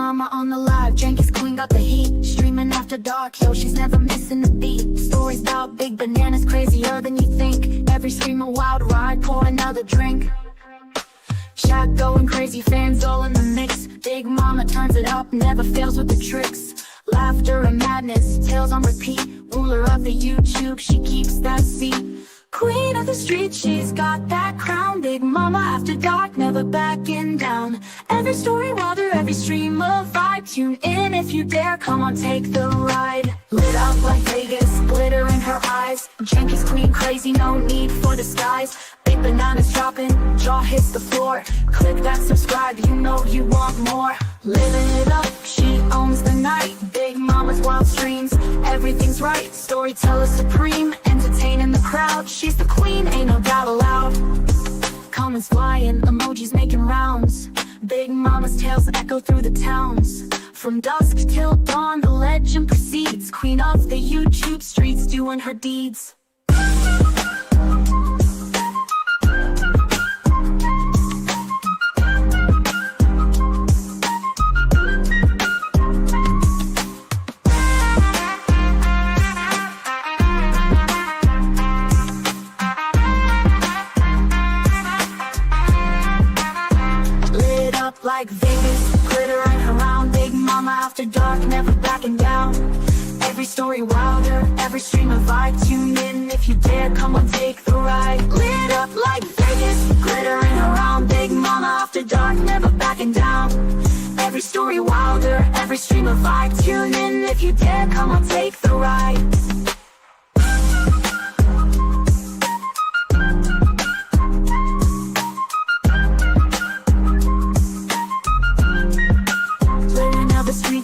Mama on the live, Jenx queen got the heat. Streaming after dark, yo, she's never missing a beat. Stories about big bananas, crazier than you think. Every stream a wild ride, pour another drink. Chat going crazy, fans all in the mix. Big Mama turns it up, never fails with the tricks. Laughter and madness, tales on repeat. Ruler of the YouTube, she keeps that seat. Queen of the street, she's got that crown. Big Mama after dark, never backing down. Every story wilder, every stream a vibe. Tune in if you dare, come on, take the ride. Lit up like Vegas, glitter in her eyes. Jenx queen crazy, no need for disguise. Big bananas dropping, jaw hits the floor. Click that subscribe, you know you want more. Living it up, she owns the night. Big Mama's wild streams, everything's right. Storyteller supreme, entertaining the crowd. She's the queen, ain't no doubt allowed. Comments flying, emojis making rounds. Big Mama's tales echo through the towns. From dusk till dawn, the legend proceeds. Queen of the YouTube streets, doing her deeds. Like Vegas, glittering around. Big Mama after dark, never backing down. Every story wilder, every stream a vibe. Tune in if you dare, come on, take the ride. Lit up like Vegas, glittering around. Big Mama after dark, never backing down. Every story wilder, every stream a vibe. Tune in if you dare, come on, take the ride.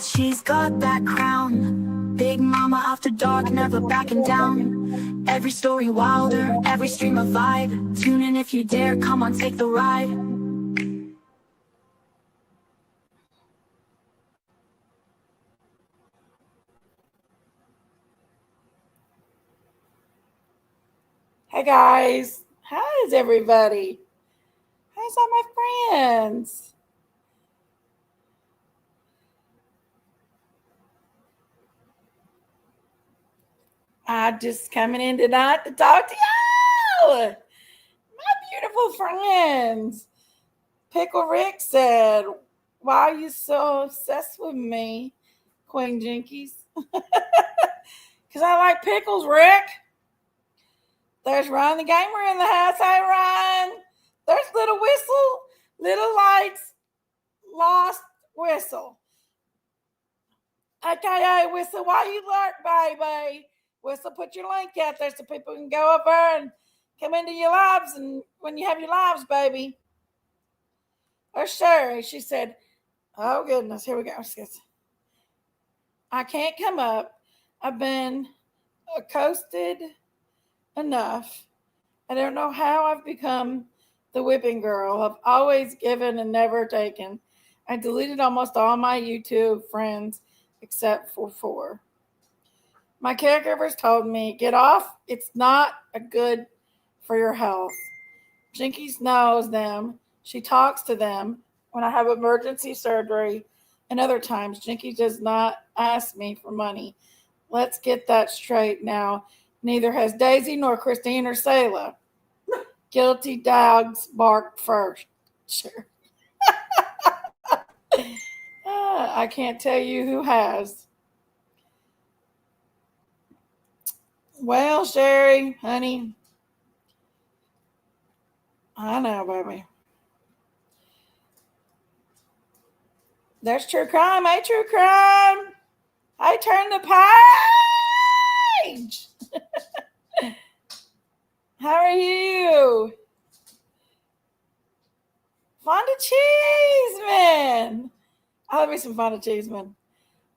She's got that crown. Big Mama after dark, never backing down. Every story wilder, every stream a vibe. Tune in if you dare, come on, take the ride. Hey guys, how's everybody? How's all my friends? I'm just coming in tonight to talk to y'all, my beautiful friends. Pickle Rick said, "Why are you so obsessed with me, Queen Jinkies?" Because I like pickles, Rick. There's Ryan the Gamer in the house. Hey, Ryan. There's Little Whistle, Little Lights, Lost Whistle. AKA Whistle, why you lurk, baby? Whistle, put your link out there so people can go up there and come into your lives and when you have your lives, baby. Or Sherry, she said, oh goodness, here we go. I can't come up. I've been coasted enough. I don't know how I've become the whipping girl. I've always given and never taken. I deleted almost all my YouTube friends except for 4. My caregivers told me, get off. It's not a good for your health. Jinkies knows them. She talks to them when I have emergency surgery. And other times, Jinkies does not ask me for money. Let's get that straight now. Neither has Daisy nor Christine or Selah. Guilty dogs bark first. Sure. I can't tell you who has. Well, Sherry, honey, I know, baby. There's True Crime. Hey, True Crime. I turned the page. How are you? Fonda Cheeseman. I love me some Fonda Cheeseman.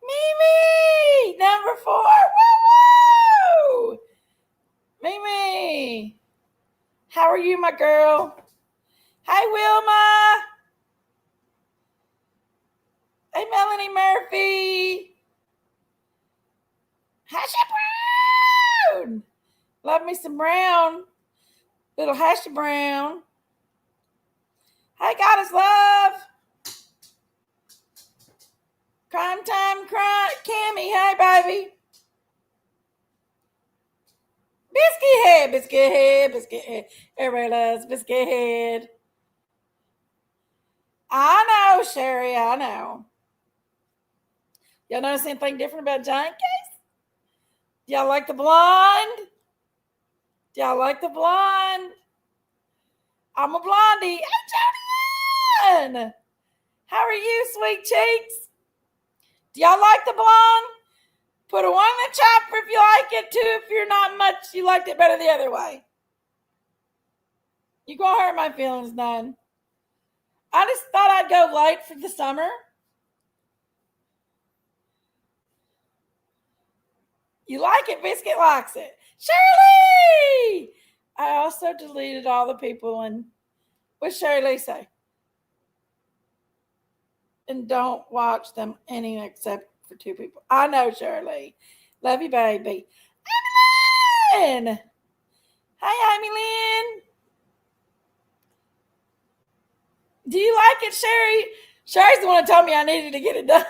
Mimi, number 4. Woo-woo! Mimi. How are you, my girl? Hi, Wilma. Hey, Melanie Murphy. Hash brown. Love me some brown. Little hash brown. Hey, Goddess Love. Crime time, Cammy. Hey, baby. Biscuit head, biscuit head, biscuit head. Everybody loves biscuit head. I know, Sherry. I know. Y'all notice anything different about Jenx? Y'all like the blonde? Y'all like the blonde? I'm a blondie. Hey, Jodianne! How are you, sweet cheeks? Do y'all like the blonde? Put a 1 in the chat if you like it, 2 if you're not much. You liked it better the other way. You gonna hurt my feelings, none. I just thought I'd go light for the summer. You like it, Biscuit likes it. Shirley! I also deleted all the people and what Shirley say? And don't watch them any except for 2 people. I know, Shirley. Love you, baby. Amy Lynn! Hi, Amy Lynn. Do you like it, Sherry? Sherry's the one who told me I needed to get it done.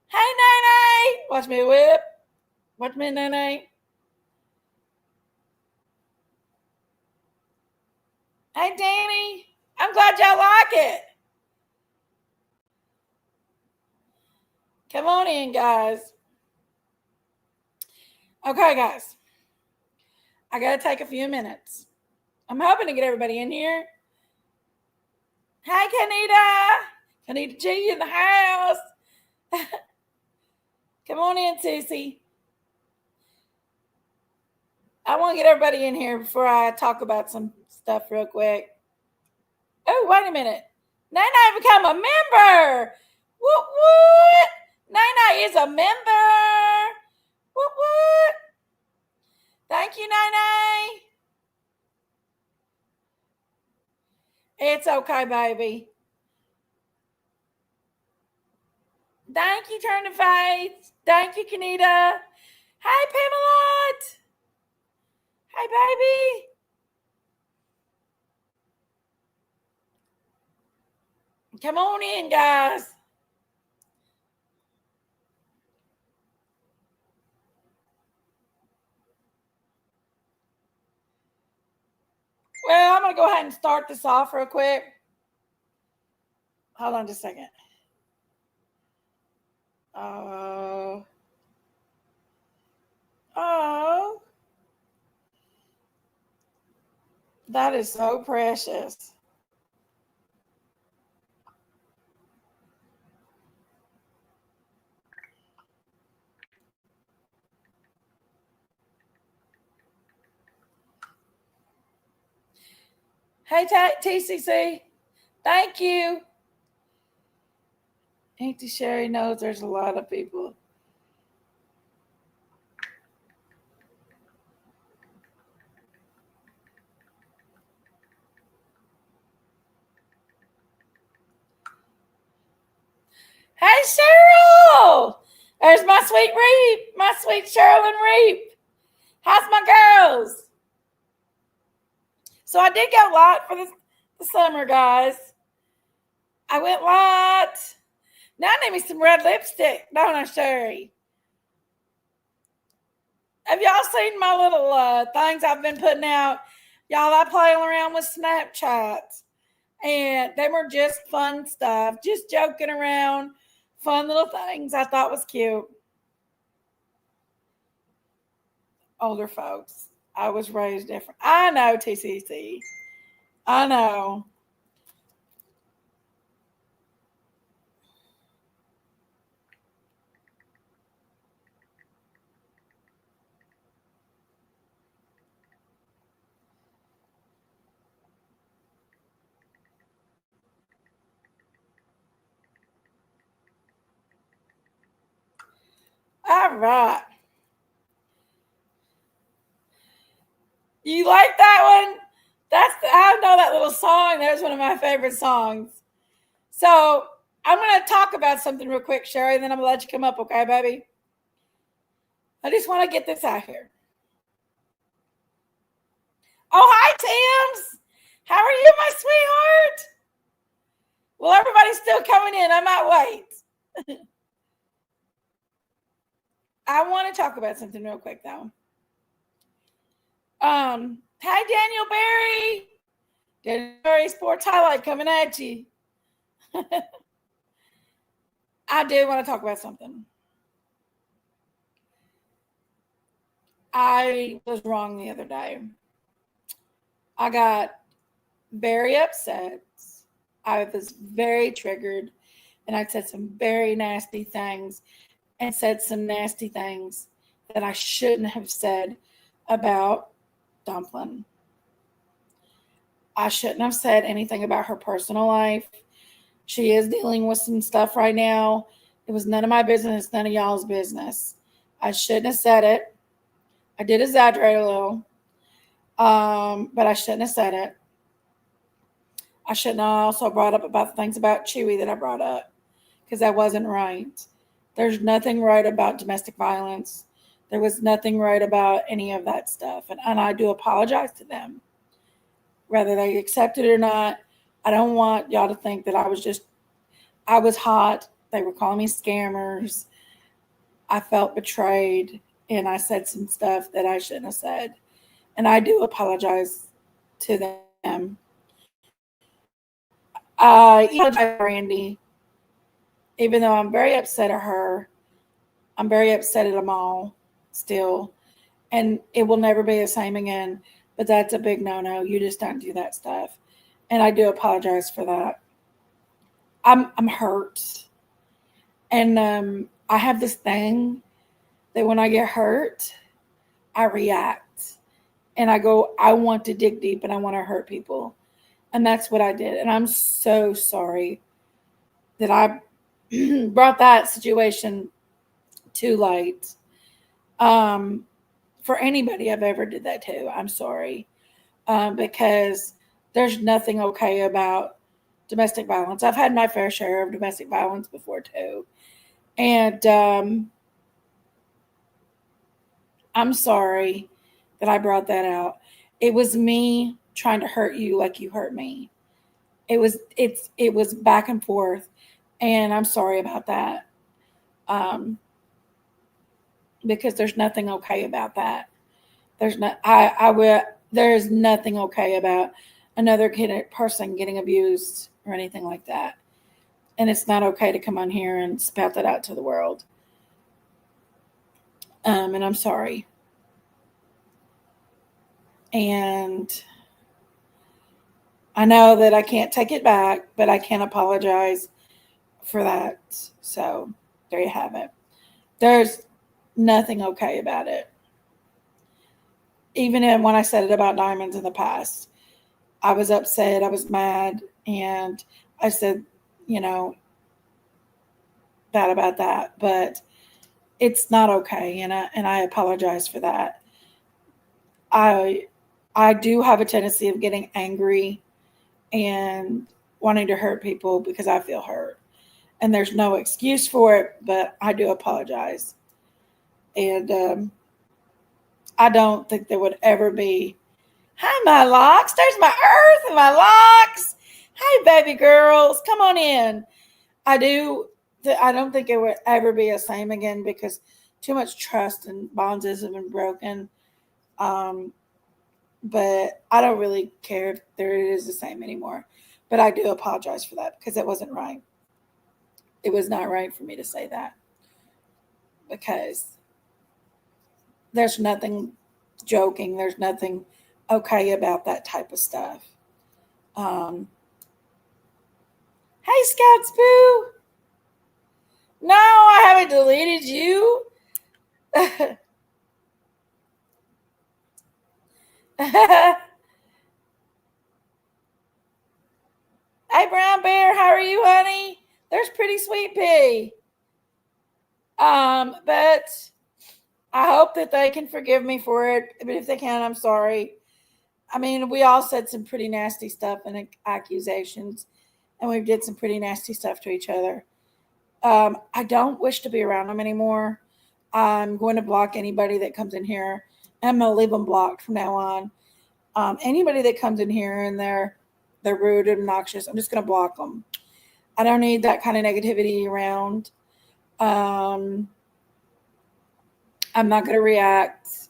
Hey, Nene. Watch me whip. Watch me, Nene. Hey, Danny. I'm glad y'all like it. Come on in, guys. Okay, guys. I got to take a few minutes. I'm hoping to get everybody in here. Hey, Kanita G in the house. Come on in, Sissy. I want to get everybody in here before I talk about some stuff real quick. Oh, wait a minute. Nene become a member. What? Nene is a member. What? Thank you, Nene. It's okay, baby. Thank you, Turn to Faith. Thank you, Kanita. Hey, Pamela. Hey, baby. Come on in, guys. Well, I'm going to go ahead and start this off real quick. Hold on just a second. Oh. That is so precious. Hey, TCC. Thank you. Auntie Sherry knows there's a lot of people. Hey, Cheryl. There's my sweet Reap. My sweet Cheryl and Reap. How's my girls? So I did go light for the summer, guys. I went light. Now I need me some red lipstick, don't I, Sherry? Have y'all seen my little things I've been putting out? Y'all, I play around with Snapchat. And they were just fun stuff, just joking around, fun little things I thought was cute. Older folks. I was raised different. I know, TCC. I know. All right. You like that one? I know that little song. That's one of my favorite songs. So I'm going to talk about something real quick, Sherry, and then I'm going to let you come up, okay, baby? I just want to get this out here. Oh, hi, Tams. How are you, my sweetheart? Well, everybody's still coming in. I might wait. I want to talk about something real quick though. Hi Daniel Barry. Daniel Barry Sports Highlight coming at you. I do want to talk about something. I was wrong the other day. I got very upset. I was very triggered, and I said some very nasty things and said some nasty things that I shouldn't have said about Dumplin. I shouldn't have said anything about her personal life. She is dealing with some stuff right now. It was none of my business, none of y'all's business. I shouldn't have said it. I did exaggerate a little, but I shouldn't have said it. I shouldn't have also brought up about the things about Chewy that I brought up because that wasn't right. There's nothing right about domestic violence. There was nothing right about any of that stuff. And I do apologize to them. Whether they accept it or not, I don't want y'all to think that I was hot. They were calling me scammers. I felt betrayed and I said some stuff that I shouldn't have said. And I do apologize to them. I apologize to Randy, even though I'm very upset at her. I'm very upset at them all still. And it will never be the same again. But that's a big no-no. You just don't do that stuff. And I do apologize for that. I'm hurt. And I have this thing that when I get hurt, I react. And I go, I want to dig deep and I want to hurt people. And that's what I did. And I'm so sorry that I brought that situation to light. For anybody I've ever did that to, I'm sorry. Because there's nothing okay about domestic violence. I've had my fair share of domestic violence before too. And I'm sorry that I brought that out. It was me trying to hurt you like you hurt me. It was back and forth, and I'm sorry about that. Because there's nothing okay about that. There's nothing okay about another person getting abused or anything like that. And it's not okay to come on here and spout that out to the world. And I'm sorry. And I know that I can't take it back, but I can apologize for that. So there you have it. There's nothing okay about it. Even when I said it about diamonds in the past, I was upset, I was mad, and I said, bad about that, but it's not okay, and I apologize for that. I do have a tendency of getting angry and wanting to hurt people because I feel hurt, and there's no excuse for it, but I do apologize. And I don't think there would ever be, hi, my locks. There's my earth and my locks. Hi, baby girls. Come on in. I don't think it would ever be the same again because too much trust and bonds have been broken. But I don't really care if there is the same anymore. But I do apologize for that because it wasn't right. It was not right for me to say that because there's nothing joking. There's nothing okay about that type of stuff. Hey, Scouts Boo. No, I haven't deleted you. Hey, Brown Bear, how are you, honey? There's Pretty Sweet Pea. But I hope that they can forgive me for it. But if they can't, I'm sorry. I mean, we all said some pretty nasty stuff and accusations, and we did some pretty nasty stuff to each other. I don't wish to be around them anymore. I'm going to block anybody that comes in here. I'm going to leave them blocked from now on. Anybody that comes in here and they're rude and obnoxious, I'm just going to block them. I don't need that kind of negativity around. I'm not going to react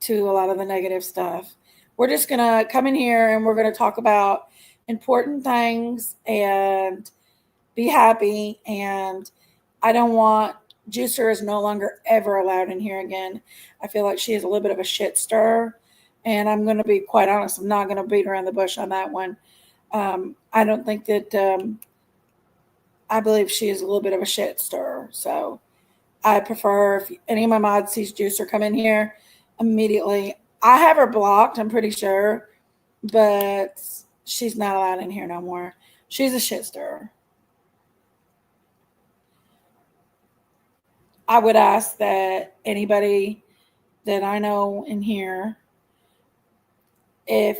to a lot of the negative stuff. We're just going to come in here and we're going to talk about important things and be happy. And I don't want Juicer is no longer ever allowed in here again. I feel like she is a little bit of a shit stirrer. And I'm going to be quite honest, I'm not going to beat around the bush on that one. I don't think that I believe she is a little bit of a shit stirrer. So I prefer if any of my mods sees Juicer come in here immediately. I have her blocked, I'm pretty sure, but she's not allowed in here no more. She's a shit stirrer. I would ask that anybody that I know in here, if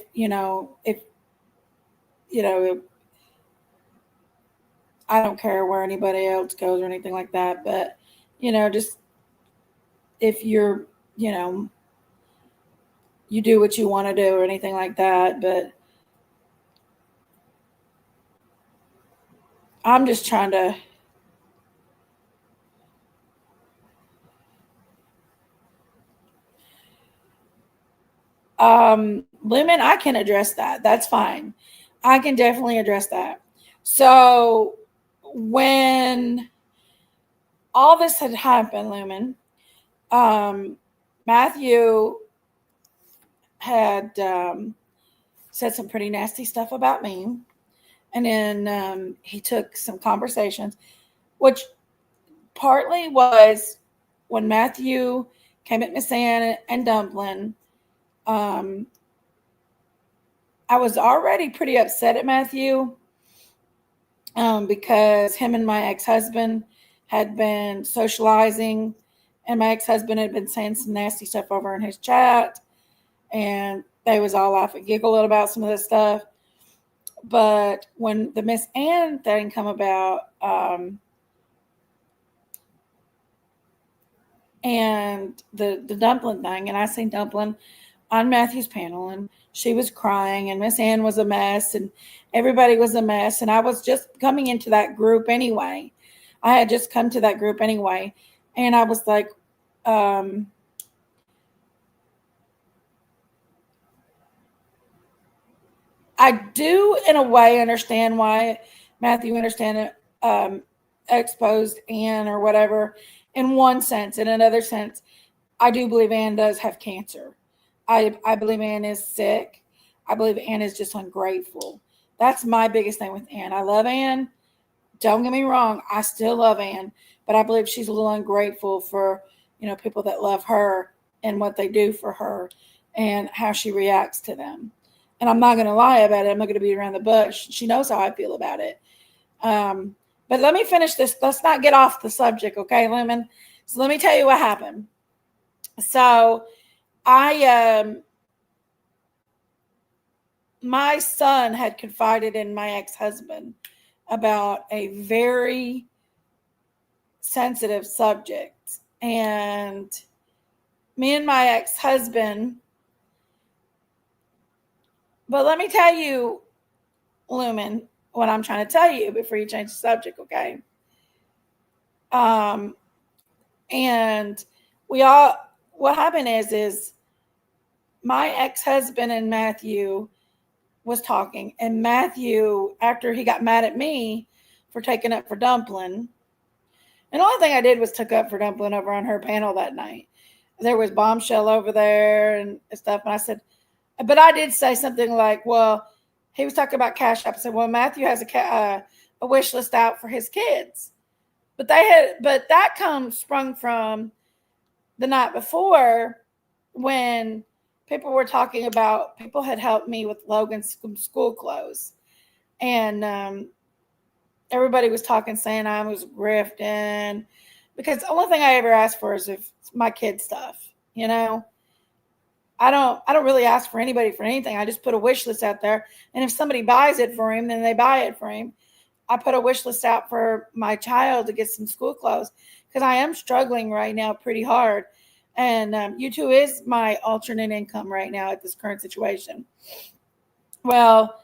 I don't care where anybody else goes or anything like that, but just if you're, you do what you want to do or anything like that, but I'm just trying to Lumen, I can address that. That's fine. I can definitely address that. So when all this had happened, Lumen, Matthew had said some pretty nasty stuff about me. And then he took some conversations, which partly was when Matthew came at Miss Ann and Dumplin. I was already pretty upset at Matthew because him and my ex-husband had been socializing, and my ex-husband had been saying some nasty stuff over in his chat, and they was all laugh and giggle about some of this stuff. But when the Miss Ann thing come about, and the Dumplin thing, and I seen Dumplin on Matthew's panel, and she was crying, and Miss Ann was a mess, and everybody was a mess, and I was just coming into that group anyway. I had just come to that group anyway, and I was like, I do in a way understand why Matthew exposed Ann or whatever in one sense. In another sense, I do believe Ann does have cancer. I believe Ann is sick. I believe Ann is just ungrateful. That's my biggest thing with Ann. I love Ann. Don't get me wrong. I still love Ann, but I believe she's a little ungrateful for, people that love her and what they do for her and how she reacts to them. And I'm not going to lie about it. I'm not going to beat around the bush. She knows how I feel about it. But let me finish this. Let's not get off the subject, okay, Lemon? So let me tell you what happened. So my son had confided in my ex-husband about a very sensitive subject. And me and my ex-husband, but let me tell you, Lumen, what I'm trying to tell you before you change the subject, okay? And what happened is my ex-husband and Matthew was talking, and Matthew, after he got mad at me for taking up for Dumplin, and the only thing I did was took up for Dumplin over on her panel that night. There was Bombshell over there and stuff, and I said, but I did say something like, well, he was talking about Cash App. I said, well, Matthew has a wish list out for his kids. But that sprung from the night before when people were talking about people had helped me with Logan's school clothes. And everybody was talking, saying I was grifting. Because the only thing I ever asked for is if my kid stuff, I don't really ask for anybody for anything. I just put a wish list out there. And if somebody buys it for him, then they buy it for him. I put a wish list out for my child to get some school clothes because I am struggling right now pretty hard. And U2 is my alternate income right now at this current situation. Well,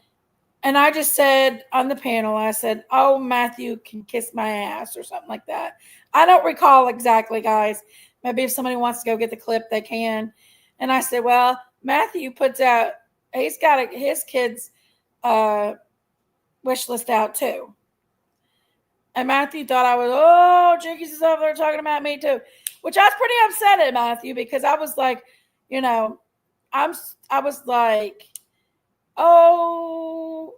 and I just said on the panel, I said, oh, Matthew can kiss my ass or something like that. I don't recall exactly, guys. Maybe if somebody wants to go get the clip, they can. And I said, well, Matthew puts out, he's got his kids' wish list out too. And Matthew thought I was, oh, Jinkies is over there talking about me too. Which I was pretty upset at Matthew, because I was like, you know, I was like, oh,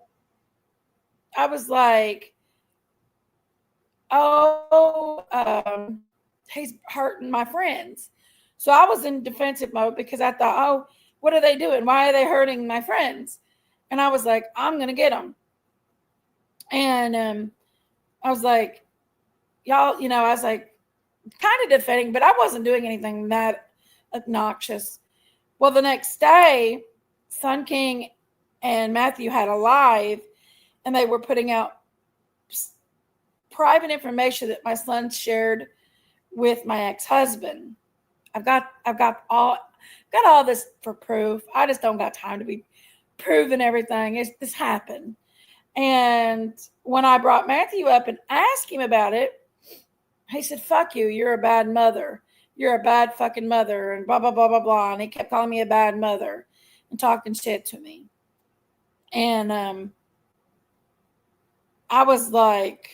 he's hurting my friends. So I was in defensive mode, because I thought, oh, what are they doing? Why are they hurting my friends? And I was like, I'm going to get them. And I was like, y'all, I was like kind of defending, but I wasn't doing anything that obnoxious. Well, the next day, Sun King and Matthew had a live, and they were putting out private information that my son shared with my ex-husband. I've got all this for proof. I just don't got time to be proving everything. This happened. And when I brought Matthew up and asked him about it, he said, fuck you, you're a bad mother. You're a bad fucking mother, and blah, blah, blah, blah, blah. And he kept calling me a bad mother and talking shit to me. And I was like,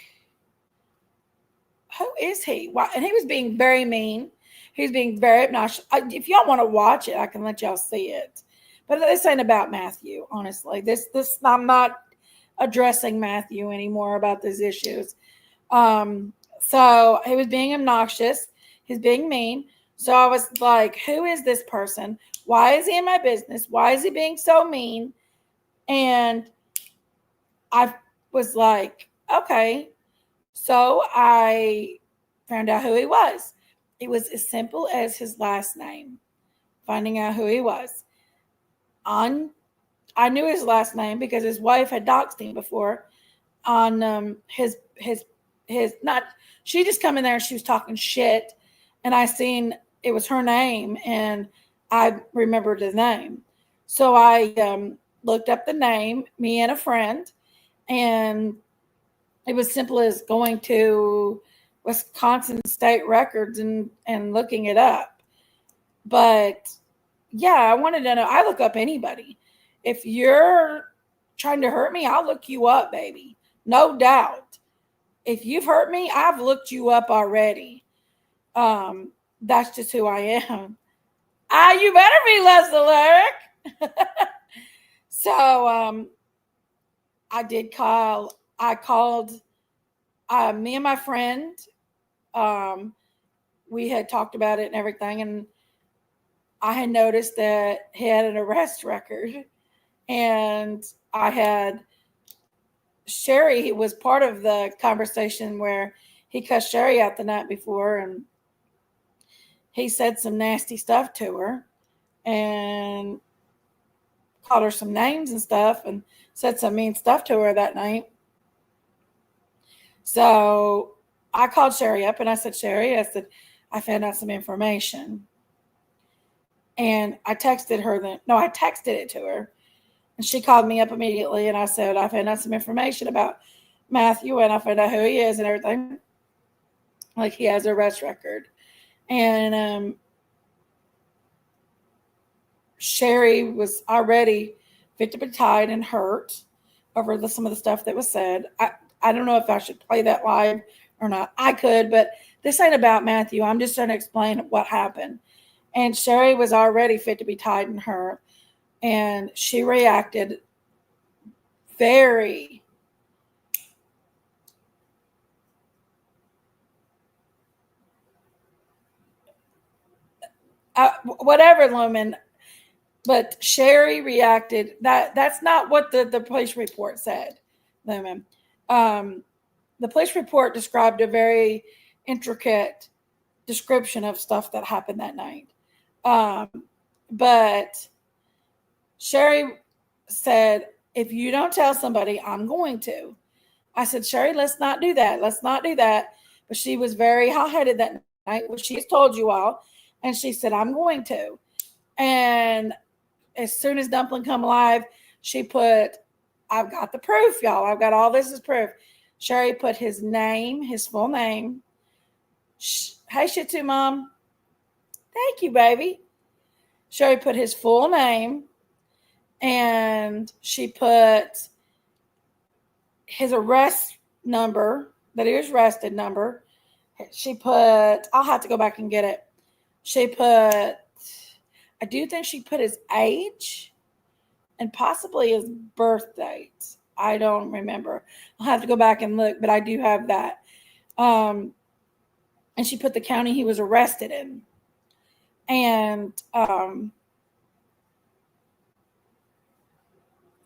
who is he? Why? And he was being very mean. He's being very obnoxious. If y'all want to watch it, I can let y'all see it. But this ain't about Matthew, honestly. This I'm not addressing Matthew anymore about these issues. So he was being obnoxious. He's being mean. So I was like, who is this person? Why is he in my business? Why is he being so mean? And I was like, okay. So I found out who he was. It was as simple as his last name. Finding out who he was. I knew his last name because his wife had doxed him before on his not. She just come in there and she was talking shit, and I seen it was her name, and I remembered the name. So I looked up the name, me and a friend, and it was simple as going to Wisconsin State Records and looking it up. But yeah, I wanted to know. I look up anybody. If you're trying to hurt me, I'll look you up, baby. No doubt. If you've hurt me, I've looked you up already. That's just who I am. You better be Leslie Lyric. So I did call. I called me and my friend. We had talked about it and everything, and I had noticed that he had an arrest record. And I had Sherry was part of the conversation where he cussed Sherry out the night before, and he said some nasty stuff to her and called her some names and stuff and said some mean stuff to her that night. So I called Sherry up and I said, Sherry, I found out some information. And I texted it to her. And she called me up immediately, and I said, I found out some information about Matthew, and I found out who he is and everything. Like, he has an arrest record. And Sherry was already fit to be tied and hurt over some of the stuff that was said. I don't know if I should play that live or not. I could, but this ain't about Matthew. I'm just trying to explain what happened. And Sherry was already fit to be tied and hurt. And she reacted very whatever, Lumen. But Sherry reacted. That's not what the police report said, Lumen. The police report described a very intricate description of stuff that happened that night. But Sherry said, if you don't tell somebody, I'm going to. I said, Sherry, let's not do that. Let's not do that. But she was very hot-headed that night, which she's told you all. And she said, I'm going to. And as soon as Dumplin come live, she put, I've got the proof, y'all. I've got all this as proof. Sherry put his name, his full name, Hey, Shih Tzu Mom. Thank you, baby. Sherry put his full name, and she put his arrest number, that he was arrested number. She put, I'll have to go back and get it. She put, I do think she put his age and possibly his birth date. I don't remember. I'll have to go back and look, but I do have that. And she put the county he was arrested in. And I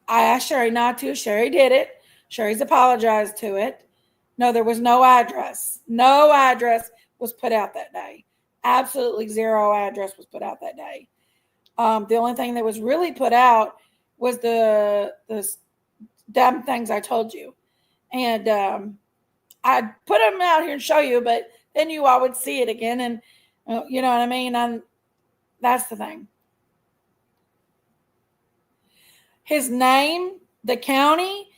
asked Sherry not to. Sherry did it. Sherry's apologized to it. No, there was no address. No address was put out that day. Absolutely zero address was put out that day. The only thing that was really put out was the damn things I told you. And I'd put them out here and show you, but then you all would see it again. And you know what I mean? And that's the thing. His name, the county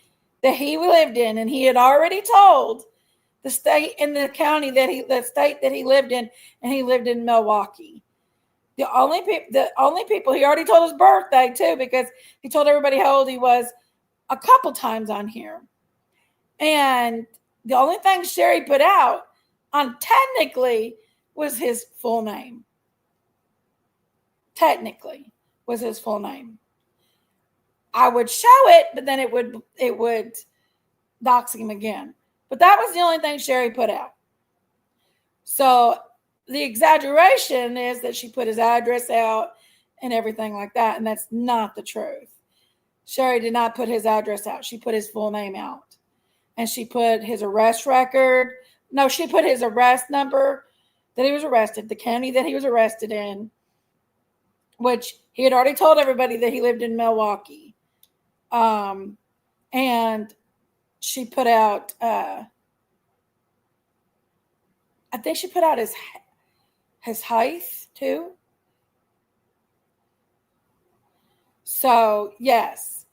that he lived in, and he had already told the state and the county the state that he lived in, and he lived in Milwaukee. The only people, he already told his birthday too, because he told everybody how old he was a couple times on here. And the only thing Sherry put out on technically was his full name. Technically was his full name. I would show it, but then it would dox him again. But that was the only thing Sherry put out. So the exaggeration is that she put his address out and everything like that, and that's not the truth. Sherry did not put his address out. She put his full name out. And she put his arrest record. No, she put his arrest number that he was arrested, the county that he was arrested in, which he had already told everybody that he lived in Milwaukee. And she put out, I think she put out his height too. So, yes.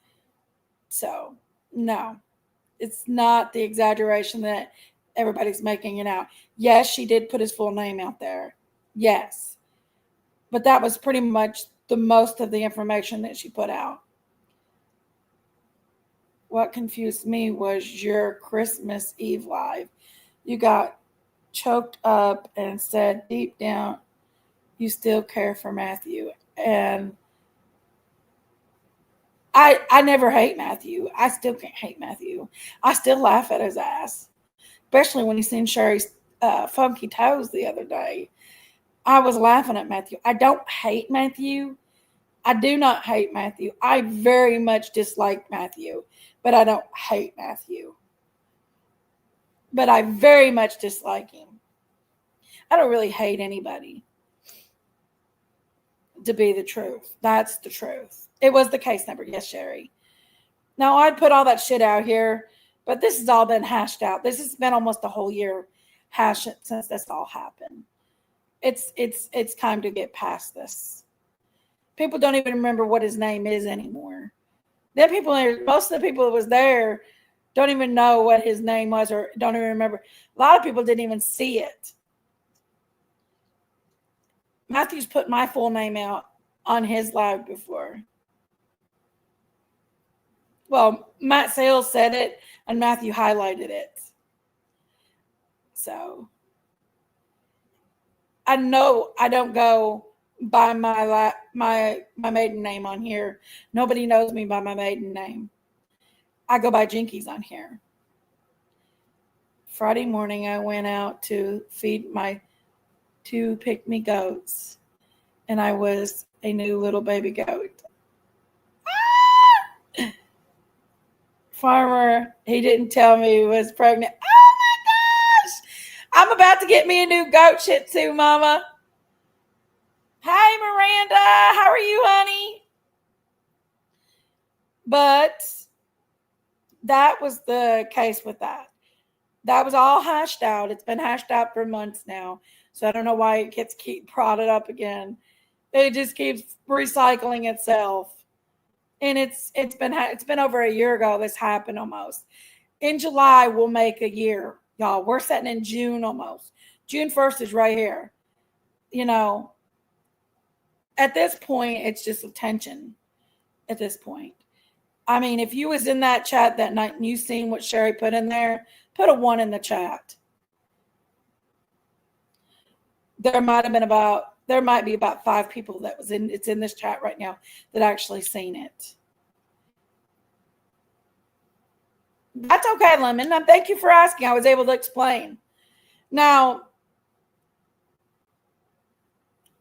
So, no, it's not the exaggeration that everybody's making it out. Yes, she did put his full name out there. Yes. But that was pretty much the most of the information that she put out. What confused me was your Christmas Eve live. You got choked up and said deep down you still care for Matthew. And I never hate Matthew. I still can't hate Matthew. I still laugh at his ass, especially when he seen Sherry's funky toes the other day. I was laughing at Matthew. I don't hate Matthew. I do not hate Matthew. I very much dislike Matthew, but I don't hate Matthew. But I very much dislike him. I don't really hate anybody, to be the truth. That's the truth. It was the case number. Yes, Sherry. Now, I'd put all that shit out here, but this has all been hashed out. This has been almost a whole year hashed since this all happened. It's time to get past this. People don't even remember what his name is anymore. Most of the people that was there don't even know what his name was or don't even remember. A lot of people didn't even see it. Matthew's put my full name out on his live before. Well, Matt Sales said it and Matthew highlighted it. So I know I don't go by my maiden name on here. Nobody knows me by my maiden name. I go by Jinkies on here. Friday morning, I went out to feed my 2 pick-me goats, and I was a new little baby goat. Ah! Farmer, he didn't tell me he was pregnant. Oh my gosh! I'm about to get me a new goat Shih Tzu, Mama. Hi, Miranda. How are you, honey? But that was the case with that. That was all hashed out. It's been hashed out for months now. So I don't know why it gets brought up again. It just keeps recycling itself. And it's been over a year ago this happened almost. In July, we'll make a year. Y'all, we're sitting in June almost. June 1st is right here. At this point, it's just attention at this point. I mean, if you was in that chat that night and you seen what Sherry put in there, put a 1 in the chat. There might be about 5 people it's in this chat right now that actually seen it. That's okay, Lemon. Thank you for asking. I was able to explain. Now,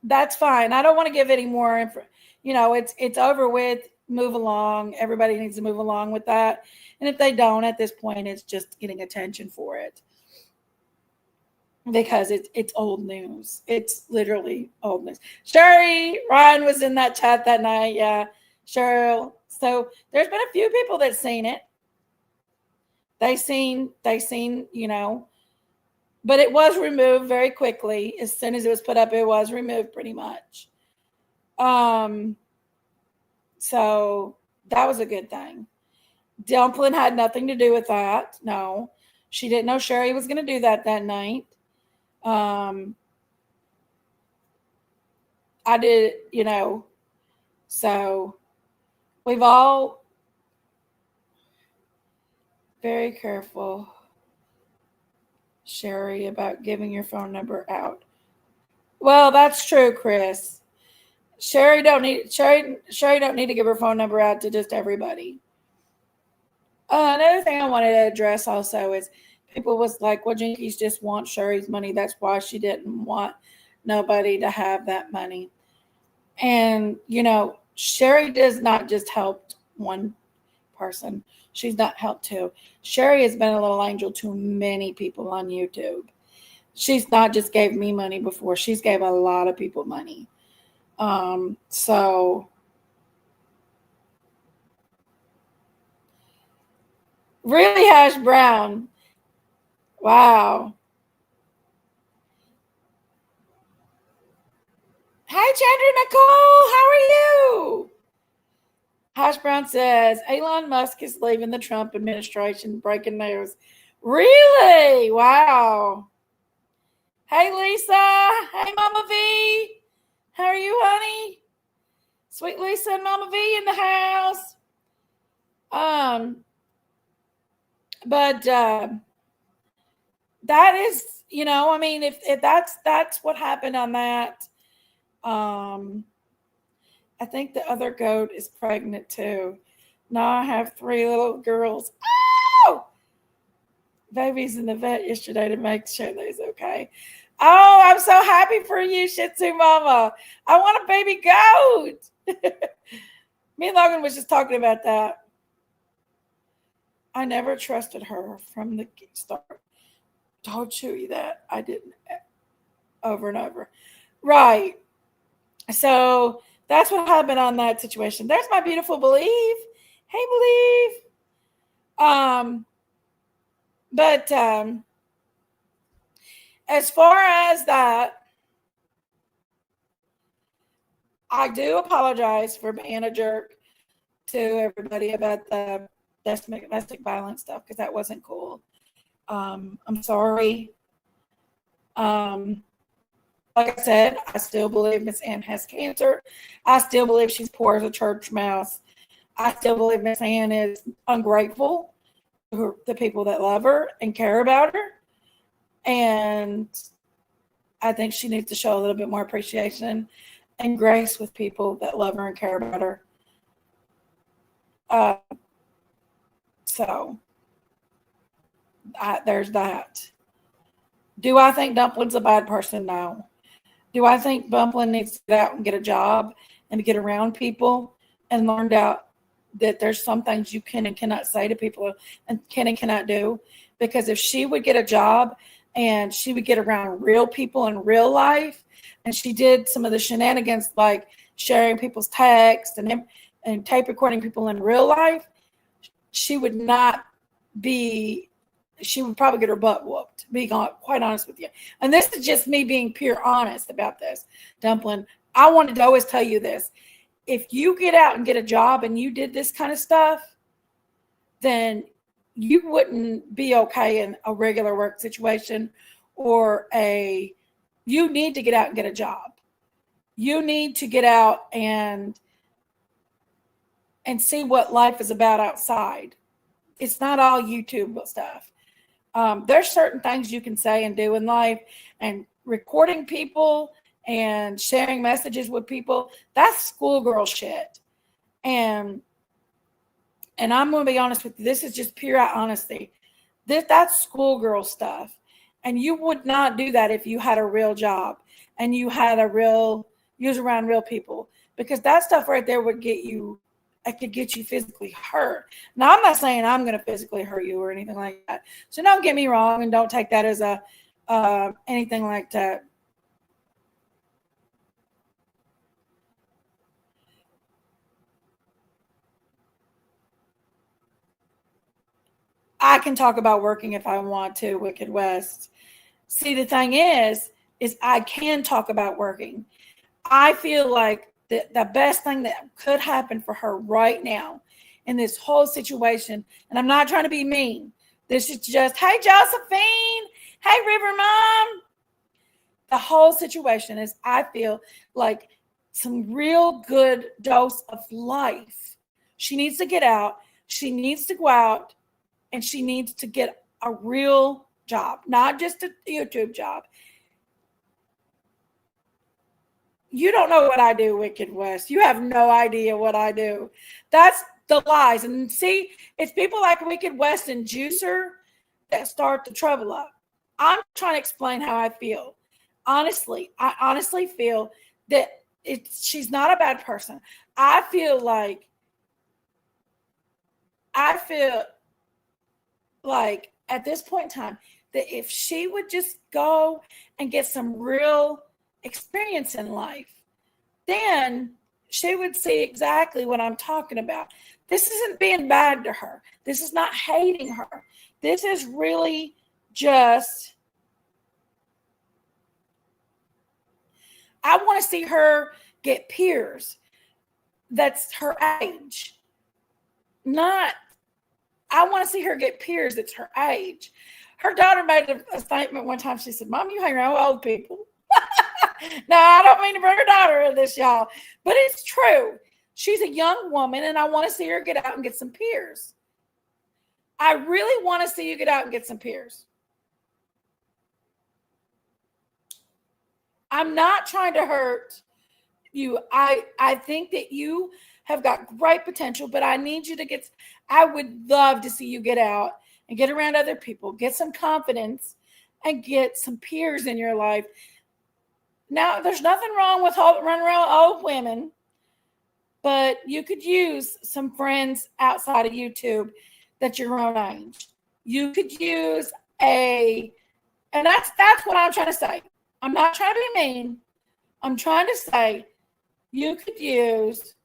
that's fine. I don't want to give any more info. It's over with. Move along. Everybody needs to move along with that. And if they don't, at this point, it's just getting attention for it. Because it's old news. It's literally old news. Sherry, Ryan was in that chat that night. Yeah, Cheryl. So there's been a few people that seen it. They seen, but it was removed very quickly. As soon as it was put up, it was removed pretty much. So that was a good thing. Dumplin had nothing to do with that. No, she didn't know Sherry was going to do that night. I did, so we've all very careful, Sherry, about giving your phone number out. Well, that's true, Chris. Sherry don't need to give her phone number out to just everybody. Another thing I wanted to address also is people was like, well, Jinkies just want Sherry's money. That's why she didn't want nobody to have that money. And, Sherry does not just help one person. She's not helped two. Sherry has been a little angel to many people on YouTube. She's not just gave me money before. She's gave a lot of people money. So really, Hash Brown. Wow. Hi, Chandra Nicole. How are you? Hash Brown says, Elon Musk is leaving the Trump administration. Breaking news. Really? Wow. Hey, Lisa. Hey, Mama V. How are you, honey? Sweet Lisa and Mama V in the house. But that is, if that's what happened on that. I think the other goat is pregnant too. Now I have 3 little girls. Oh! Baby's in the vet yesterday to make sure they's okay. Oh, I'm so happy for you, Shih Tzu Mama. I want a baby goat. Me and Logan was just talking about that. I never trusted her from the start. Told Chewy that. I didn't. Over and over. Right. So that's what happened on that situation. There's my beautiful Believe. Hey, Believe. But as far as that, I do apologize for being a jerk to everybody about the domestic violence stuff because that wasn't cool. I'm sorry. Like I said, I still believe Miss Ann has cancer. I still believe she's poor as a church mouse. I still believe Miss Ann is ungrateful to the people that love her and care about her. And I think she needs to show a little bit more appreciation and grace with people that love her and care about her. So there's that. Do I think Dumplin's a bad person? No. Do I think Dumplin needs to get out and get a job and get around people and learn out that there's some things you can and cannot say to people and can and cannot do? Because if she would get a job and she would get around real people in real life, and she did some of the shenanigans like sharing people's texts and tape recording people in real life, she would probably get her butt whooped, being quite honest with you. And this is just me being pure honest about this, Dumplin. I wanted to always tell you this. If you get out and get a job and you did this kind of stuff, then you wouldn't be okay in a regular work situation or you need to get out and get a job. You need to get out and see what life is about outside. It's not all YouTube stuff. There's certain things you can say and do in life, and recording people and sharing messages with people, that's schoolgirl shit. And I'm going to be honest with you. This is just pure honesty. That's schoolgirl stuff. And you would not do that if you had a real job and you was around real people, because that stuff right there would get you, it could get you physically hurt. Now, I'm not saying I'm going to physically hurt you or anything like that. So don't get me wrong, and don't take that as anything like that. I can talk about working if I want to, Wicked West. See, the thing is I can talk about working. I feel like the best thing that could happen for her right now in this whole situation, and I'm not trying to be mean. This is just, hey, Josephine. Hey, River Mom. The whole situation is, I feel like, some real good dose of life. She needs to get out. She needs to go out, and she needs to get a real job, not just a YouTube job. You don't know what I do, Wicked West. You have no idea what I do. That's the lies. And see, it's people like Wicked West and Juicer that start the trouble up. I'm trying to explain how I feel. Honestly, I honestly feel that she's not a bad person. I feel like at this point in time, that if she would just go and get some real experience in life, then she would see exactly what I'm talking about. This isn't being bad to her. This is not hating her. This is really just, I want to see her get peers that's her age. I want to see her get peers that's her age. Her daughter made a statement one time. She said, Mom, you hang around with old people. Now, I don't mean to bring her daughter into this, y'all, but it's true. She's a young woman, and I want to see her get out and get some peers. I really want to see you get out and get some peers. I'm not trying to hurt you. I think that you have got great potential, but I need you to I would love to see you get out and get around other people, get some confidence, and get some peers in your life. Now, there's nothing wrong with running around old women, but you could use some friends outside of YouTube that's your own age. You could use and that's what I'm trying to say. I'm not trying to be mean. I'm trying to say you could use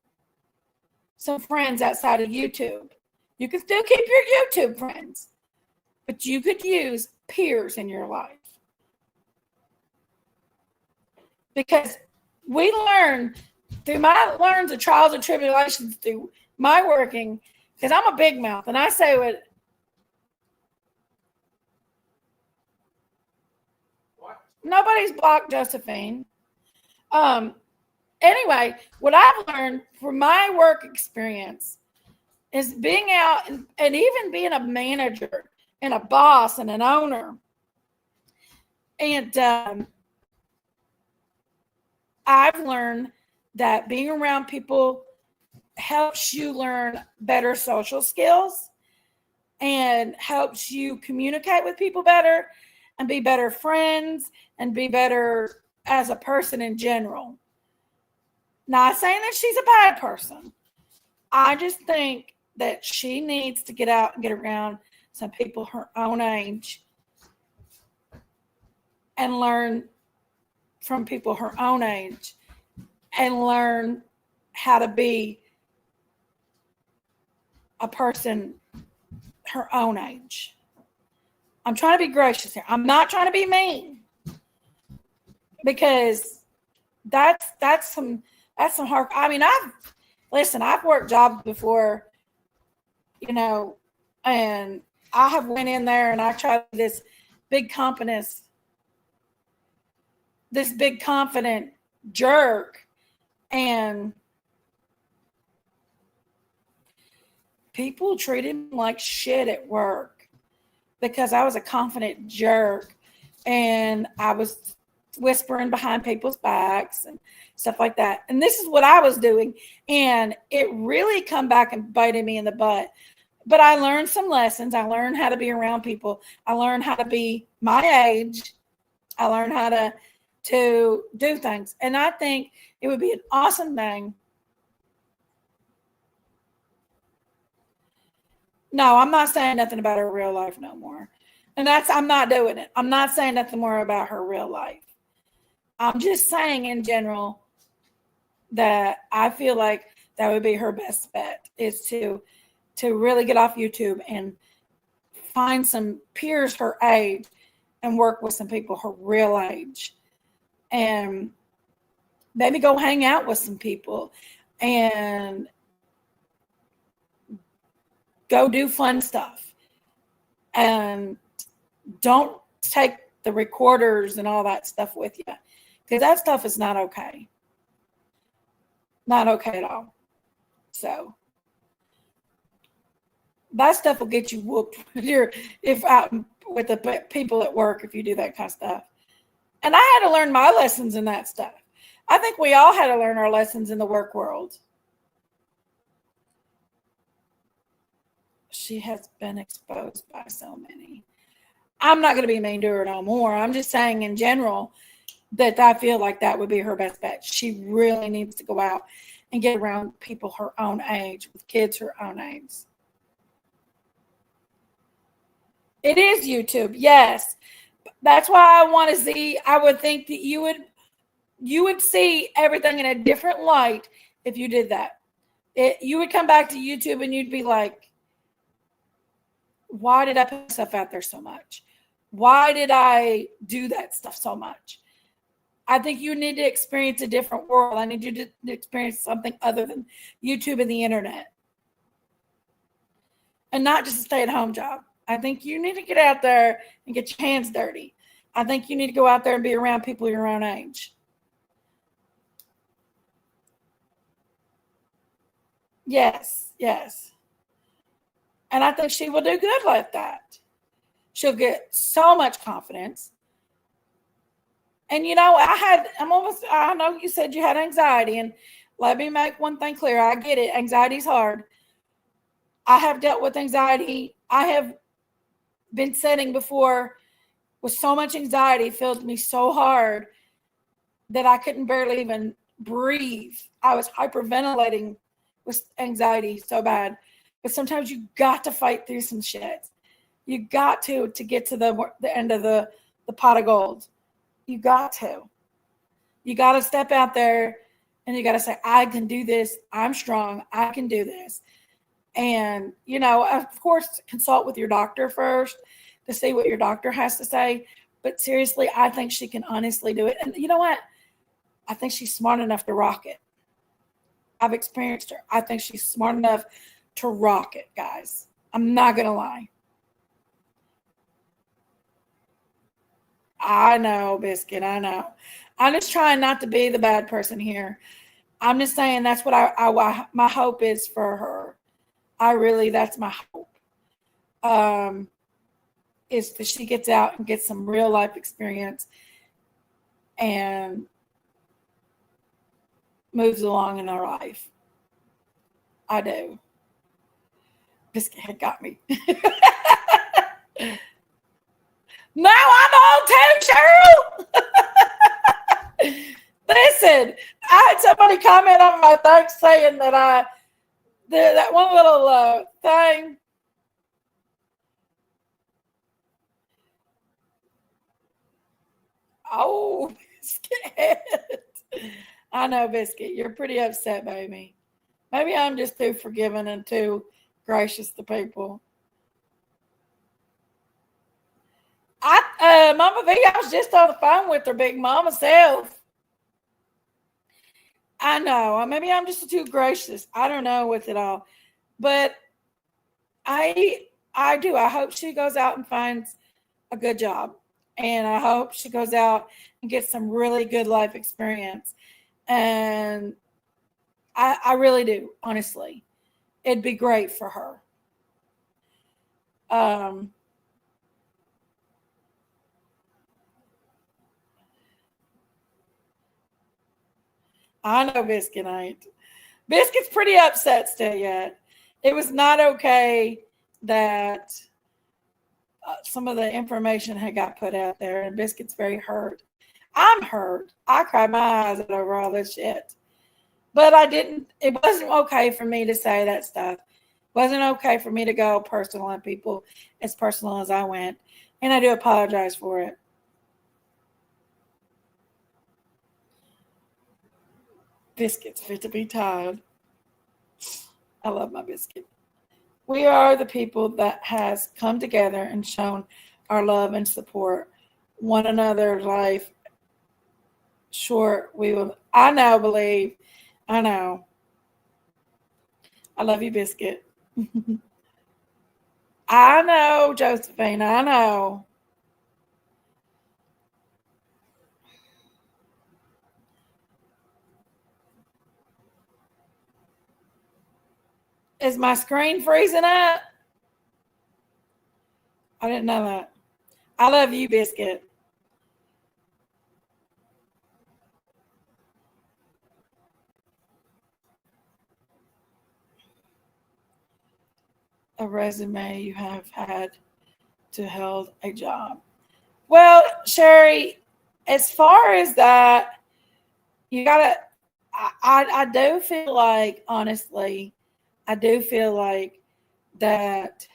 some friends outside of YouTube. You can still keep your YouTube friends, but you could use peers in your life. Because we learn through the trials and tribulations through my working, because I'm a big mouth, and I say what nobody's blocked Josephine. Anyway, what I've learned from my work experience is being out and even being a manager and a boss and an owner. And I've learned that being around people helps you learn better social skills and helps you communicate with people better and be better friends and be better as a person in general. Not saying that she's a bad person. I just think that she needs to get out and get around some people her own age and learn from people her own age and learn how to be a person her own age. I'm trying to be gracious here. I'm not trying to be mean, because that's some hard. I mean, I've worked jobs before, and I have went in there and I tried this big companies this big confident jerk, and people treated me like shit at work because I was a confident jerk and I was whispering behind people's backs and stuff like that. And this is what I was doing. And it really come back and bited me in the butt. But I learned some lessons. I learned how to be around people. I learned how to be my age. I learned how to do things. And I think it would be an awesome thing. No, I'm not saying nothing about her real life no more. And I'm not doing it. I'm not saying nothing more about her real life. I'm just saying in general that I feel like that would be her best bet, is to really get off YouTube and find some peers her age and work with some people her real age. And maybe go hang out with some people and go do fun stuff. And don't take the recorders and all that stuff with you, because that stuff is not okay. Not okay at all. So that stuff will get you whooped if out with the people at work if you do that kind of stuff. And I had to learn my lessons in that stuff. I think we all had to learn our lessons in the work world. She has been exposed by so many. I'm not going to be mean to her no more. I'm just saying in general that I feel like that would be her best bet. She really needs to go out and get around people her own age, with kids her own age. It is YouTube, yes. That's why I want to see. I would think that you would see everything in a different light if you did that. You would come back to YouTube and you'd be like, why did I put stuff out there so much? Why did I do that stuff so much? I think you need to experience a different world. I need you to experience something other than YouTube and the internet. And not just a stay-at-home job. I think you need to get out there and get your hands dirty. I think you need to go out there and be around people your own age. Yes, yes. And I think she will do good like that. She'll get so much confidence. And you know, I know you said you had anxiety, and let me make one thing clear. I get it. Anxiety's hard. I have dealt with anxiety. I have been sitting before with so much anxiety. It filled me so hard that I couldn't barely even breathe. I was hyperventilating with anxiety so bad. But sometimes you got to fight through some shit. You got to get to the end of the pot of gold. You got to. You got to step out there and you got to say, I can do this. I'm strong. I can do this. And, you know, of course, consult with your doctor first to see what your doctor has to say. But seriously, I think she can honestly do it. And you know what? I think she's smart enough to rock it. I've experienced her. I think she's smart enough to rock it, guys. I'm not going to lie. I know, Biscuit. I know. I'm just trying not to be the bad person here. I'm just saying that's what my hope is for her. That's my hope. Is that she gets out and gets some real life experience and moves along in her life. I do. Biscuit had got me. No, I'm old too, Cheryl. Listen, I had somebody comment on my thing saying that that one little thing. Oh, Biscuit. I know, Biscuit. You're pretty upset, baby. Maybe I'm just too forgiving and too gracious to people. Mama V, I was just on the phone with her big mama self. I know. Maybe I'm just too gracious. I don't know with it all. But I do. I hope she goes out and finds a good job And I hope she goes out and gets some really good life experience. And I really do, honestly. It'd be great for her. I know Biscuit ain't. Biscuit's pretty upset still yet. It was not okay that some of the information had got put out there, and Biscuit's very hurt. I'm hurt. I cried my eyes out over all this shit. But I didn't, it wasn't okay for me to say that stuff. It wasn't okay for me to go personal on people as personal as I went. And I do apologize for it. Biscuit's fit to be tied. I love my Biscuit. We are the people that has come together and shown our love and support one another's life. Sure, we will. I know, believe. I know. I love you, Biscuit. I know, Josephine. I know. Is my screen freezing up? I didn't know that. I love you, Biscuit. A resume you have had to held a job. Well, Sherry, as far as that, you gotta. I do feel like, honestly, I do feel like that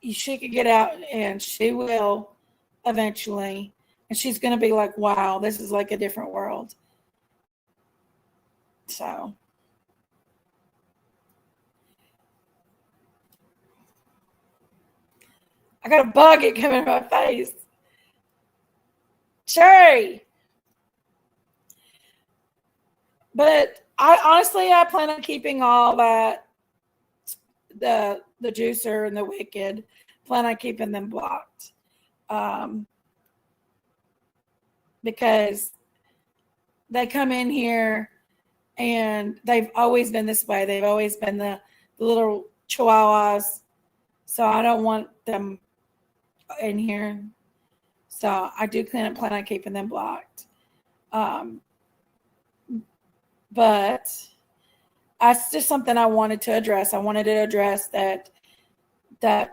she could get out, and she will eventually, and she's going to be like, wow, this is like a different world. So I got a bucket coming in my face. Sherry. But I plan on keeping all that, the juicer and the wicked, plan on keeping them blocked. Because they come in here and they've always been this way. They've always been the little chihuahuas. So I don't want them in here. So I do plan on keeping them blocked. But that's just something I wanted to address. I wanted to address that, I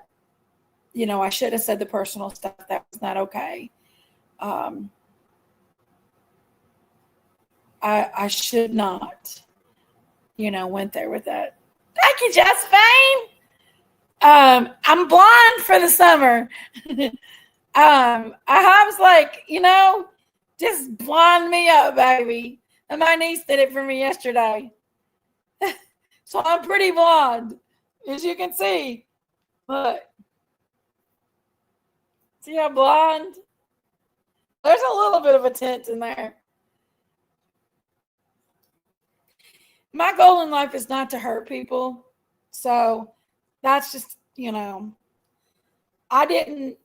should have said the personal stuff. That was not okay. I should not, went there with that. Thank you, Josephine. I'm blonde for the summer. I was like, just blonde me up, baby. And my niece did it for me yesterday. So I'm pretty blonde, as you can see. Look. See how blonde? There's a little bit of a tint in there. My goal in life is not to hurt people. So that's just, I didn't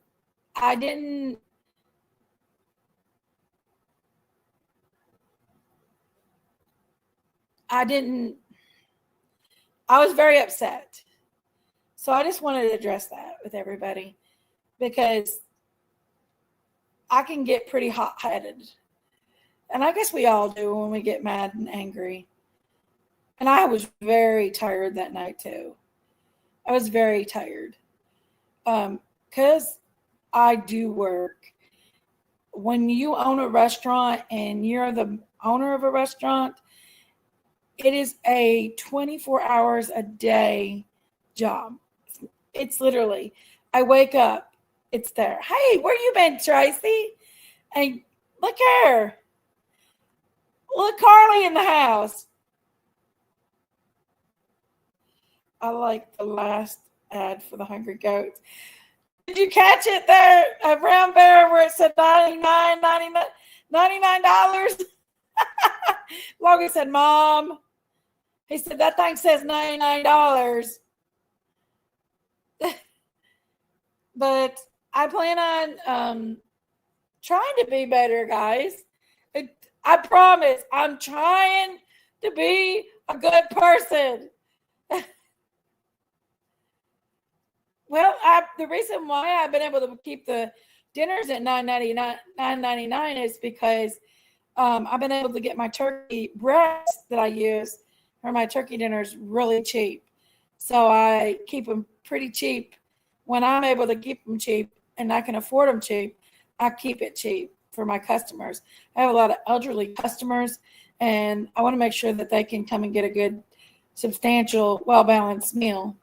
I was very upset. So I just wanted to address that with everybody, because I can get pretty hot-headed. And I guess we all do when we get mad and angry. And I was very tired that night too. I was very tired. Because I do work. When you own a restaurant and you're the owner of a restaurant, it is a 24 hours a day job. It's literally, I wake up, it's there. Hey, where you been, Tracy? And look here. Look, Carly in the house. I like the last ad for the Hungry Goats. Did you catch it there at Brown Bear where it said $99? Logan said, Mom. He said, that thing says $99. But I plan on trying to be better, guys. I promise I'm trying to be a good person. Well, the reason why I've been able to keep the dinners at $9.99 is because I've been able to get my turkey breasts that I use for my turkey dinners really cheap. So I keep them pretty cheap. When I'm able to keep them cheap and I can afford them cheap, I keep it cheap for my customers. I have a lot of elderly customers, and I want to make sure that they can come and get a good, substantial, well-balanced meal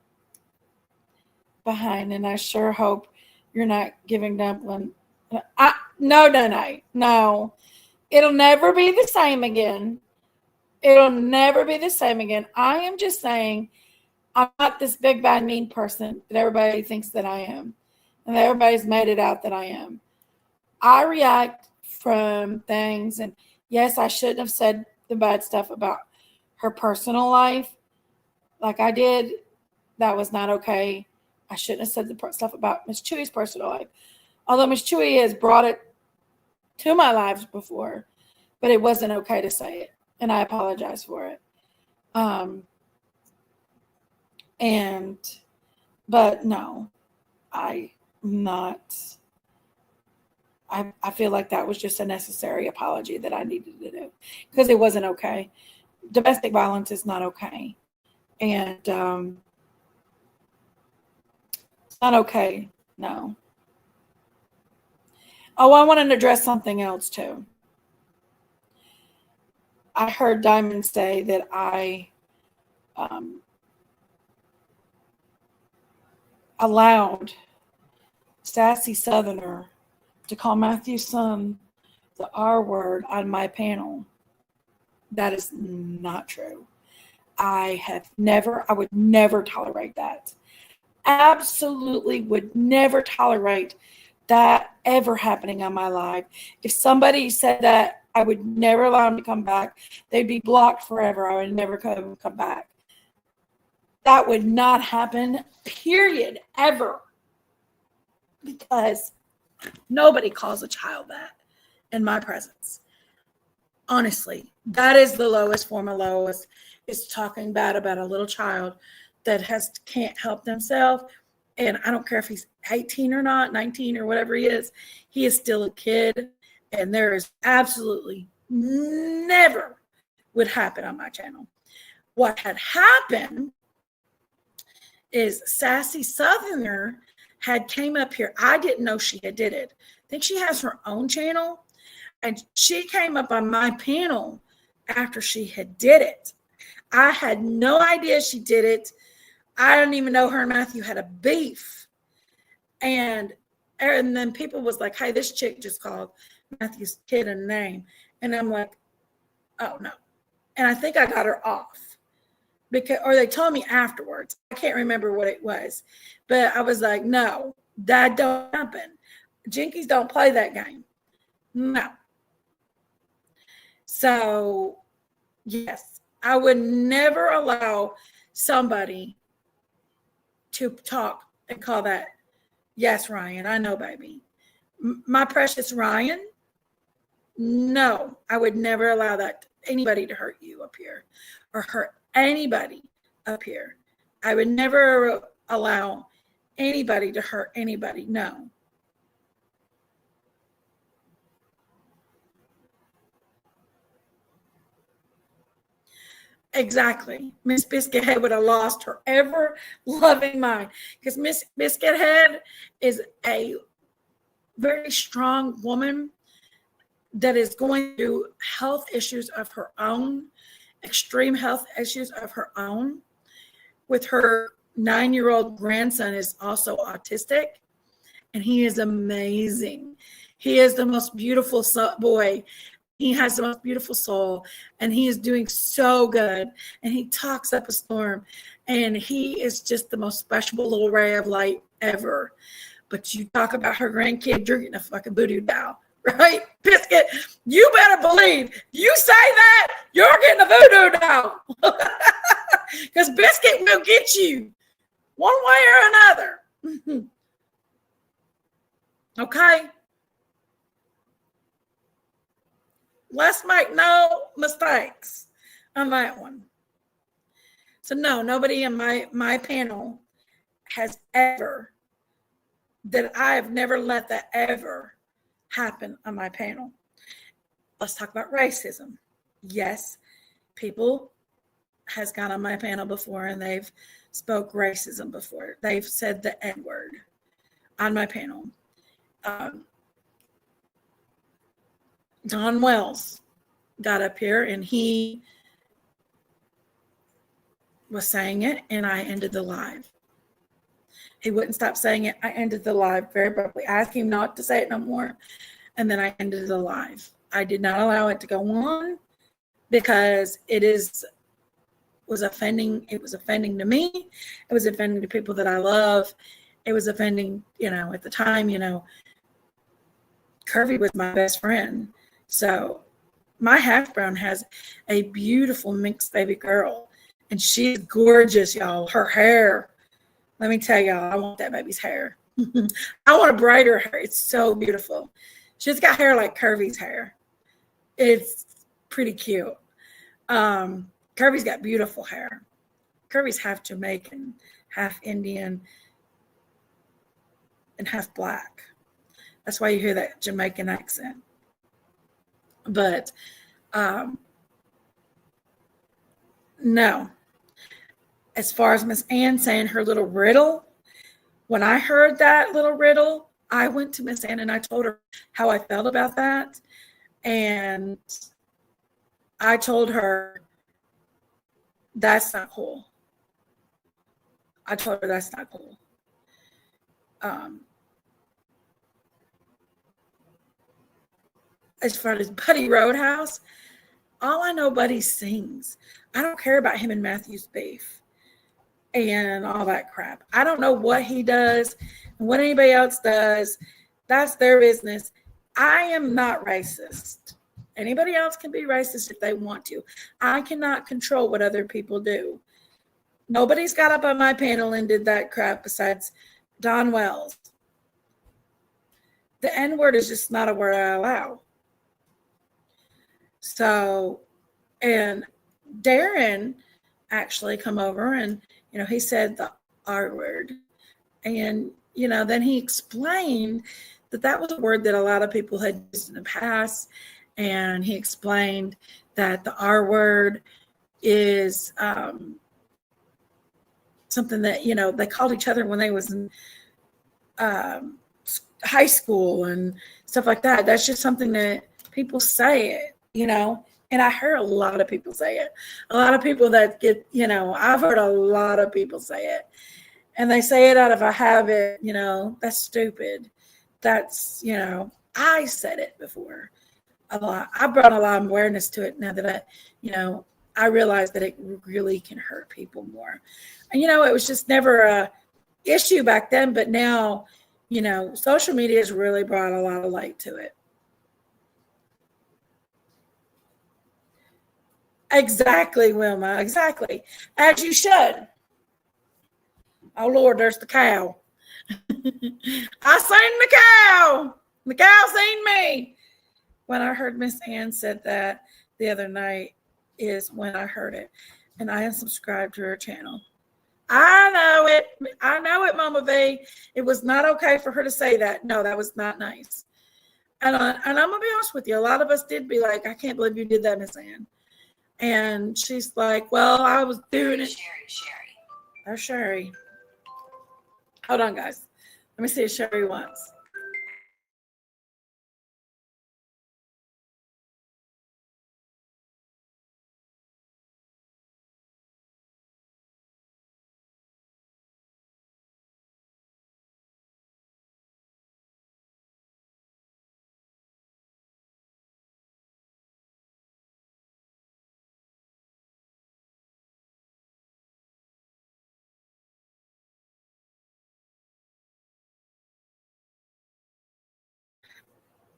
behind. And I sure hope you're not giving Dumplin. No. It'll never be the same again. It'll never be the same again. I am just saying I'm not this big, bad, mean person that everybody thinks that I am. And that everybody's made it out that I am. I react from things. And yes, I shouldn't have said the bad stuff about her personal life like I did. That was not okay. I shouldn't have said the stuff about Miss Chewy's personal life. Although Miss Chewy has brought it to my lives before, but it wasn't okay to say it. And I apologize for it. But no, I'm not. I feel like that was just a necessary apology that I needed to do because it wasn't okay. Domestic violence is not okay. And it's not okay. No. Oh, I wanted to address something else too. I heard Diamond say that I allowed Sassy Southerner to call Matthew's son the R word on my panel. That is not true. I would never tolerate that. Absolutely would never tolerate that ever happening on my live. If somebody said that, I would never allow them to come back. They'd be blocked forever. I would never come back. That would not happen, period, ever. Because nobody calls a child that in my presence. Honestly, that is the lowest form of lowest, is talking bad about a little child that can't help themselves. And I don't care if he's 18 or not, 19 or whatever he is still a kid. And there is absolutely never would happen on my channel. What had happened is Sassy Southerner had came up here. I didn't know she had did it. I think she has her own channel. And she came up on my panel after she had did it. I had no idea she did it. I didn't even know her and Matthew had a beef. And then people was like, hey, this chick just called Matthew's kid a name. And I'm like, oh, no. And I think I got her off. Or they told me afterwards. I can't remember what it was. But I was like, no, that don't happen. Jinkies don't play that game. No. So, yes, I would never allow somebody to talk and call that, yes, Ryan, I know, baby. My precious Ryan, no, I would never allow anybody to hurt you up here or hurt anybody up here. I would never allow anybody to hurt anybody. No. Exactly. Miss Biscuithead would have lost her ever loving mind, because Miss Biscuithead is a very strong woman that is going through health issues of her own, extreme health issues of her own. With her 9-year-old grandson is also autistic, and he is amazing. He is the most beautiful boy. He has the most beautiful soul, and he is doing so good, and he talks up a storm, and he is just the most special little ray of light ever. But you talk about her grandkid, you're getting a fucking voodoo doll, right? Biscuit, you better believe you say that, you're getting a voodoo doll. Because Biscuit will get you one way or another. Okay? Let's make no mistakes on that one. So no, nobody in my panel has ever, that I've never let that ever happen on my panel. Let's talk about racism. Yes, people has gone on my panel before and they've spoke racism before. They've said the N-word on my panel. Don Wells got up here and he was saying it, and I ended the live. He wouldn't stop saying it. I ended the live very abruptly. I asked him not to say it no more, and then I ended the live. I did not allow it to go on because was offending. It was offending to me. It was offending to people that I love. It was offending, at the time, Curvy was my best friend. So my half brown has a beautiful mixed baby girl, and she's gorgeous, y'all. Her hair, let me tell y'all, I want that baby's hair. I want to braid her hair. It's so beautiful. She's got hair like Curvy's hair. It's pretty cute. Curvy's got beautiful hair. Curvy's half Jamaican, half Indian, and half black. That's why you hear that Jamaican accent. But no. As far as Miss Ann saying her little riddle, when I heard that little riddle, I went to Miss Ann and I told her how I felt about that. And I told her, that's not cool. I told her that's not cool. As far as Buddy Roadhouse, all I know Buddy sings. I don't care about him and Matthew's beef and all that crap. I don't know what he does and what anybody else does. That's their business. I am not racist. Anybody else can be racist if they want to. I cannot control what other people do. Nobody's got up on my panel and did that crap besides Don Wells. The N-word is just not a word I allow. So, and Darren actually come over and, he said the R word. And, then he explained that was a word that a lot of people had used in the past. And he explained that the R word is something that, they called each other when they was in high school and stuff like that. That's just something that people say it, and I heard a lot of people say it. A lot of people that get, I've heard a lot of people say it. And they say it out of a habit, that's stupid. That's, I said it before a lot. I brought a lot of awareness to it now that I realized that it really can hurt people more. And, it was just never a issue back then, but now, social media has really brought a lot of light to it. Exactly, Wilma. Exactly. As you should. Oh, Lord, there's the cow. I seen the cow. The cow seen me. When I heard Miss Ann said that the other night is when I heard it. And I unsubscribed to her channel. I know it, Mama V. It was not okay for her to say that. No, that was not nice. And I'm going to be honest with you. A lot of us did be like, I can't believe you did that, Miss Ann. And she's like, well, I was doing it. Sherry. Oh, Sherry. Hold on, guys. Let me see if Sherry wants.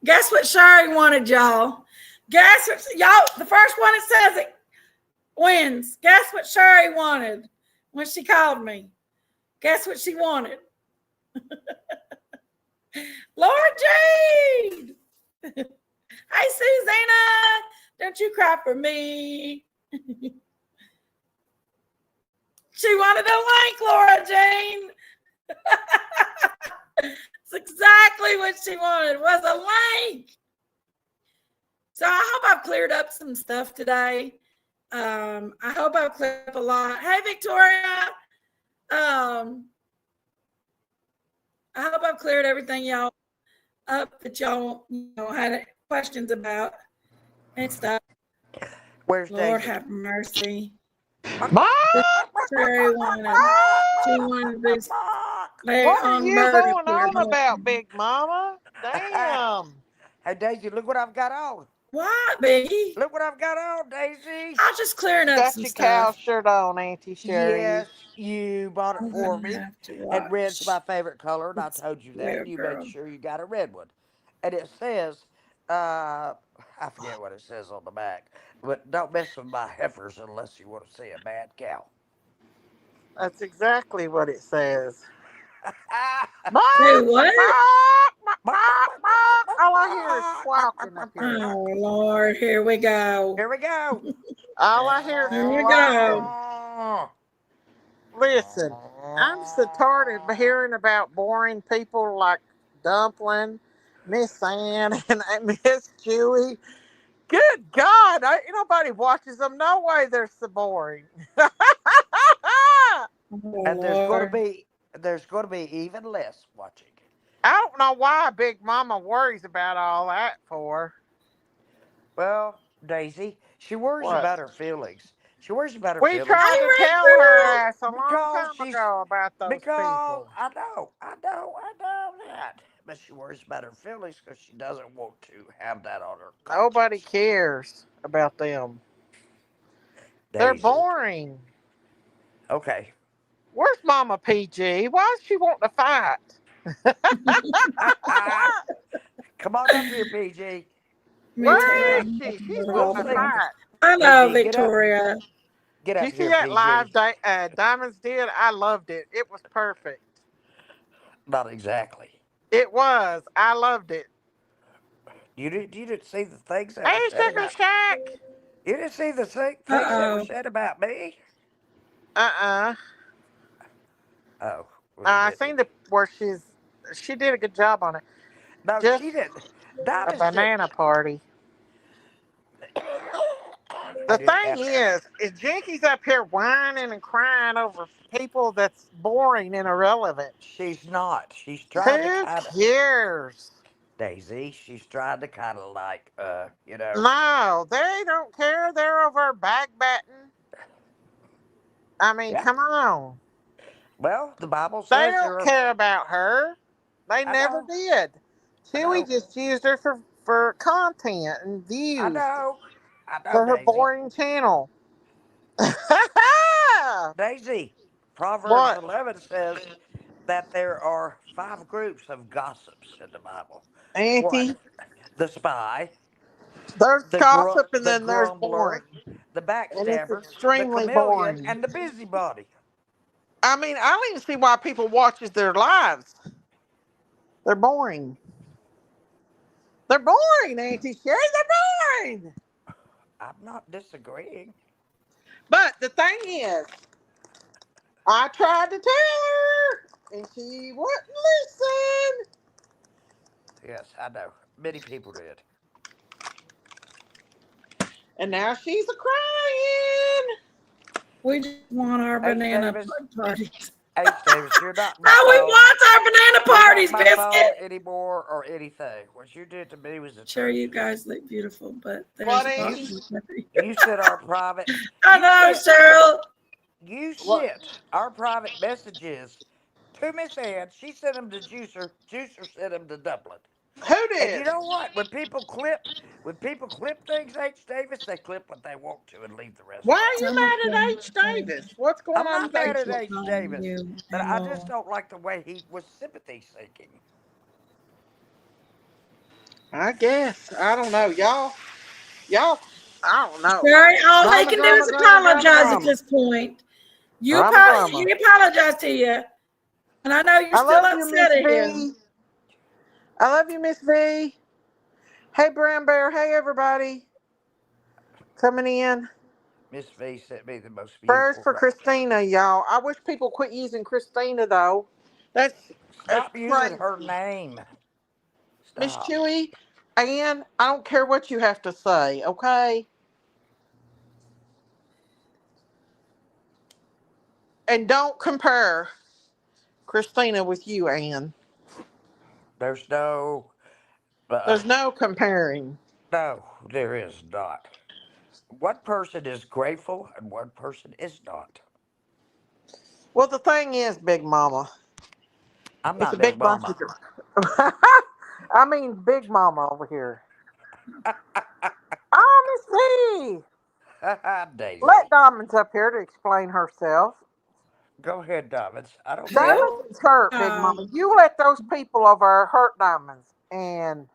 Guess what Sherry wanted, y'all? Guess what, y'all, the first one that says it wins. Guess what Sherry wanted when she called me? Guess what she wanted? Laura Jade. Hey, Susanna. Don't you cry for me. She wanted a link, Laura Jane. It's exactly what she wanted, was a link. So I hope I've cleared up some stuff today. I hope I've cleared up a lot. Hey, Victoria. I hope I've cleared everything y'all up that y'all had questions about and stuff. Where's Lord Daisy? have mercy. Mom! She wanted this lay What are on you bird going here. on about, Big Mama? Damn. Hey, Daisy, look what I've got on. What, Biggie? Look what I've got on, Daisy. I'm just clearing up Got some your cow stuff. shirt on, Auntie Sherry. Yes, you bought it I'm for gonna me. have to And red's watch. my favorite color, and I It's told you that. weird, And you girl. made sure you got a red one. And it says, I forget what it says on the back, but don't mess with my heifers unless you want to see a bad cow. That's exactly what it says. Say what? All I hear is squawking up here. Oh Lord, here we go. Here we go. All I hear is Here we squawking. go. Listen, I'm so tired of hearing about boring people like Dumplin, Miss Ann, and Miss Chewy. Good God, ain't nobody watches them. No way they're so boring. Oh, And Lord. there's going to be even less watching. I don't know why Big Mama worries about all that for. Well, Daisy, she worries What? about her feelings. She worries about her We feelings tried to Hey, tell her Rachel. ass a long because time she's ago about those because people. I know that, but she worries about her feelings because she doesn't want to have that on her Nobody conscience. cares about them. They're Daisy, boring. okay. Where's Mama PG? Why does she want to fight? Come on up here, PG. Me Where is too. she? She's We'll wanting to see. fight. Hello, PG, get up. Victoria. Get Did up you see here, that live PG. Diamonds did? I loved it. It was perfect. Not exactly. It was. I loved it. You didn't see the things that Hey, were said Sugar about. Shack. You didn't see the things that were Uh-oh. said about me. Uh-uh. Oh, well, you I didn't. seen the where she did a good job on it. No, Just she didn't. a Diamond said banana party. I The didn't thing have. is Jinky's up here whining and crying over people that's boring and irrelevant. She's not. She's trying to Who kind of cares? Daisy. She's trying to kind of like, No, they don't care. They're over backbatting. I mean, yeah. come on. Well, the Bible They says don't there are. care about her. They I never know. did. I Chewy know. just used her for content and I views know. I know, for her Daisy. boring channel. Daisy. Proverbs What? 11 says that there are 5 groups of gossips in the Bible. One, Auntie, the spy, there's gossip and the then there's boring. grumbler, the And it's backstabber, the extremely chameleon, boring. and the busybody. I mean, I don't even see why people watches their lives. They're boring. They're boring, Auntie Sherry. They're boring. I'm not disagreeing. But the thing is, I tried to tell her, and she wouldn't listen. Yes, I know. Many people did. And now she's a crying. We just want our H. banana Davis, parties. H. Davis, you're not my Oh, we phone. want our banana You're not parties, my phone Biscuit. anymore or anything. What you did to me was Sure, you atrocious. guys look beautiful, but What, there's a Auntie? possibility. You sent our private. I You know, sent. Cheryl. You What? sent our private messages to Miss Ann. She sent them to Juicer. Juicer sent them to Dumplin. Who And you did? know what? When people clip things, H. Davis, they clip what they want to and leave the rest Why alone. are you Some of mad at them H. Davis? What's going I'm on not with mad H. at focus Davis? H. on Davis, you but and I just more. don't like the way he was sympathy seeking. I guess. I don't know. Y'all, I don't know. Sherry, all they Drama, can do is drama, drama, drama, apologize at drama. this point. Drama, drama. He apologized to you, and I know you're I still love you, upset Miss at him. B. I love you, Miss V. Hey, Brown Bear. Hey, everybody. Coming in. Miss V sent me the most Prayers beautiful. for Christina, y'all. I wish people quit using Christina, though. That's Stop using her crazy. name. Miss Stop. Chewy, Ann, I don't care what you have to say, okay? And don't compare Christina with you, Ann. There's no. Uh, There's no comparing. no, there is not. One person is grateful and one person is not. Well, the thing is, Big Mama, I'm it's a not Big big bunch Mama. of. I mean, Big Mama over here. Oh, Miss V. Let Daisy. Diamonds up here to explain herself. Go ahead, Dobbins. I don't care. Who? Diamonds is hurt, Big Oh, Mama. You let those people over there hurt Diamonds. And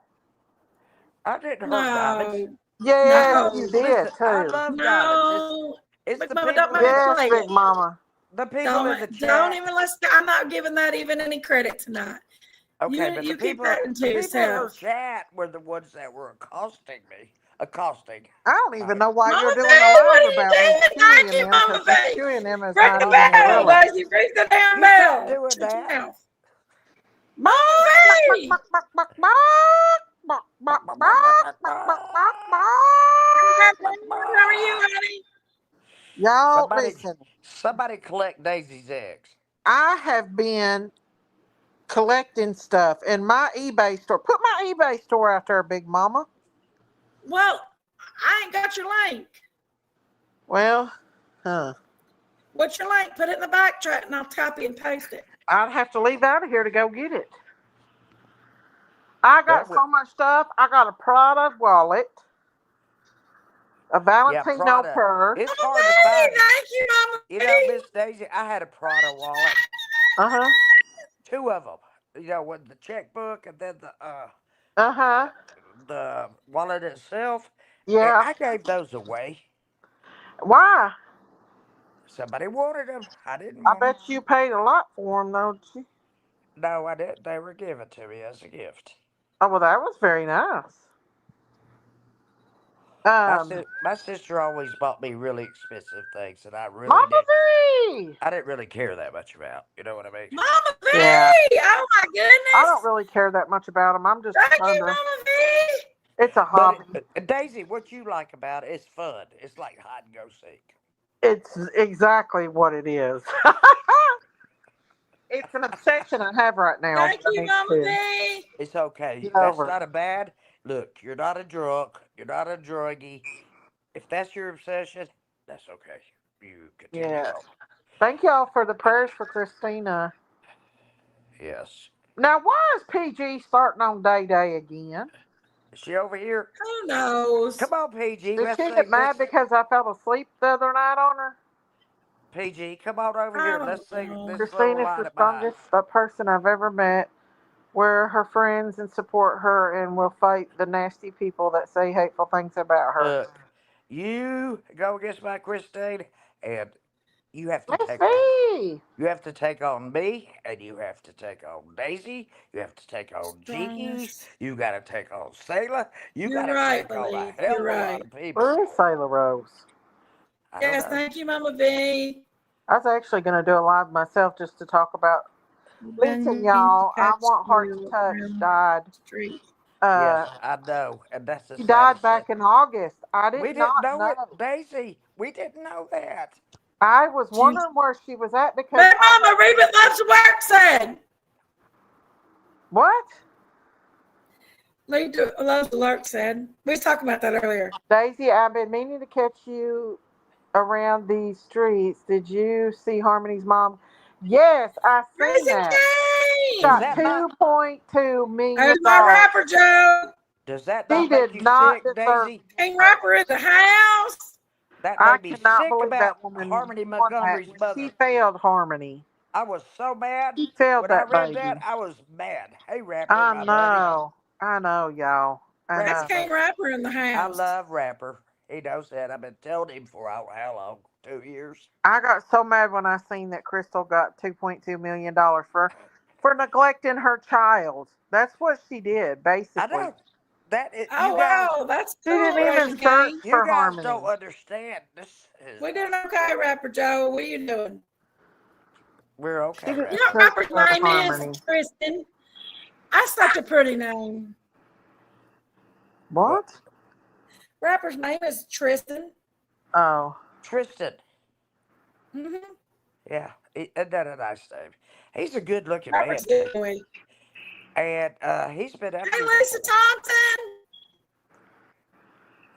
I didn't hurt Dobbins. no. yes, No. you did Listen, I too. love Dobbins. No. It's Big the Mama, don't people make in me the Yes, play Big it. Mama. people in the Don't chat. even I'm not giving that even any credit tonight. Okay, You but you keep that the into people in her yourself. chat were the ones that were accosting me. Accosting. I don't Uh, even know why Mama you're V, doing a what live are you about Miss doing? Chewy Thank and you, them Mama because Miss V. Chewy and them is Ring not the even bell, irrelevant. Daisy. Ring the damn he's not bell. doing Shut your that. mouth. Mama V. How are you, honey? Y'all, somebody, listen. somebody collect Daisy's eggs. I have been collecting stuff in my eBay store. Put my eBay store out there, Big Mama. Well, I ain't got your link. Well, huh. What's your link? Put it in the back chat and I'll copy and paste it. I'd have to leave out of here to go get it. I Well, got so much stuff. I got a Prada wallet, a yeah, Valentino Prada. purse. It's Mama hard to V, find it. thank you, Mama You know, V. Miss Daisy, I had a Prada wallet, Uh huh. two of them. You know, with the checkbook and then Uh huh. the wallet itself. And Yeah. I gave those away. Why? Somebody wanted them. I didn't I want them. bet you paid a lot for them, though. Did you? No, I didn't. They were given to me as a gift. Oh well, that was very nice. My sister always bought me really expensive things that Mama V. I didn't really care that much about. You know what I mean? Mama V. Yeah. Oh my I don't goodness. really care that much about them. I'm just Thank trying you, to. Mama V. It's a But hobby. Daisy, what you like about it is fun. It's like hide and go seek. It's exactly what it is. It's an obsession I have right now, Thank but I you, need Mama to V. It's okay. get That's over it. not a bad look. You're not a drunk. You're not a druggie. If that's your obsession, that's okay. You continue Yes. on. Thank y'all for the prayers for Christina. Yes. Now, why is PG starting on Day again? Is she over here? Who knows? Come on, PG. Did Let's she get sing mad this. because I fell asleep the other night on her? PG, come on over I here. Let's don't sing know. this little Christina's the lullaby. strongest person I've ever met. We're her friends and support her and will fight the nasty people that say hateful things about her. Look, you go against my Christine, and you have to Miss take on. V! You have to take on me, and you have to take on Daisy. You have to take on Jiggy. Strongest. You got to take on Sailor. You You're got to right, take on a believe. You're hell of a lot right. of people. Where is Sailor Rose? I don't Yes, know. thank you, Mama V. I was actually going to do a live myself just to talk about. Listen, Been meaning to y'all, I catch Want Heart to you Touch around died. the street. Yes, Uh, I know, and that's the she died saddest thing. back in August. I We did didn't not know it, know. Daisy. We didn't know that. I was She, wondering where she was at because but I Mama, read what Loves Work said. what? Loves Alert said. We was talking about that earlier. Daisy, I've been meaning to catch you around these streets. Did you see Harmony's mom? Yes, I seen Raising that. Does Cane. Got that not 2.2 million There's my dollars. rapper, Joe. does that She not make did you not sick, deserve Daisy? to get King that. rapper in the house. That I made me cannot sick believe about that woman Harmony won that. Montgomery's She mother. failed Harmony. I was so mad She failed when I that read that. baby. I was mad. Hey, rapper, I my buddy, know. I know, y'all. I That's rapper. know. King rapper in the I house. love rapper. He knows that. I've been telling him for how long? 2 years. I got so mad when I seen that Crystal got $2.2 million for for neglecting her child. That's what she did, I basically. know you Oh guys, wow, that's She cool, didn't even Raising search Cane. you for guys don't Harmony. understand. This is We doing okay, Rapper Joe. What are you doing? we're She okay, didn't You Rapper. know, search Rapper's for name is Harmony. Tristan. That's such a pretty name. What? What? Rapper's name is Tristan. Oh. Tristan. Mm-hmm. Yeah, isn't that a nice name? He's a good-looking Rapper's man too, good. and he's been Hey, after. Lisa Thompson.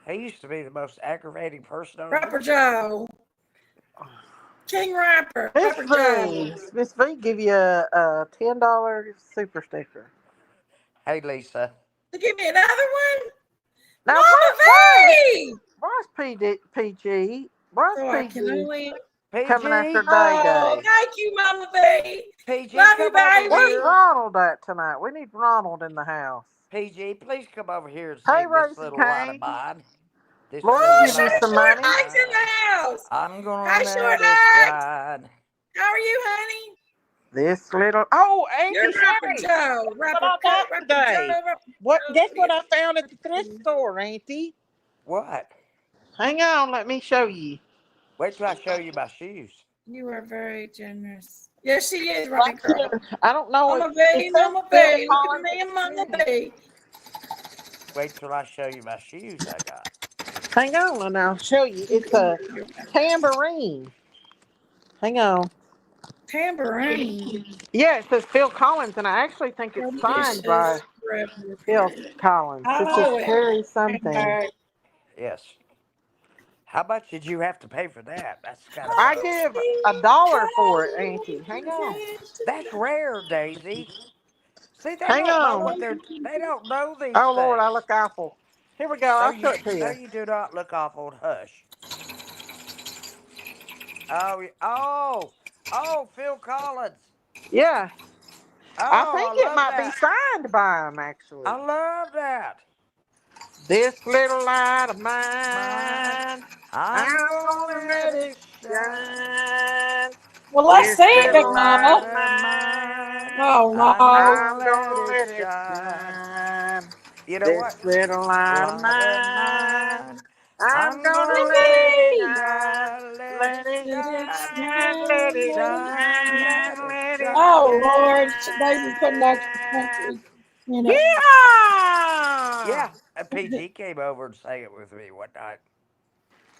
He used to be the most aggravating person on Rapper here. Joe. King Rapper. Miss Rapper Joe. V. Miss V give you a $10 super sticker. Hey, Lisa. To give me another one? Now Mama V! where's PG? Where's So I can PG only. coming after PG, Day Oh, Day? thank you, Mama V. PG, Love you, come over Where's baby. here. Ronald at tonight? We need Ronald in the house. PG, please come over here and Hey, sing this Raising little line of Cane. mine. This Lord, little Oh, give me line Short some of Short money. Legs in mine. the house. I'm Hi, gonna Short let it Legs. shine. How are you, honey? This little. Oh, You're Auntie Rapper Shay. Joe. What Rapper I Cut, got Rapper today? Joe, Rapper What? Joe. Guess what I found at the thrift store, Auntie? What? Hang on, let me show you. Wait till I show you my shoes. You are very generous. Yes, she is, Right right, girl. here. I don't know. Mama It V, says Mama Phil V. Look at Collins me and Mama shoes. V. Wait till I show you my shoes I got. Hang on, and I'll show you. It's a tambourine. Hang on. Tambourine. Yeah, it says Phil Collins, and I actually think it's signed by Delicious. Phil Collins. I This is know it. Harry something. Yes. How much did you have to pay for that? That's kind of I a. give $1 for it, Auntie. Hang on. That's rare, Daisy. See, they Hang don't know on. what they're. They don't know these Oh, Lord, I things. look awful. Here we go. No, I'll show it to no, you. you do not look awful. Hush. Oh, oh, Phil Collins. Yeah. I Oh, think I it love might be that. signed by him, actually. I love that. This little light of Mine. mine, I'm I'm gonna gonna let let it it shine. shine. Well, let's This see it, Big little light Mama. of Light of mine, mine. Oh, I'm no. gonna I'm let gonna it let it shine. shine. You know This what? little light of Light of mine, mine. I'm I'm gonna gonna let let it it Yay! shine. shine. Let Let it it Let it shine. shine, shine, let it let it Shine, shine, let it shine. let it Oh, shine. Lord. Daisy's putting extra shine. country in it. Yeah! Yeah, and PG came over and sang it with me one night.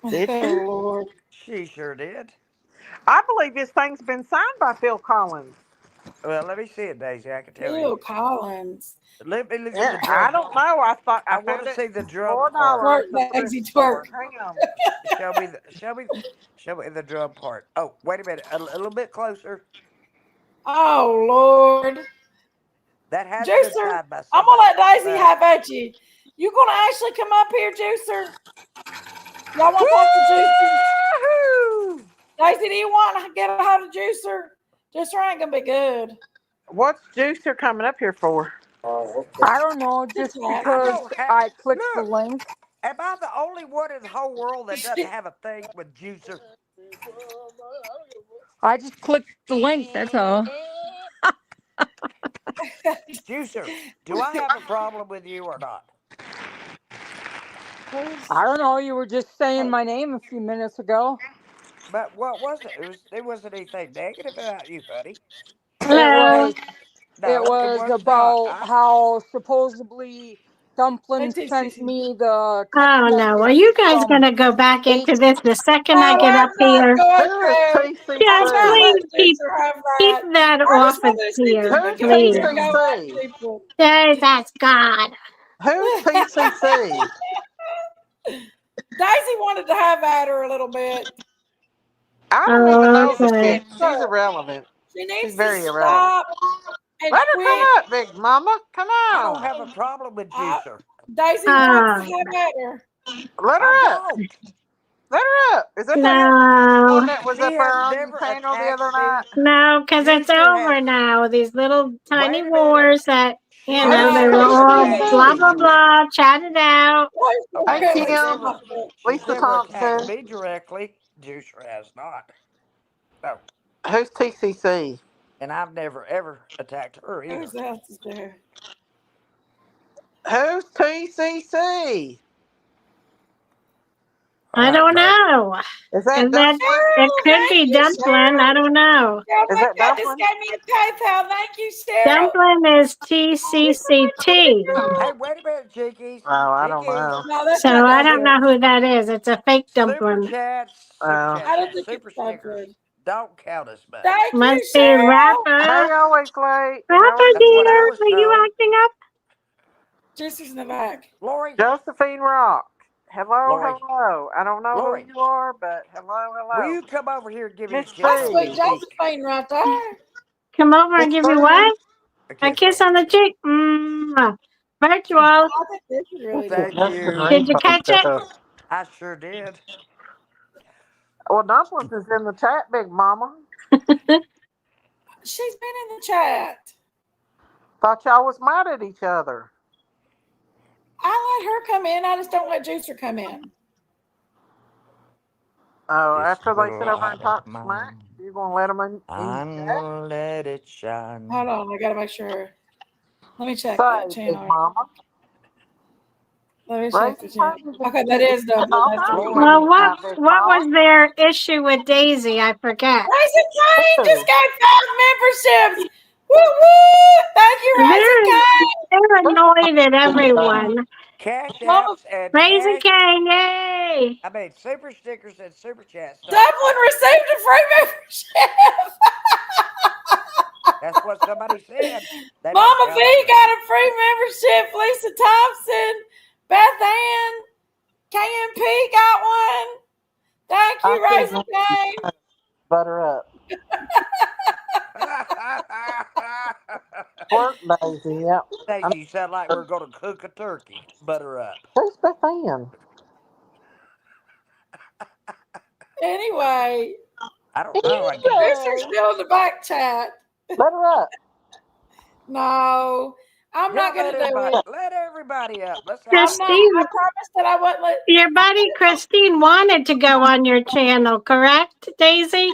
Did Oh, she? Lord. She sure did. I believe this thing's been signed by Phil Collins. Well, let me see it, Daisy. I can tell you. Phil Collins. Let me look at Yeah, the I drum don't part. know. I I want found to it see the drum part. Twerk, $4 at the thrift Daisy, twerk. store. Hang on. Show me the drum part. Oh, wait a minute, a little bit closer. Oh, Lord. That has been Juicer, signed by I'm going to somebody. let Daisy But have at you. You going to actually come up here, Juicer? Y'all want to talk to Juicer? Woo-hoo! Daisy, do you want to get a hold of Juicer? Juicer ain't going to be good. What's Juicer coming up here for? I don't know, just Tic-tac. I because don't have. I clicked the Look, link. am I the only one in the whole world that doesn't have a thing with juicer? I just clicked the link, that's all. Juicer, do I have a problem with you or not? I don't know, you were just saying my name a few minutes ago. But what was it? It wasn't anything negative about you, buddy. It Hello. was No, it was not. about how supposedly Hey, Dumplin sent TCC. me the text Oh no. Well, message you guys from gonna go back H. into this the second I Oh, get up let's not here. go Who is there. I'm Just not TCC? please letting keep Juicer have keep that. that I off just of wanted to see if here, you Who's could come in please. here and go TCC? at people. That's God. Who's TCC? Daisy wanted to have at her a little bit. I don't even know the Okay. chick. She's irrelevant. She She's needs to very irrelevant. stop and Let her come quit. up, Big Mama. Come I don't on. have a problem with juicer. Daisy wants to Oh have at her. Let I her up. don't. Let her up. Is that one no. that was She up has there on your never panel the other attacked night? me. No, because it's Juicer has. over now. These little tiny Wait a minute. wars that She Who's they has Oh, were look never at all attacked blah Pig. me blah direct. blah chatted out. Where's Hey, Okay, Pig? Kim. she's Lisa never attacked Thompson. me directly. Juicer has not. No. Who's TCC? and I've never ever attacked her either. Whose else is there? Who's TCC? I don't know. Is that Is that Dumplin? it Cheryl, could thank be you, Dumplin. I Cheryl. don't know. Oh Is my that God, this Dumplin? gave me a PayPal. Thank you, Cheryl. Dumplin is TCCT. Hey, wait a minute, Jinkies. Oh, I don't Jinkies. know. No, that's So not I don't know Dublin. who that is. It's a fake Super Dumplin. chats, Oh. I don't and think super it's stickers Dublin. don't count as much. Thank Must you, be Cheryl. Hey, rapper. always late. Rapper How are That's what I dear, you? was are you told. acting up? Juicy's in the back. Lori, Josephine Rock. Hello, Lori, hello. I don't know Lori, who you are, but hello, will hello. you come over here and give me a Miss kiss That's on B. the sweet cheek? Josephine right there. Come over and Miss give you B. what? A A kiss kiss on on the the cheek. cheek. Virtual. I think this is really This is Thank Dublin. Justin you. Did you Rainbow catch it? stuff. I sure did. Well, Dumplins is in the chat, Big Mama. She's been in the chat. Thought y'all was mad at each other. I let her come in. I just don't let Juicer come in. Oh, This after they little sit over and light talk of smack, mine, you gonna let them in I'm your chat? gonna let it shine. Hold on. I got to make sure. Let me check Say, that Big channel. Mama. Let me Raise check the your channel. hand. Okay, that is Dublin. That's I'll Dublin. Lori, Well, leave what now, Big what Mama. was their issue with Daisy? I forget. Raising Cane Who? just got 5 memberships. Woo woo! Thank you, Raising Cane. They're annoyed at everyone. cash Mama, apps and Raising cash. Cane, yay! I mean, super stickers and super chats. Dublin received a free membership. That's what somebody said. They don't Mama count V as got much. a free membership. Lisa Thompson, Beth Ann, KMP got one. Thank I you, see Raising Cane. butter up. Pork Daisy, yep. Daisy, you sound like we're going to cook a turkey. Butter up. Who's Beth Ann? Anyway, I don't know. I guess. Juicer's still in the back chat. Let her up. No, I'm Yeah, not going let to do everybody, it. let everybody up. Let's have I'm some not. fun. Christine, I promised that I wouldn't let. your buddy Christine wanted to go on your channel, correct, Daisy?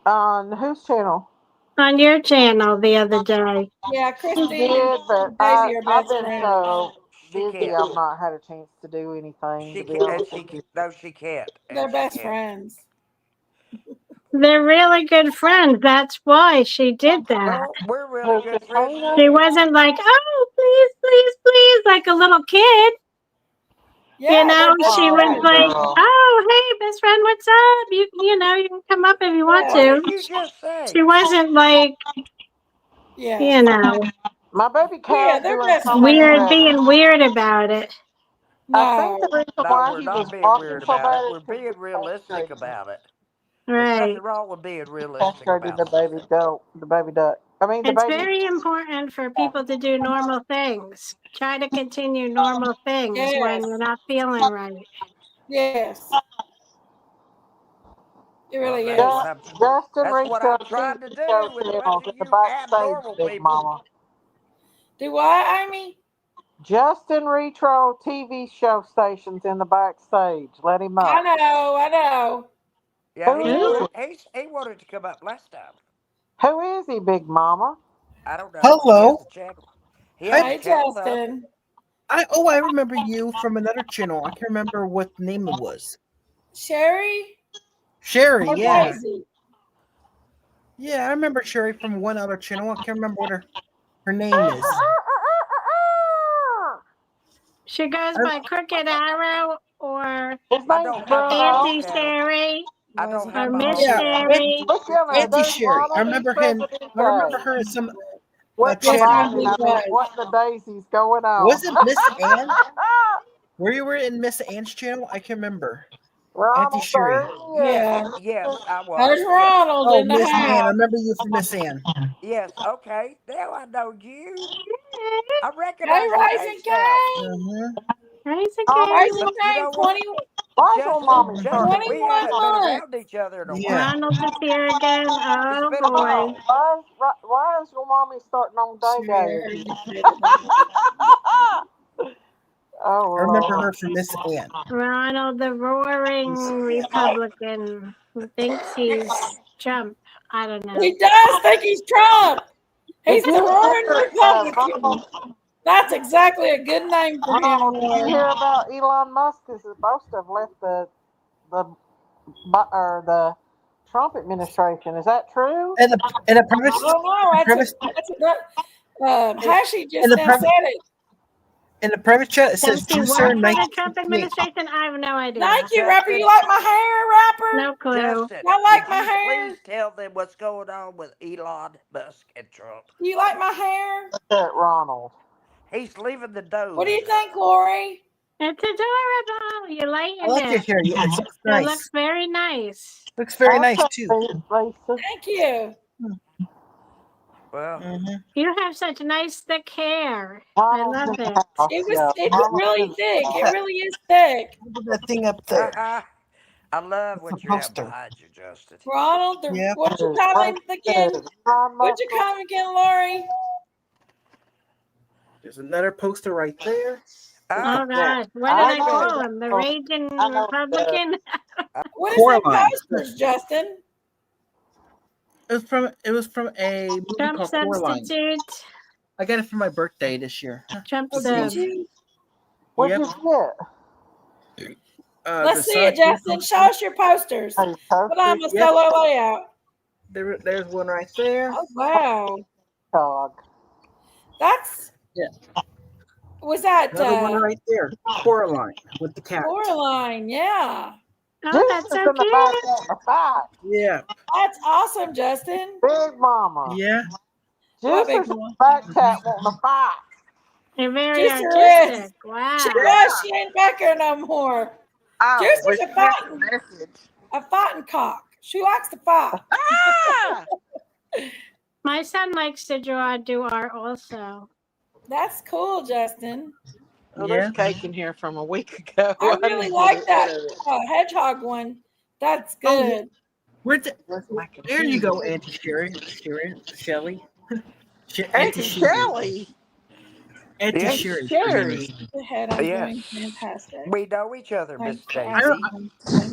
On whose channel? On your channel the other day. Yeah, She Christine did, but and Daisy are I've best been friends. so She busy can't. I've not had a chance to do anything, She to be can't. And honest she with you. no, she can't. They're And she best can't. friends. They're really good friends. That's why she did that. No, we're really Who, good friends Katrina? She too. wasn't like, oh, please, please, please, like a little kid. Yeah, You know, they're best she Oh, was friends. good like, girl. oh, hey, best friend, what's up? You know, you can come up if you want Yeah, What to. did you just say? She wasn't like, yeah, you know, My baby yeah. Cal's They're doing best so much friends. weird, better. being weird about it. I think No, the reason No, why we're he not was being walking weird so about it. bad is We're because being realistic about it. There's Right. nothing wrong with being realistic castrated about the baby something. goat, the baby duck. I mean, the It's baby. very important for people to do normal things. Try to continue normal things when yes, you're not feeling right. yes. It Well, really that's is. what I'm. Justin That's what Rico I'm TV trying to show do with a bunch channels of in the you backstage, abnormal Big people. Mama. Do what, Amy? Justin Retro TV show stations in the backstage. Let him I up. know, I know. Yeah, Who he is Ooh. wanted. He wanted to come up last time. Who is he, Big Mama? I don't know. He has Hello. a channel. He Hi. has a Hey, channel though. Justin. I remember you from another channel. I can't remember what the name it was. Sherry Sherry, or yeah. Daisy? Yeah, I remember Sherry from one other channel. I can't remember what her name is. She goes by Crooked Arrow or His I name's don't have my own Bruno. Auntie channel. Sherry I Was don't it? or have my Miss own Yeah, channel. Sherry. Look at him. Auntie There's Sherry. I Ronald. He's remember him. President I remember Day. her in some What the Yes, channel. I lightning? believe I mean, was. what the daisies going on? Was it Miss Ann? Were you in Miss Ann's channel? I can't remember. Auntie Ronald, Sherry. there he is. Yeah. Yes, I was. There's Yes, Ronald Oh, in the Miss Ann. I house. remember you from Miss Ann. yes. Okay, now I know you. I Hey, recognize your Rising face now. Cane. Mm-hmm. Raise a Oh, cane. Rising But you Cane, know what, 20, why is your Justin? mommy starting? Justin, we 21 haven't been months. around each other in a Yeah. while. Ronald is here again. It's Oh been a boy. while. Why is your mommy starting on day Sherry, I day heard again? you say that. Oh I remember Lord. her from Miss Ann. Ronald the roaring Republican who thinks he's Trump. I don't know. He does think he's Trump. He's the roaring Republican. That's exactly a good name for him. Oh, did you Lord. hear about Elon Musk is supposed to have left the Trump administration? Is that true? And the premise, I don't know. premise Hashi in just the now premise said it. in the private chat it says Does he work juicer for the Trump 1968. administration? I have no idea. Thank you, Rapper. Justin, You like my hair, Rapper? No clue. Justin, I like would my you hair. please tell them what's going on with Elon Musk and Trump? You like my hair? Ronald. He's leaving the dough. What do you think, Lori? It's adorable. You lightened I like your it. hair. It looks It nice. looks very nice. Looks very nice too. Lisa. Thank you. Well, You have such nice thick hair. I love it. It's really thick. It really is thick. Look at that thing up there. I love what It's a you have poster. behind you, Justin. Ronald, Yeah. what you call him again? What you call him again, Lori? There's another poster right there. Oh gosh, what did I call him? The raging Republican? What is Coraline. that posters, Justin? It was from a movie Trump called Coraline. substitute. I got it for my birthday this year. Trump Oh, sub. did you? What'd Yep. you get? Let's see it, Justin. Show us your posters. Hey, Put on a Yep. solo layout. There's one right there. Oh, wow. dog. That's. Yeah. Was that Another one right there. Coraline with the cat. Coraline? Yeah. Oh, that's so in the back cute. wanting to fight. Yeah. That's awesome, Justin. Big Mama. Yeah. What big Juicer's in mama? the back cat wanting to fight. You're very Juicer artistic. Wow. She ain't back there no more. Oh, Juicer's we a sent fighting. message. A fighting cock. She likes to fight. Ah! My son likes to do art also. That's cool, Justin. Oh, Yeah. there's cake in here from a week ago. I really didn't like get that rid of it. hedgehog one. That's Oh, good. Where's the, Where's my there you computer? go, Auntie Sherry. Shelly. Auntie Auntie Shelly. Auntie Yes, Sherry. Sherry. The head, I'm Yes. doing fantastic. We know each other, Miss Thanks Daisy.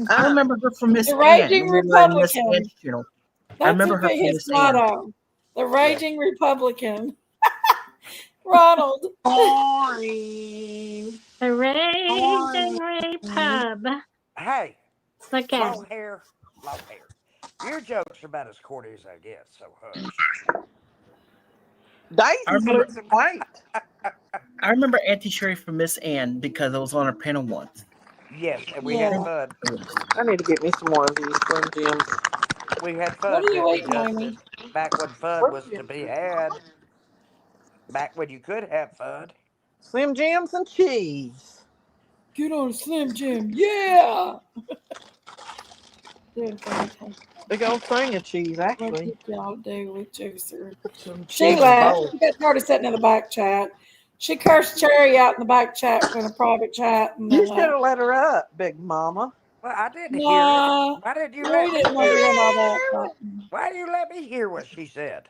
for I remember her from Miss The Ann. Raging when we were on Miss Republican. Ann's channel. That's remember would her be from his Miss Ann. motto. The Raging Republican. Ronald. Boring. The Raging Repub. Hey, Look at long it. hair, long hair. Your jokes are about as corny as I get, so hush. Daisy's remember- losing weight. I remember Auntie Sherry from Miss Ann because I was on her panel once. Yes, and we had Yeah. fun. I need to get me some more of these Slim Jims. We had fun. What are you didn't we, eating, Amy? Justin? Back when fun What was are you to be had. Back when you could have fun. Slim Jims and cheese. Get on Slim Jim. Yeah. Doing fantastic. Big old thing of cheese, What actually. did y'all do with Juicer? Some She cheese laughed. bowl. She got started sitting in the back chat. She cursed Cherry out in the back chat in a private chat. And You then should have let her up, Big Mama. Well, I didn't hear Nah, it. Why didn't you Cherry let didn't want me to hear hear it? all that. But Why didn't you let me hear what she said?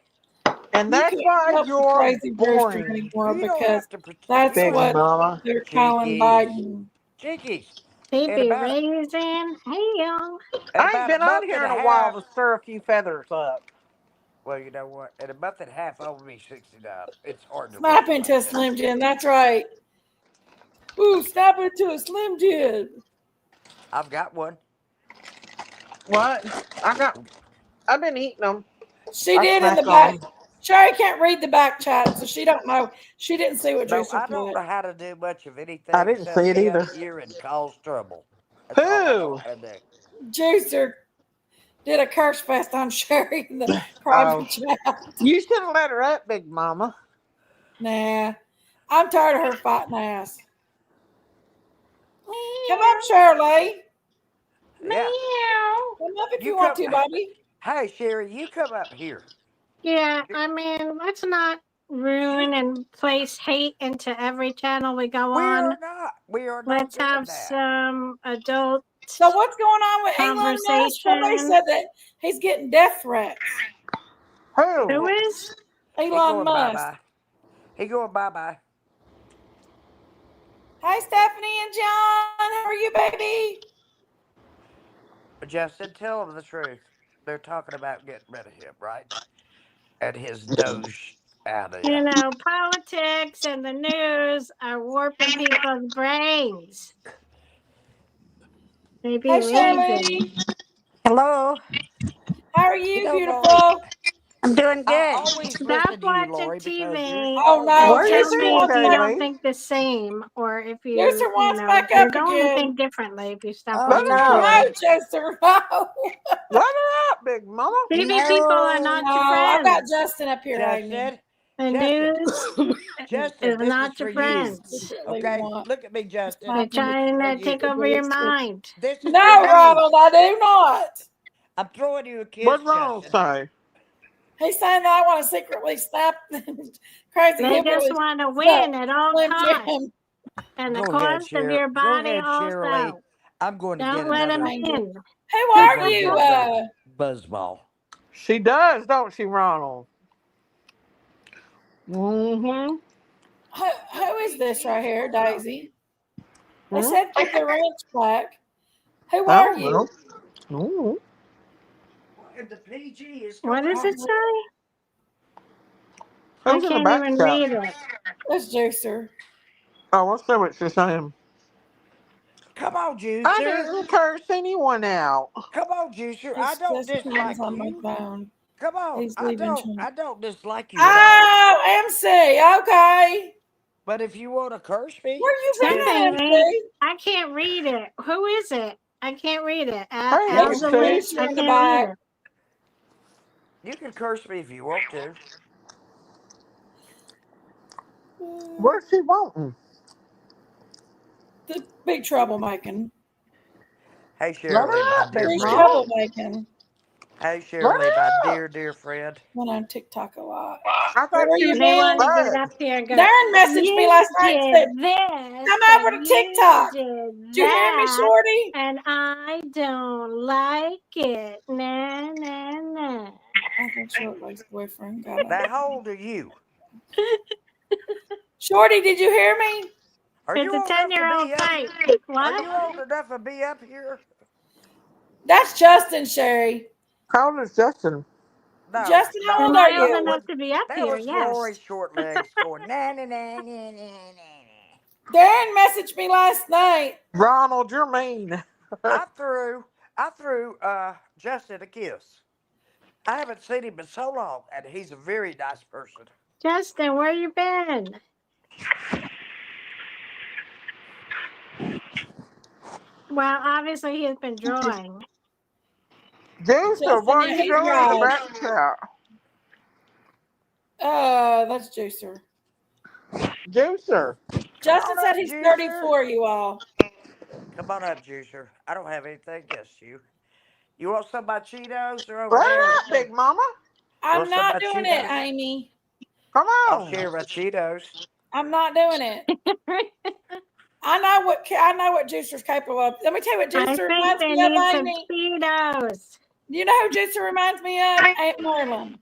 And you that's can't why help the you're crazy Brewster boring. anymore You don't because have to pretend. that's Big what Mama. they're calling Cheeky. Biden. Cheekies. He In be about, raising hell. in I ain't about been a on month here in and a a while half. to stir a few feathers up. Well, you know what? In a month and a half, I'll be 69. It's hard to Snap believe into a right now. Slim Jim. That's right. Ooh, snap into a Slim Jim. I've got one. What? I've been eating them. She I did in the snack back. on 'em. Sherry can't read the back chat, so she don't know. She didn't see what No, Juicer I don't put. know how to do much of anything. I didn't except see it get either. up here and cause trouble. That's all I know Who? how to do. Juicer did a curse fest on Sherry in the Oh. private chat. You should have let her up, Big Mama. Nah, I'm tired of her fighting ass. Come up, Shirley. Yeah. Come up if You you want come- to, baby. Hey, Sherry, you come up here. Yeah, I mean, let's not ruin and place hate into every channel we go We on. are not. We are not Let's doing have that. some adult. So what's going on with Elon Musk? Somebody Conversation. said that he's getting death threats. Who Who? is? He Elon going Musk. bye-bye. He going bye-bye. Hi, Stephanie and John. How are you, baby? Justin, tell him the truth. they're talking about getting rid of him, right? And his Doge idea. You know, politics and the news are warping people's brains. Maybe Hey, read it. Shirley. Hello. How are You you, know, Lori, beautiful? I'm doing I good. always Stop listen to you, watching Lori, because you're TV Oh so no, and Where you tell Juicer me been, if wants you back. don't Kaylee? think the same, or if Juicer you wants know, back you're up going to again. think differently if you stop Let watching Oh her No, up. TV. no. Juicer, no. Let her up, Big Mama. TV people are No. not No, your I've got friends. Justin up here, Amy. Justin. The Justin. news Justin, is this is not for your you. friends. Secretly Okay? want Look at me, to Justin. They're pop into This is trying for to you. take over your the mind. This is No, for you. Ronald, I do not. I'm throwing you a kiss, What'd Ronald Justin. say? He's saying that I want to secretly snap crazy They just hillbilly want to stuff. win at all Slim costs. Jim. And the Go ahead, cost of your Go body ahead, Shirley. also. I'm going to get Don't let them another. Angel. in. Who I'm are going to you? get another buzzball. She does, don't she, Ronald? Mm-hmm. Who is this right here, Daisy? They Hmm? said give the ranch back. Who I are don't know. you? Ooh. And the PG is What going does it on. say? I Who's in the can't back even shop? read it. That's Juicer. Oh, what's that what she's saying? Come on, I Juicer. didn't curse anyone out. Come on, Juicer. I It's don't just hands dislike on my you. phone. Come on. He's leaving. I don't dislike you at all. Oh, MC. Okay. But if you want to curse me, Where you then been, Secondly, MC? I can't read it. Who is it? I can't read it. Hey, There's Absolute, MC. Juicer I in the can't read back. it. you can curse me if you want to. What's she wanting? The big troublemaking. Hey, Let Shirley, her my up, dear Big Who's friend. Mama. troublemaking? Hey, Let Shirley, my her up. dear, dear friend. Went on TikTok a lot. I thought Where she you was They in want been? to get bed. up here and go, Darren messaged me you last night and did said, this come over and to you TikTok. did Did you hear me, that, Shorty? and I don't like it. Nah, nah, nah. I think Shortleg's boyfriend got Now, up. how old are you? Shorty, did you hear me? Are It's you a old enough to 10-year-old be up fight. here? Are What? you old enough to be up here? That's Justin, Sherry. How old is Justin? No, Justin, how no. old Am are I old That you? was enough to be up here? Lori Yes. Short Legs going na na na na na na. Darren messaged me last night. Ronald, you're mean. I threw Justin a kiss. I haven't seen him in so long, and he's a very nice person. Justin, where you been? Well, obviously he has been drawing. Juicer, Justin, why are yeah, you he going in the drives. back shop? That's Juicer. Juicer. Come Justin on said up, he's Juicer. 34, you all. Come on up, Juicer. I don't have anything against you. You want some of my Cheetos? They're over Let there. her up, Big Mama. I'm Want some of not my doing it, Cheetos? Amy. Come I'll on. share my Cheetos. I'm not doing it. I know what Juicer's capable of. Let me tell you what I Juicer think reminds they me of, need some Amy. Speedos. Do you know who Juicer reminds me of? Aunt Marlin.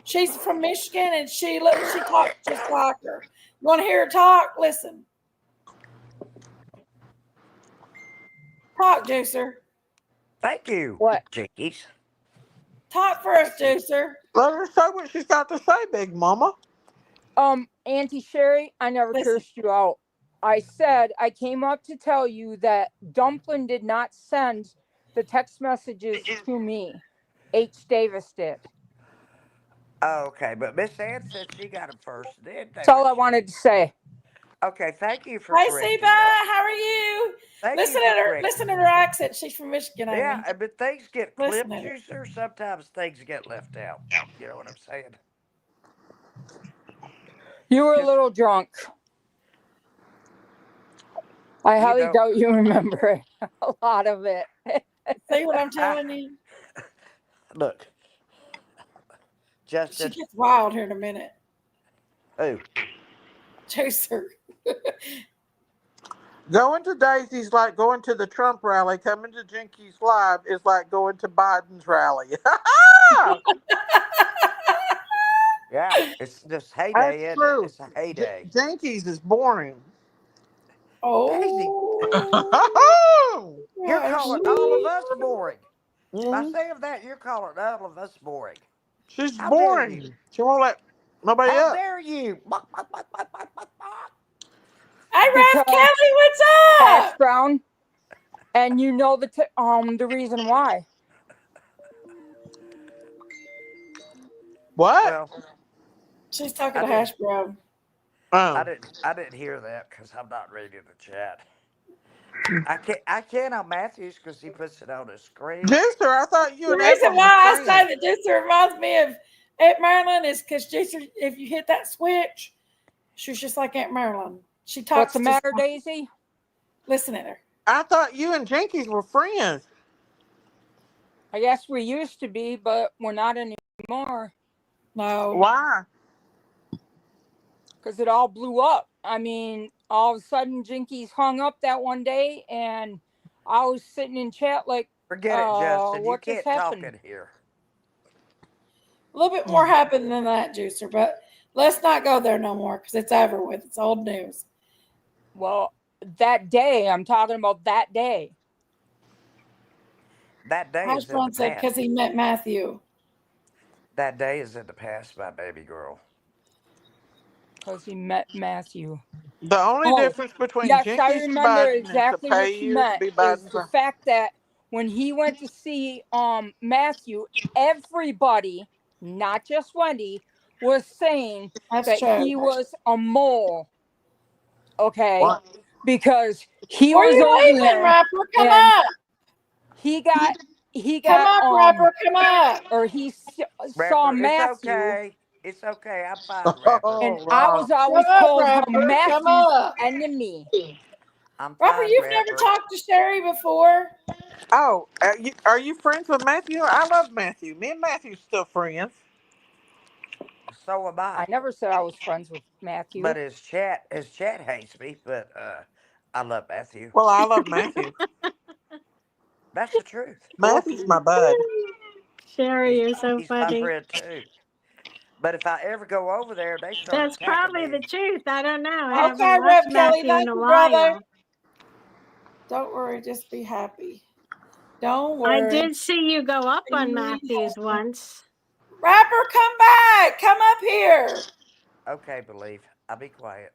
She's from Michigan, and she talks just like her. You want to hear her talk? Listen. Talk, Juicer. Thank you, What? Jinkies. Talk for us, Juicer. Let her say what she's got to say, Big Mama. Auntie Sherry, I never Listen. cursed you out. I said I came up to tell you that Dumplin did not send the text messages to me. H. Davis did. Okay, but Miss Ann said she got him first. Then That's all I Davis. wanted to say. Okay, thank you for Hey, correcting Siba, me. how are you? Thank Listen you for at her. correcting Listen me. to her accent. She's from Michigan, Amy. Yeah, but things get Listen clipped, at it. Juicer. Sometimes things get left out. You know what I'm saying? You were a Just, little drunk. I you highly know, doubt you remember a lot of it. See what I'm telling you? look, She Justin. gets wild here in a minute. Who? Juicer. Going to Daisy's like going to the Trump rally. Coming to Jinky's Live is like going to Biden's rally. Yeah, it's just That's heyday, isn't it? true. It's a heyday. Jinky's is boring. Daisy, Oh. you're Gosh. calling all of us boring. By Mm. saying that, you're calling all of us boring. She's How dare you? boring. She won't let nobody How up. dare you? Hey, Ralph Because Kelly, what's hash up? brown, and you know the reason why. What? Well, She's talking I to didn't. Hash Brown. Oh. I didn't hear that because I'm not reading the chat. I can on Matthews because he puts it on his screen. Juicer, I thought you The and reason Ephraim were why I say friends. that Juicer reminds me of Aunt Marilyn is because Juicer, if you hit that switch, she's just like Aunt Marilyn. She What's talks the just matter, like, Daisy? listen at her. I thought you and Jinkies were friends. I guess we used to be, but we're not anymore No. Why? because it all blew up. I mean, all of a sudden, Jinkies hung up that one day, and I was sitting in chat like, Forget it, Justin. You what just can't talk happened? in here. A little bit more happened than that, Juicer, but let's not go there no more because it's over with. It's old news. Well, that day, I'm talking about that day. That day Hash is in the Brown said past. because he met Matthew. That day is in the past, my baby girl. Because he met Matthew. The only Oh, difference between yes, I Jinkies and remember Biden is to exactly what pay she you to meant. be Is Biden's. the fact that when he went to see Matthew, everybody, not just Wendy, was saying That's that true. he was a mole. Okay, What? because he Where was you over leaving, there rapper? Come and up. he got Come up, rapper. Come up. or he saw Rapper, it's Matthew, okay. It's okay. I'm fine, Rapper. and Oh, I wow. was Come always up, told how rapper. Come Matthew's the up. enemy. I'm Rapper, fine, you've never Rapper. talked to Sherry before. Oh, are you friends with Matthew? I love Matthew. Me and Matthew's still friends. So am I. I never said I was friends with Matthew. But his chat hates me. But I love Matthew. Well, I love Matthew. That's the truth. Matthew's my bud. Sherry, He's you're so he's my funny. friend too. But if I ever go over there, they start That's attacking probably the me. truth. I don't know. I haven't Okay, Rev watched Kelly, Matthew in thank a you, brother. while. Don't worry, just be happy. Don't I worry. did see you go up on Be Matthews happy. once. Rapper, come back. Come up here. Okay, believe. I'll be quiet.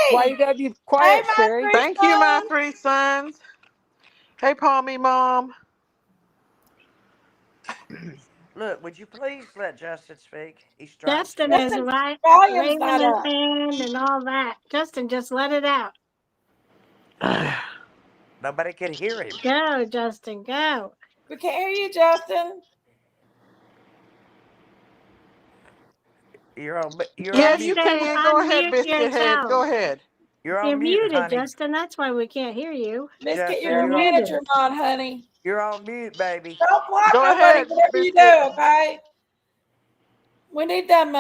Why you Bobby! gotta be Hey, quiet, my Sherry? three Thank you, my sons. 3 sons. Hey, Palmy Mom. Look, would you please let Justin speak? He's trying Justin to. is Justin's right, volume's waving not his up. hand and all that. Justin, just let it out. Nobody can hear him. Go, Justin, go. We can't hear you, Justin. You're Yeah, on you mute. Justin, can. Go ahead, unmute Biscuit Head. yourself. Go ahead. You're You're on mute, muted, honey. Justin. That's why we can't hear you. Biscuit, Justin, you're a You're manager, muted. man, honey. you're on mute, baby. Don't block Go nobody, ahead, whatever you do, Biscuit. okay? We need them,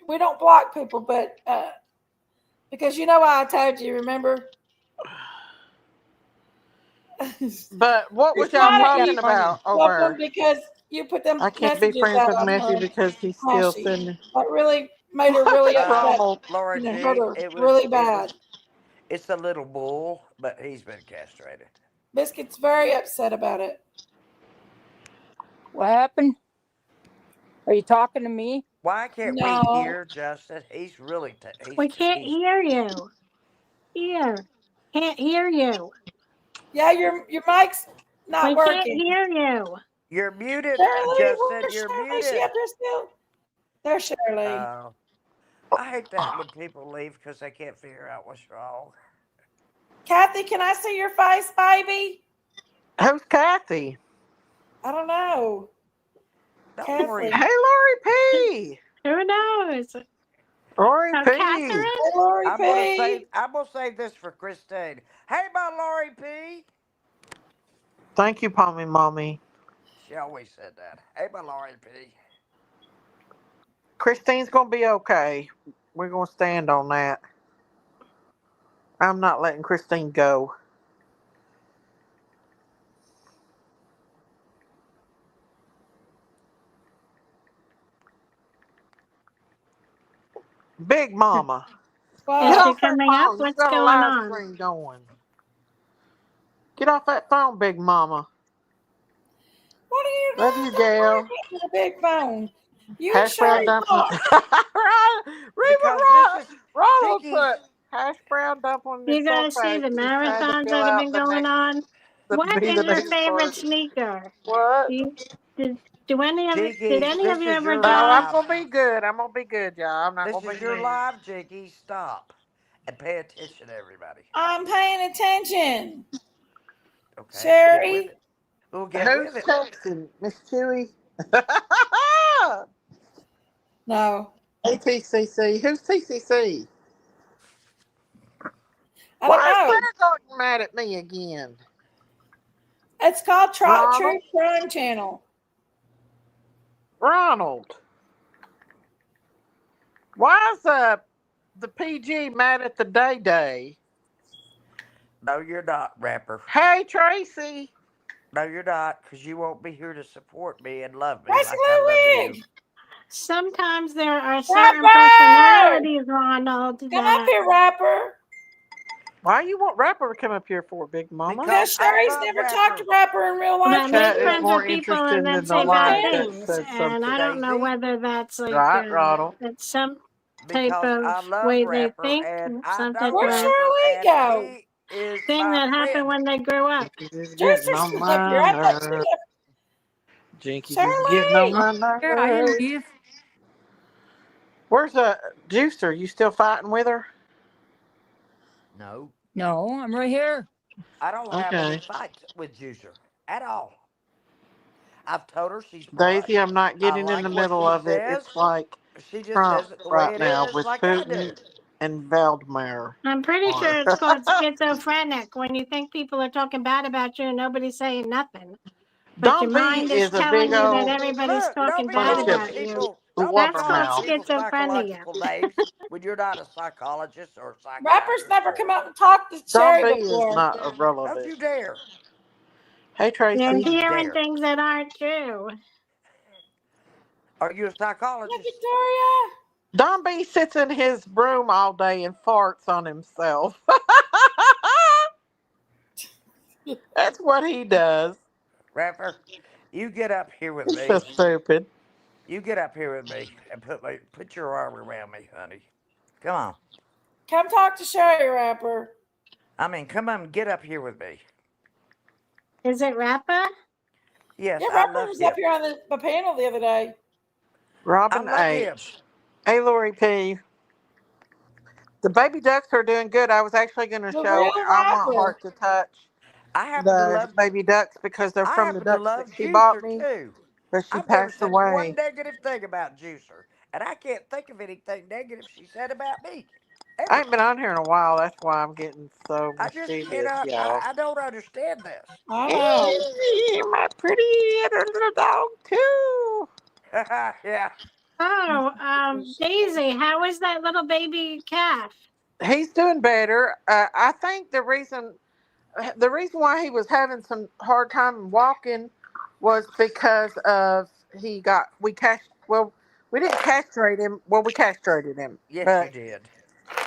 we don't block people, but, because you know why I told you, remember? But what You're was It's y'all funny. trying to Yeah, eat talking funny. about over? something because you put them I can't be messages friends out with on Matthew because he's still Hashi. sitting. That really made her What really is upset wrong? Laura and it hurt G, her really it bad. was, it's a little bull, but he's been castrated. Biscuit's very upset about it. What happened? Are you talking to me? Why can't we No. hear Justin? He's really, We can't hear you. Here. Can't hear you. Yeah, your mic's not We can't working. hear you. you're muted, Shirley, Justin. where's You're Shirley? She muted. up here still? There's Shirley. I hate that when people leave because they can't figure out what's wrong. Kathy, can I see your face, baby? Who's Kathy? I don't know. Don't Kathy. worry. Hey, Lori P. Who knows? Lori Oh, P. Catherine? Hey, Lori I'm P. gonna save this for Christine. Hey, my Lori P. Thank you, Palmy Mommy. She always said that. Hey, my Lori P. Christine's gonna be okay. We're gonna stand on that. I'm not letting Christine go. Big Mama. Is Get What? she off that coming up? phone. You What's got a going live on? stream going. Get off that phone, Big Mama. What are you Love doing? you, Don't Gail. worry about the big phone. You and Hash brown Sherry dumpling. talk. Because this is Ronald Cheeky's. put hash brown dumpling is You so guys see fast. the He's trying to marathons fill that have out been going on? What be is the your next favorite part. sneaker? What? Do you, did, do any of it, did Cheeky, any of this you is ever your No, get? I'm live. gonna be good. I'm gonna be good, y'all. I'm not This gonna is be your mean. live, Cheeky. Stop and pay attention, everybody. I'm paying attention. Okay, get with Sherry, it. We'll get Who's with it. texting? Miss Chewy? no. Hey, TCC. Who's TCC? I don't Why is know. Claire mad at me again? It's called True Ronald? Crime Channel. Ronald. Why is the PG mad at the Day Day? No, you're not, rapper. Hey, Tracy. No, you're not, because you won't be here to support me and love me Where's like I love the you. wig? Sometimes there are certain Rapper! personalities, Ronald, Come up that here, Rapper. Why you want Rapper to come up here for, Big Mama? Because Because I Sherry's love never talked to rapper. Rapper in real life. that She make Chat is doesn't friends more with people and interested then than the say understand. bad live that things. said And I something. don't know Daisy, whether that's like Right, Ronald? it's some type because of I love way they rapper think, and I some type know Where'd of rapper Shirley and go? he is thing my that happened friend. when they grew up. Jinkies is getting Juicer's on still up here. my I thought she nerves. left. Jinkies is getting on Shirley! my Here I am, nerves. Beef. Where's Juicer? You still fighting with her? No, No, I'm right here. I don't have any Okay. fights with Juicer at all. I've told her she's blunt. Daisy, I'm not I getting in the like what middle she of it. says. It's like She just Trump says it the way right it now is, with like I do. Putin and Valdemar. I'm pretty sure it's called schizophrenic when you think people are talking bad about you and nobody's saying nothing. But your Don B mind is is a big telling you that old everybody's Look, talking bad bunch of about you. don't be That's calling called blubbermouth. people schizophrenia. psychological names when you're not a psychologist or a Rapper's psychiatrist never come or out and talked to Don Sherry B is before. not don't irrelevant. you dare. Hey, You're Don't Tracy. you hearing dare. things that aren't true. Are you a Hi, psychologist? Victoria. Don B sits in his room all day and farts on himself. That's what he does. Rapper, you get up here with He's so me. stupid. You get up here with me and put your arm around me, honey. Come on. Come talk to Sherry, Rapper. I mean, come on, get up here with me. Is it Rappa? Yes, Yeah, I Rapper love was up him. here on the panel the other day. I Robin love him. H. Hey, Lori P. The baby ducks are doing good. I was actually going to The show real I Want Rapper. Heart to touch I happen to the love. baby ducks because they're I from the happen to ducks that love she bought Juicer me, too. but she I've never passed said one away. negative thing about Juicer, and I can't think of anything negative she said about me I ever. ain't been on here in a while. That's why I'm getting so I just mischievous, cannot. y'all. I don't understand this. I know. My pretty little dog, too. Yeah. Oh, Daisy, how is that little baby calf? He's doing better. I think the reason why he was having some hard time walking was because of he got we cast well we didn't castrate him we castrated him, Yes, you but did.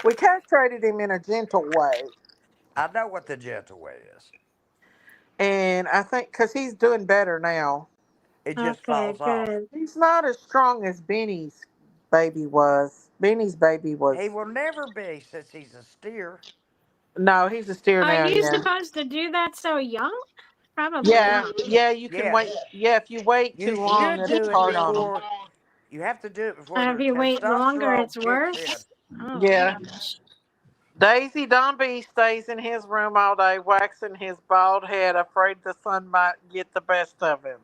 we castrated him in a gentle way, I know what the gentle way is. and I think because he's doing better now. It just Okay, falls off. good. He's not as strong as Benny's baby was. Benny's baby was. He will never be since he's a steer. No, he's a steer Are now. you Yeah. supposed to do that so young? Probably Yeah, not. yeah, you can wait. Yes, Yeah, if you wait you too long, should it's do it hard on them. before. You have to do it before If their you wait longer, testosterone it's kicks in. worse. Oh Yeah. gosh. Daisy Dombey stays in his room all day, waxing his bald head, afraid the sun might get the best of him.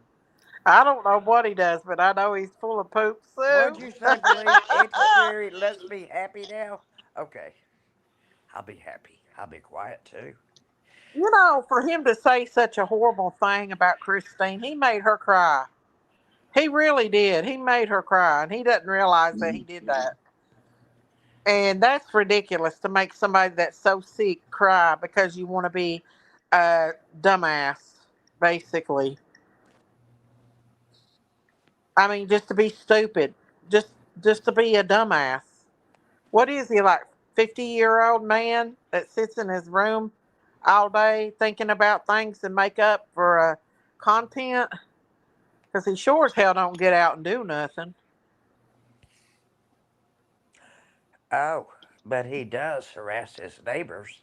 I don't know what he does, but I know he's full of poop What'd too. you say, Believe? Auntie Sherry lets me happy now? Okay, I'll be happy. I'll be quiet too. For him to say such a horrible thing about Christine, he made her cry. He really did. He made her cry, and he doesn't realize that he did that. And that's ridiculous to make somebody that's so sick cry because you want to be a dumbass, basically. I mean, just to be stupid, just just to be a dumbass. What is he like? 50-year-old man that sits in his room all day thinking about things and make up for content? Because he sure as hell don't get out and do nothing. Oh, but he does harass his neighbors.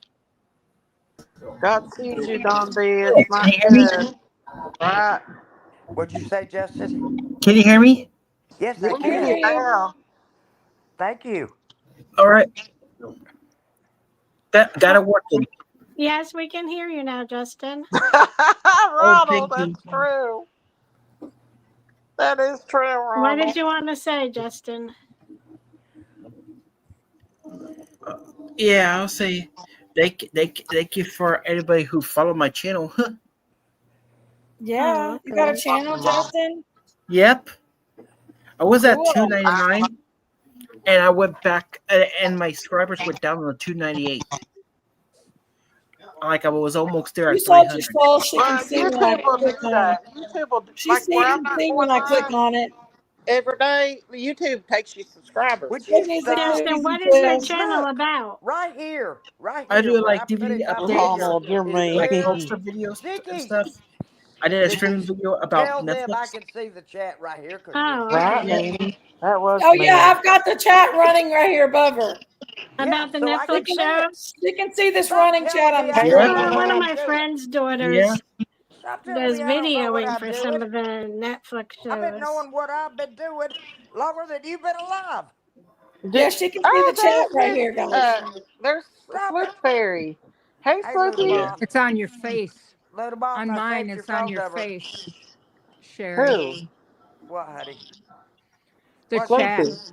God sees you, Don B. It's Can not you hear me? good. Right? What'd you say, Justin? Can you hear me? Yes, I We We can hear hear you can. you. now. Thank you. All right. That got it working. Yes, we can hear you now, Justin. Oh, Ronald, thank you. that's true. That is true, What did Ronald. you want to say, Justin? Yeah, I'll say thank you for anybody who followed my channel. Yeah. Oh, You got a okay. channel, Justin? Yep. I was at Cool. $2.99, and I went back, and my subscribers went down to $2.98. Like I was almost there You at sold your 300. soul. She can Well, see when I YouTube will do click on it. that. YouTube will, She like where I'm can not see going when I click live on it. every day, YouTube takes you subscribers. Would you Good music, stop? Justin, movies, what and is your films. channel Look, about? right here I do where like I'm DVD putting my updates, finger Ronald, you're is like where. mean. poster videos and Vicky, stuff. I did a streaming Vicky, video about tell them I Netflix. can see the chat right here because you're Oh, filming Right, okay. Yeah, me. mean. That was Oh mean. yeah, I've got the chat running right here above her. Yeah, About the so I can Netflix She see it. shows? can see this Stop running chat telling on me the I yeah, can't screen. know One what of I'm my doing. friend's yeah. daughters Stop telling does me I don't know what videoing I'm for some doing. of the Netflix I've been shows. knowing what I've been doing longer than you've been alive. Yeah, she can see Oh, the chat there's right Miss. here, guys. There's Stop Sloop it. Fairy. Hey, Hey, Yeah. Sloopy. Ludamoth. It's on your face. Ludamoth, On I mine, saved your it's on phone your number. face, Sherry. Who? What, honey? The What, Sherry? chat. Sloopy.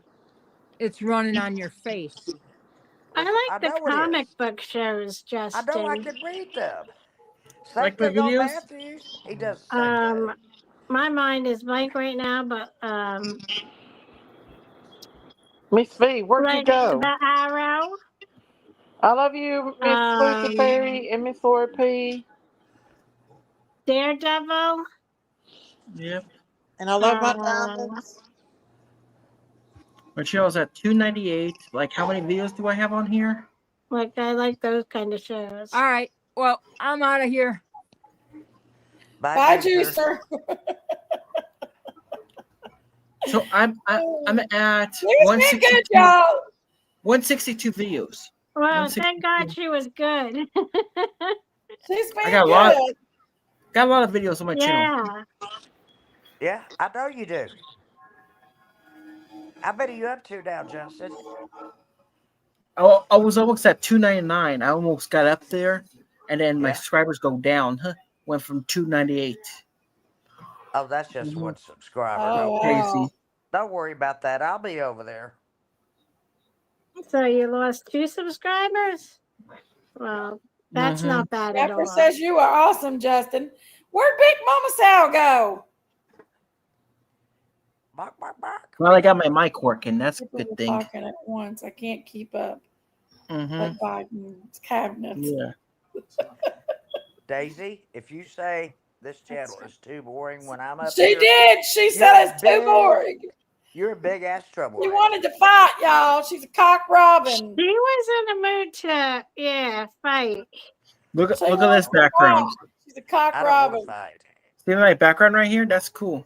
It's running on your face. I Well, I like the know it is. comic book shows, I know I Justin. can read them. Same Like my thing on videos? Matthews. He does the same thing. My mind is blank right now, but Miss V, where'd you like go? the Arrow, I love you, Miss Sloopy um, Fairy and Miss Laura P. Daredevil. Yep. And I love my Uh, diamonds. My channel's at $2.98. Like, how many videos do I have on here? like I like those kind of shows. All right. Well, I'm out of here. Bye, Bye, juicer. juicer. So I'm at She's been good, y'all. 162 videos. Well, thank God 162. she was good. She's I been good. got a lot of videos on my channel. Yeah. Yeah, I know you do. How many are you up to now, Justin? I was almost at 299. I almost got up there, and then my Yeah. subscribers go down. Went from 298. Oh, that's just one subscriber. Oh, Don't worry. Crazy. wow. Don't worry about that. I'll be over there. So you lost 2 subscribers? Well, that's Mm-hmm. not bad at Pepper all. says you are awesome, Justin. Where'd Big Mama Sal go? Bark, bark, bark. Well, I got my mic working. That's a People good were thing. talking at once. I can't keep up. Mm-hmm. Like Biden's cabinet. Yeah. Daisy, if you say this channel is too boring when I'm up She here, did. She said it's too boring. you're in big ass trouble. She Lady. wanted to fight, y'all. She's a cock robin. He was in the mood to, fight. Look She at this wants to background. fight. She's a cock I don't want robin. to fight. See my background right here? That's cool.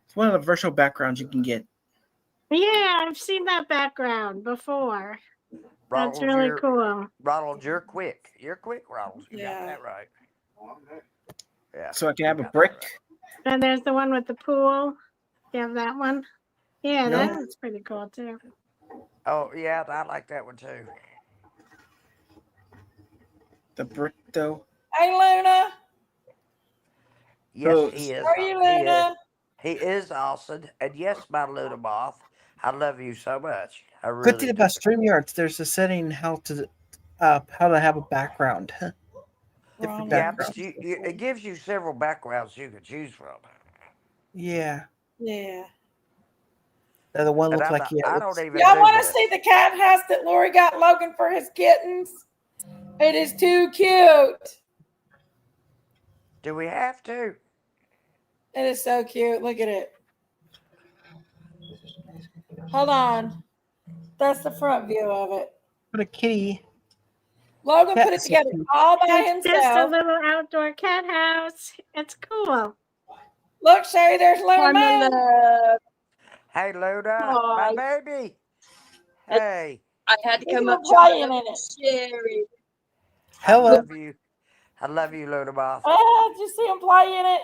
It's one of the virtual backgrounds you can get. Yeah, I've seen that background before. That's Ronald, really cool. Ronald, you're quick. You're quick, Ronald. You Yeah. got that right. Yeah. So I can have you a got brick. that right. And there's the one with the pool. You have that one? Yeah, Yeah. that one's pretty cool too. Oh, yeah, I like that one too. The brick, though. Hey, Luna. Yes, So- he is. How are you, Luna? He is awesome. And yes, my Luna Moth, I love you so much. I really Good thing do. about StreamYard, there's a setting how to have a background. Different Yeah, background. but it gives you several backgrounds you can choose from. Yeah. Yeah. The one And looks like I don't even Y'all do want to this. see the cat house that Lori got Logan for his kittens? It is too cute. Do we have to? It is so cute. Look at it. Hold on. That's the front view of it. Put a kitty. Logan put it That's so together cute. all by It's just a himself. little outdoor cat house. It's cool. Look, Sherry, there's Luna Hi, my May. love. Hey, Luda, my Hi. baby. Hey, I had to Look at come him up to my playing Uncle in it. Sherry. I Hello. love you. I love you, Luda Moth. Oh, did you see him play in it?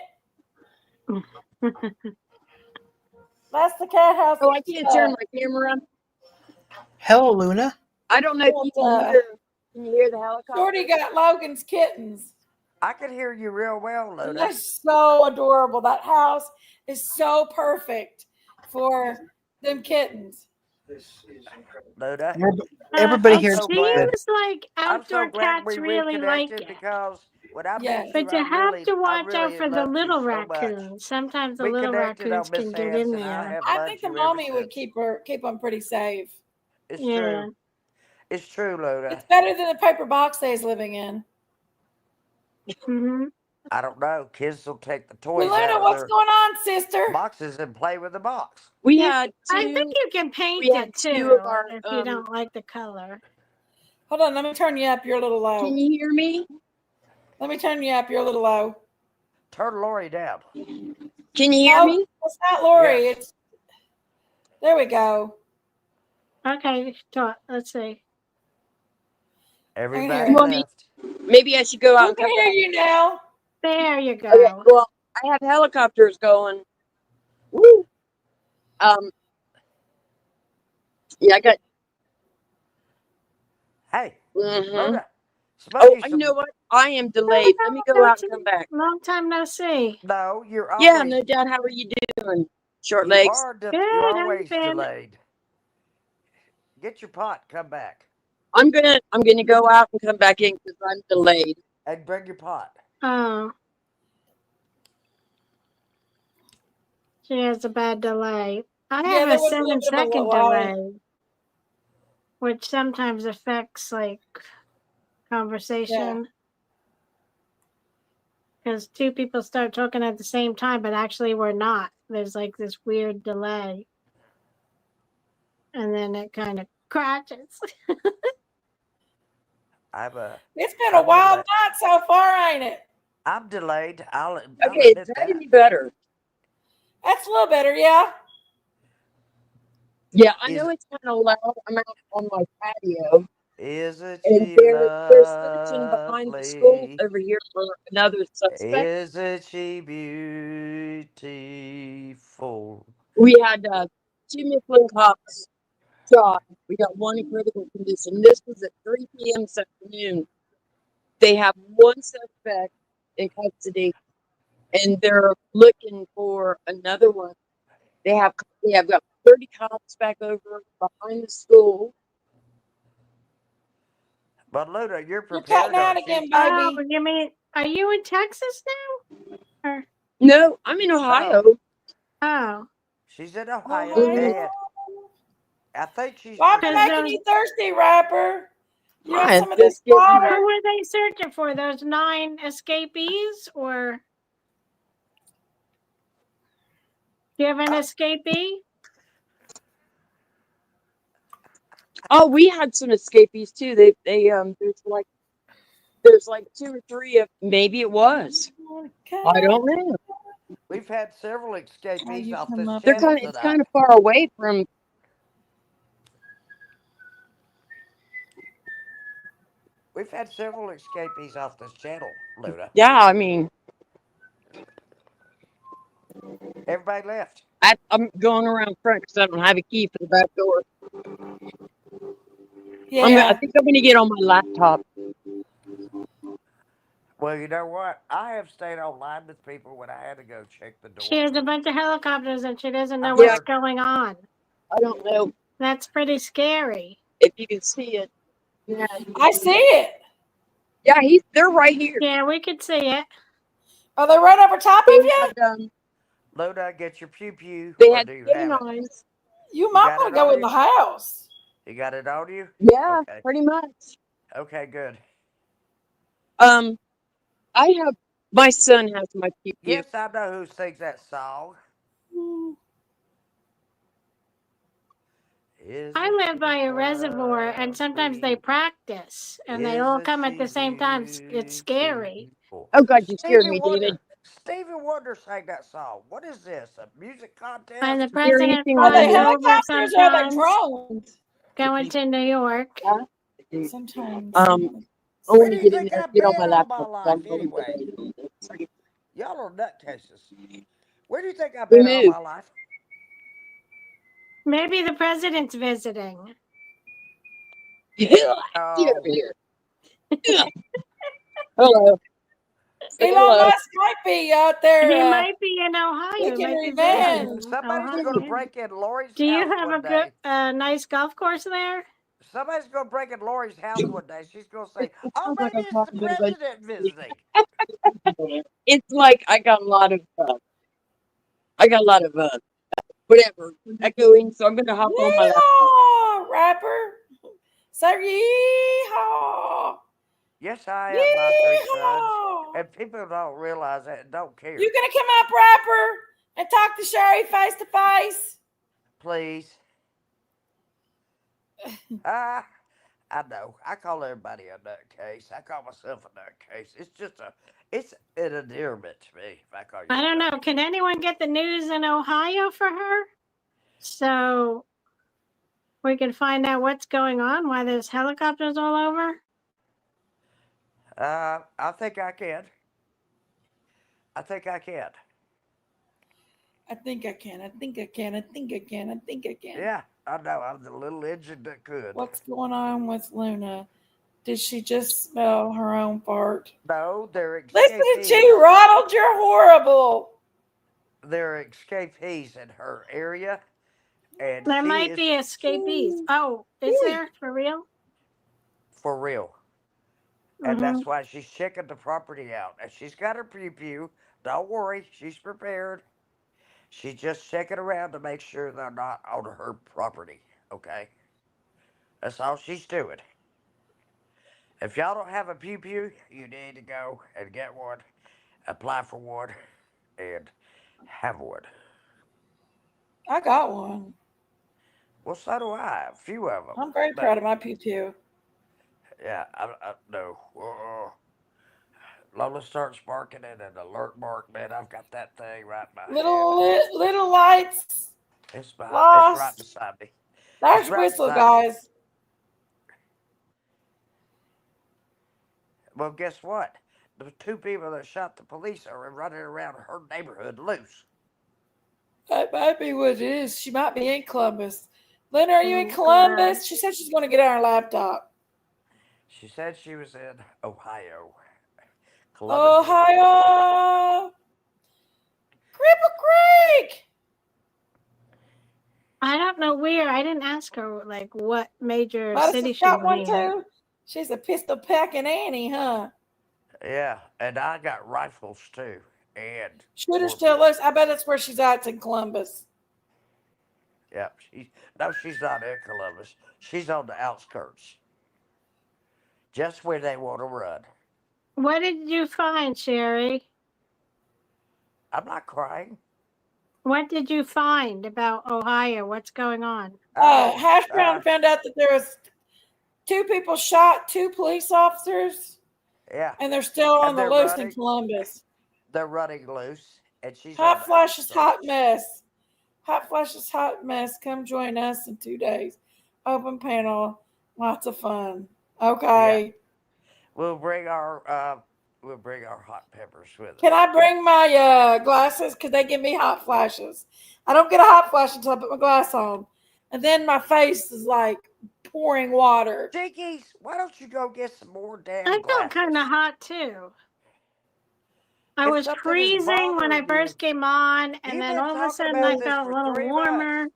That's the cat house. Oh, I can't turn my camera on. Hello, Luna. I don't know if you can hear. Can you hear the helicopter? Shorty got Logan's kittens. I can hear you real well, And Luda. they're so adorable. That house is so perfect for them kittens. Luda, Everybody I'm here It is so glad. seems like I'm so outdoor glad cats we really like reconnected it. because when I Yes. met you, But you have to I watch out really for the loved you little so much. raccoons. Sometimes the We little connected raccoons on Miss can get in Hands, and I there. have I loved think the you ever mommy would since. keep them pretty safe. It's Yeah. true. It's true, Luda. It's better than the paper box they's living in. hmm I don't know. Kids will take the Well, toys out Luna, of what's their going on, sister? boxes and play with the box. We You, had I think two. you can paint We had it two too of our. if you don't like the color. Hold on, let me turn you up. You're a little low. Can you hear me? Let me turn you up. You're a little low. Turn Lori down. Can you hear No, me? it's not Lori. Yes. It's there. We go. Okay, let's see. Everybody You want me? left. Maybe I should go out We and can come hear back. you now. There you Okay. go. Well, I have helicopters going. Woo. Yeah, I got. Hey, Mm-hmm. Luda, Oh, Smokey, you know some. what? I am delayed. Let me go out and come back. Long time no see. No, you're Yeah, always. no doubt. How are you doing? Short You legs. are. Good, You're how you always been? delayed. Get your pot. Come back I'm gonna go out and come back in because I'm delayed. and bring your pot. Oh, she has a bad delay. I Yeah, have there a was a little bit of a 7-second delay. delay, which sometimes affects like conversation. Because two people start talking at the same time, but actually we're not. There's like this weird delay. And then it kind of crashes. It's been a wild night so far, ain't it? I'm delayed. I'll Okay, is admit that that. any better? That's a little better, yeah. Yeah, I Is know it's kind of loud. I'm out on my patio, isn't and she they're searching behind the school lovely? over here for another suspect. Isn't she beautiful? We had 2 Mifflin cops shot. We got one in critical condition. This was at 3 p.m. this afternoon. They have one suspect in custody, and they're looking for another one. They have got 30 cops back over behind the school. But Luda, you're You're prepared, cutting out aren't you? again, Oh, baby. you mean, are you in Texas now? Or, No, I'm in Ohio. No, oh, she's in Ohio, Mhm. Ohio. and I think she's Why am I because prepared. making you thirsty, Rapper? You want I'm some of this just getting water? who were they searching for? Those 9 escapees? Or do you have an escapee? Oh, we had some escapees too. There's like 2 or 3 of maybe it was. I don't know. We've had several escapees off this They're channel it's tonight. kind of far away from. We've had several escapees off this channel, Luda. Yeah, I mean, Everybody left. I'm going around front because I don't have a key for the back door. I Yeah. think I'm gonna get on my laptop. Well, you know what? I have stayed online with people when I had to go check the She door. has a bunch of helicopters and she doesn't know I'm what's sure. going on. I don't know That's pretty scary. if you can see it. Yeah, I see it. yeah, they're right here. Yeah, we could see it. Are they right over top of They you? had, Luda, get your pew pew, they or had do you have it? canines. You You might got want it to go on in you? the house. You got it on you? Yeah, Okay. pretty much. Okay, good. I have my son has my pew pew. Yes, I know who sings that song. Is I it live by a reservoir, because and sometimes they we practice, and they all isn't come at the she same time. It's scary. beautiful? Oh God, you scared Stevie me, David. Wonder. Stevie Wonder sang that song. What is this? A music And contest? the president Experiencing Are they flies wonder. over helicopters or are they sometimes, drones? going to New York. Sometimes. I Where want do to you get in think there and I've get on been my all my laptop. I'm life going anyway? to Y'all are nutcases. Where do you think I've We been all moved. my life? Maybe the president's visiting. Get over Oh, here. Hello. Say Elon hello. Musk might be out He there might be in Ohio. taking Might be revenge. visiting somebody's Ohio. going to Yeah. break in Lori's Do you house have one day. a nice golf course there? Somebody's going to break in Lori's house one day. She's going to say, "Oh, Sounds like maybe I'm it's the talking to a bunch president of visiting." It's like I got a lot of whatever echoing, so I'm gonna hop on my laptop. Yeehaw, rapper. Say yeehaw. Yes, I am, my three sons. Yeehaw. And people don't realize that and don't care. You gonna come up, rapper, and talk to Sherry face to face? Please. Ah, I know. I call everybody a nutcase. I call myself a nutcase. It's an endearment to me if I call you I a don't know. nutcase. Can anyone get the news in Ohio for her? So we can find out what's going on, why there's helicopters all over. I think I can. I think I can. I think I can. I think I can. I think I can. I think I can. Yeah, I know. I'm the little engine that could. What's going on with Luna? Did she just smell her own fart? No, they're Listen to escapees. you, Ronald. You're horrible. They're escapees in her area, and There she might is be escapees. Oh, is there for real? for real. And Mm-hmm. that's why she's checking the property out. And she's got her pew pew. Don't worry, she's prepared. She's just checking around to make sure they're not on her property. Okay? That's all she's doing. If y'all don't have a pew pew, you need to go and get one, apply for one, and have one. I got one. Well, so do I. A few of them. I'm very But proud of my pew pew. yeah, I no. Lola starts barking at an alert mark, man. I've got that thing right in my hand. Little lights It's right lost. beside me. There's It's right whistle, beside me. guys. Well, guess what? The two people that shot the police are running around her neighborhood loose. That might be what it is. She might be in Columbus. Lena, are you in Oh, Columbus? She said she's going to get on her laptop. She said she was in Ohio. Columbus, Ohio. Cripple Creek. I don't know where. I didn't ask her like what major city Madison's she got was one in. too. She's a pistol packing Annie, huh? Yeah, and I got rifles too. And Shooter still looks. I bet that's where she's at. It's in Columbus. yeah, she's not in Columbus. She's on the outskirts, just where they want to run. What did you find, Sherry? I'm not crying. What did you find about Ohio? What's going on? Hash Brown found out that there was 2 people shot, 2 police officers, Yeah, and they're still on and the they're loose in running. Columbus. They're running loose, and she's on Hot the Flash's hot outskirts. mess. Hot Flash's hot mess. Come join us in 2 days. Open panel. Lots of fun. Yeah, Okay. we'll bring our hot peppers with Can us. I bring my glasses? Because they give me hot flashes. I don't get a hot flash until I put my glass on. And then my face is like pouring water. Jinkies, why don't you go get some more damn I felt kind of glasses? hot too. I If was something is freezing when I bothering you, first came on, and you've then been all of a talking sudden I about this felt a for little 3 months. warmer.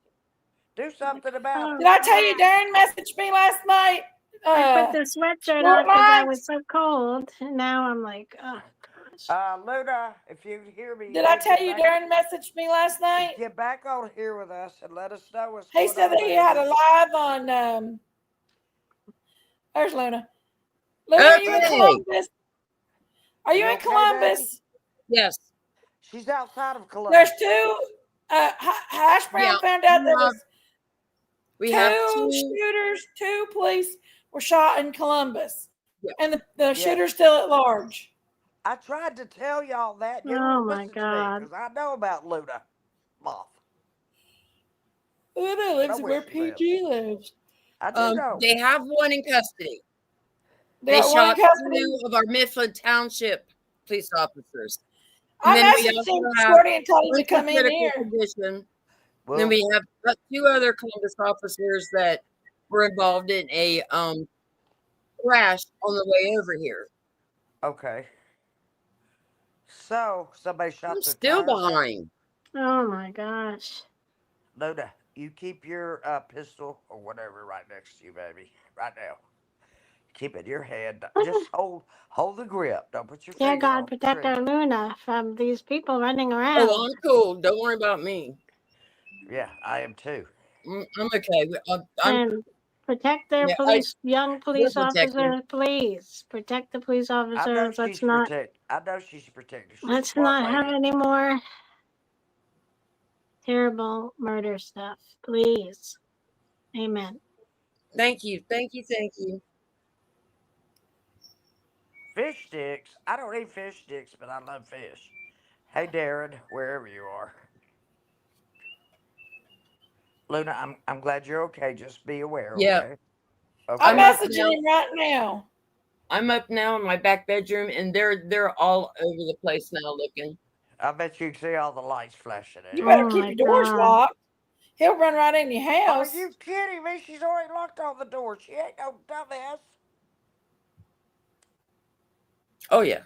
Do something about it. Did I tell you Darren messaged me last night? I put the sweatshirt Short on because I night. was so cold, and now I'm like, oh gosh. Luna, if you hear me, Did I tell you Darren messaged me last night? get back on here with us and let us know what's He going said on, that he had a baby. live on. There's Luna. Luna, are you in Okay. Columbus? Are you You in okay, baby? Columbus? Yes. She's outside of There's Columbus. 2. Hash Brown Yeah. found out there was We have Two two. shooters, two police were shot in Columbus, Yeah. and the Yes. shooter's still at large. I tried to tell y'all that. You Oh don't my listen to me God. because I know about Luna Moth. Luna lives No where whistle bells. PG lives. I do know. They have one in custody. They They got one in shot custody. 2 of our Mifflin Township police officers. I And then we messaged him also this have morning and told him one to come for in critical here. condition. Then Well, we have 2 other Columbus officers that were involved in a crash on the way over here. okay. So somebody I'm shot their still tires out. behind. Oh my gosh. Luna, you keep your pistol or whatever right next to you, baby. Right now. Keep it in your hand. Just hold the grip. Don't put your Dear finger God, on the protect our trigger. Luna from these people running Oh, around. I'm cool. Don't worry about me. Yeah, I am too. I'm okay. I'm And protect their yeah. young We're police protecting. officers, please. Protect the police I know officers. she's protect. I know she's protected. She's a Let's smart not have lady. any more terrible murder stuff. Please. Amen. Thank you. Thank you. Thank you. Fish sticks. I don't eat fish sticks, but I love fish. Hey, Darren, wherever you are. Luna, I'm glad you're okay. Just be aware, Yeah. okay? I'm I'm Okay. up messaging now. him right now. I'm up now in my back bedroom, and they're all over the place now looking. I bet you can see all the lights flashing in You here. better Oh keep my your doors God. locked. He'll run right in your Are house. you kidding me? She's already locked all the doors. She ain't no dumbass. Oh yeah.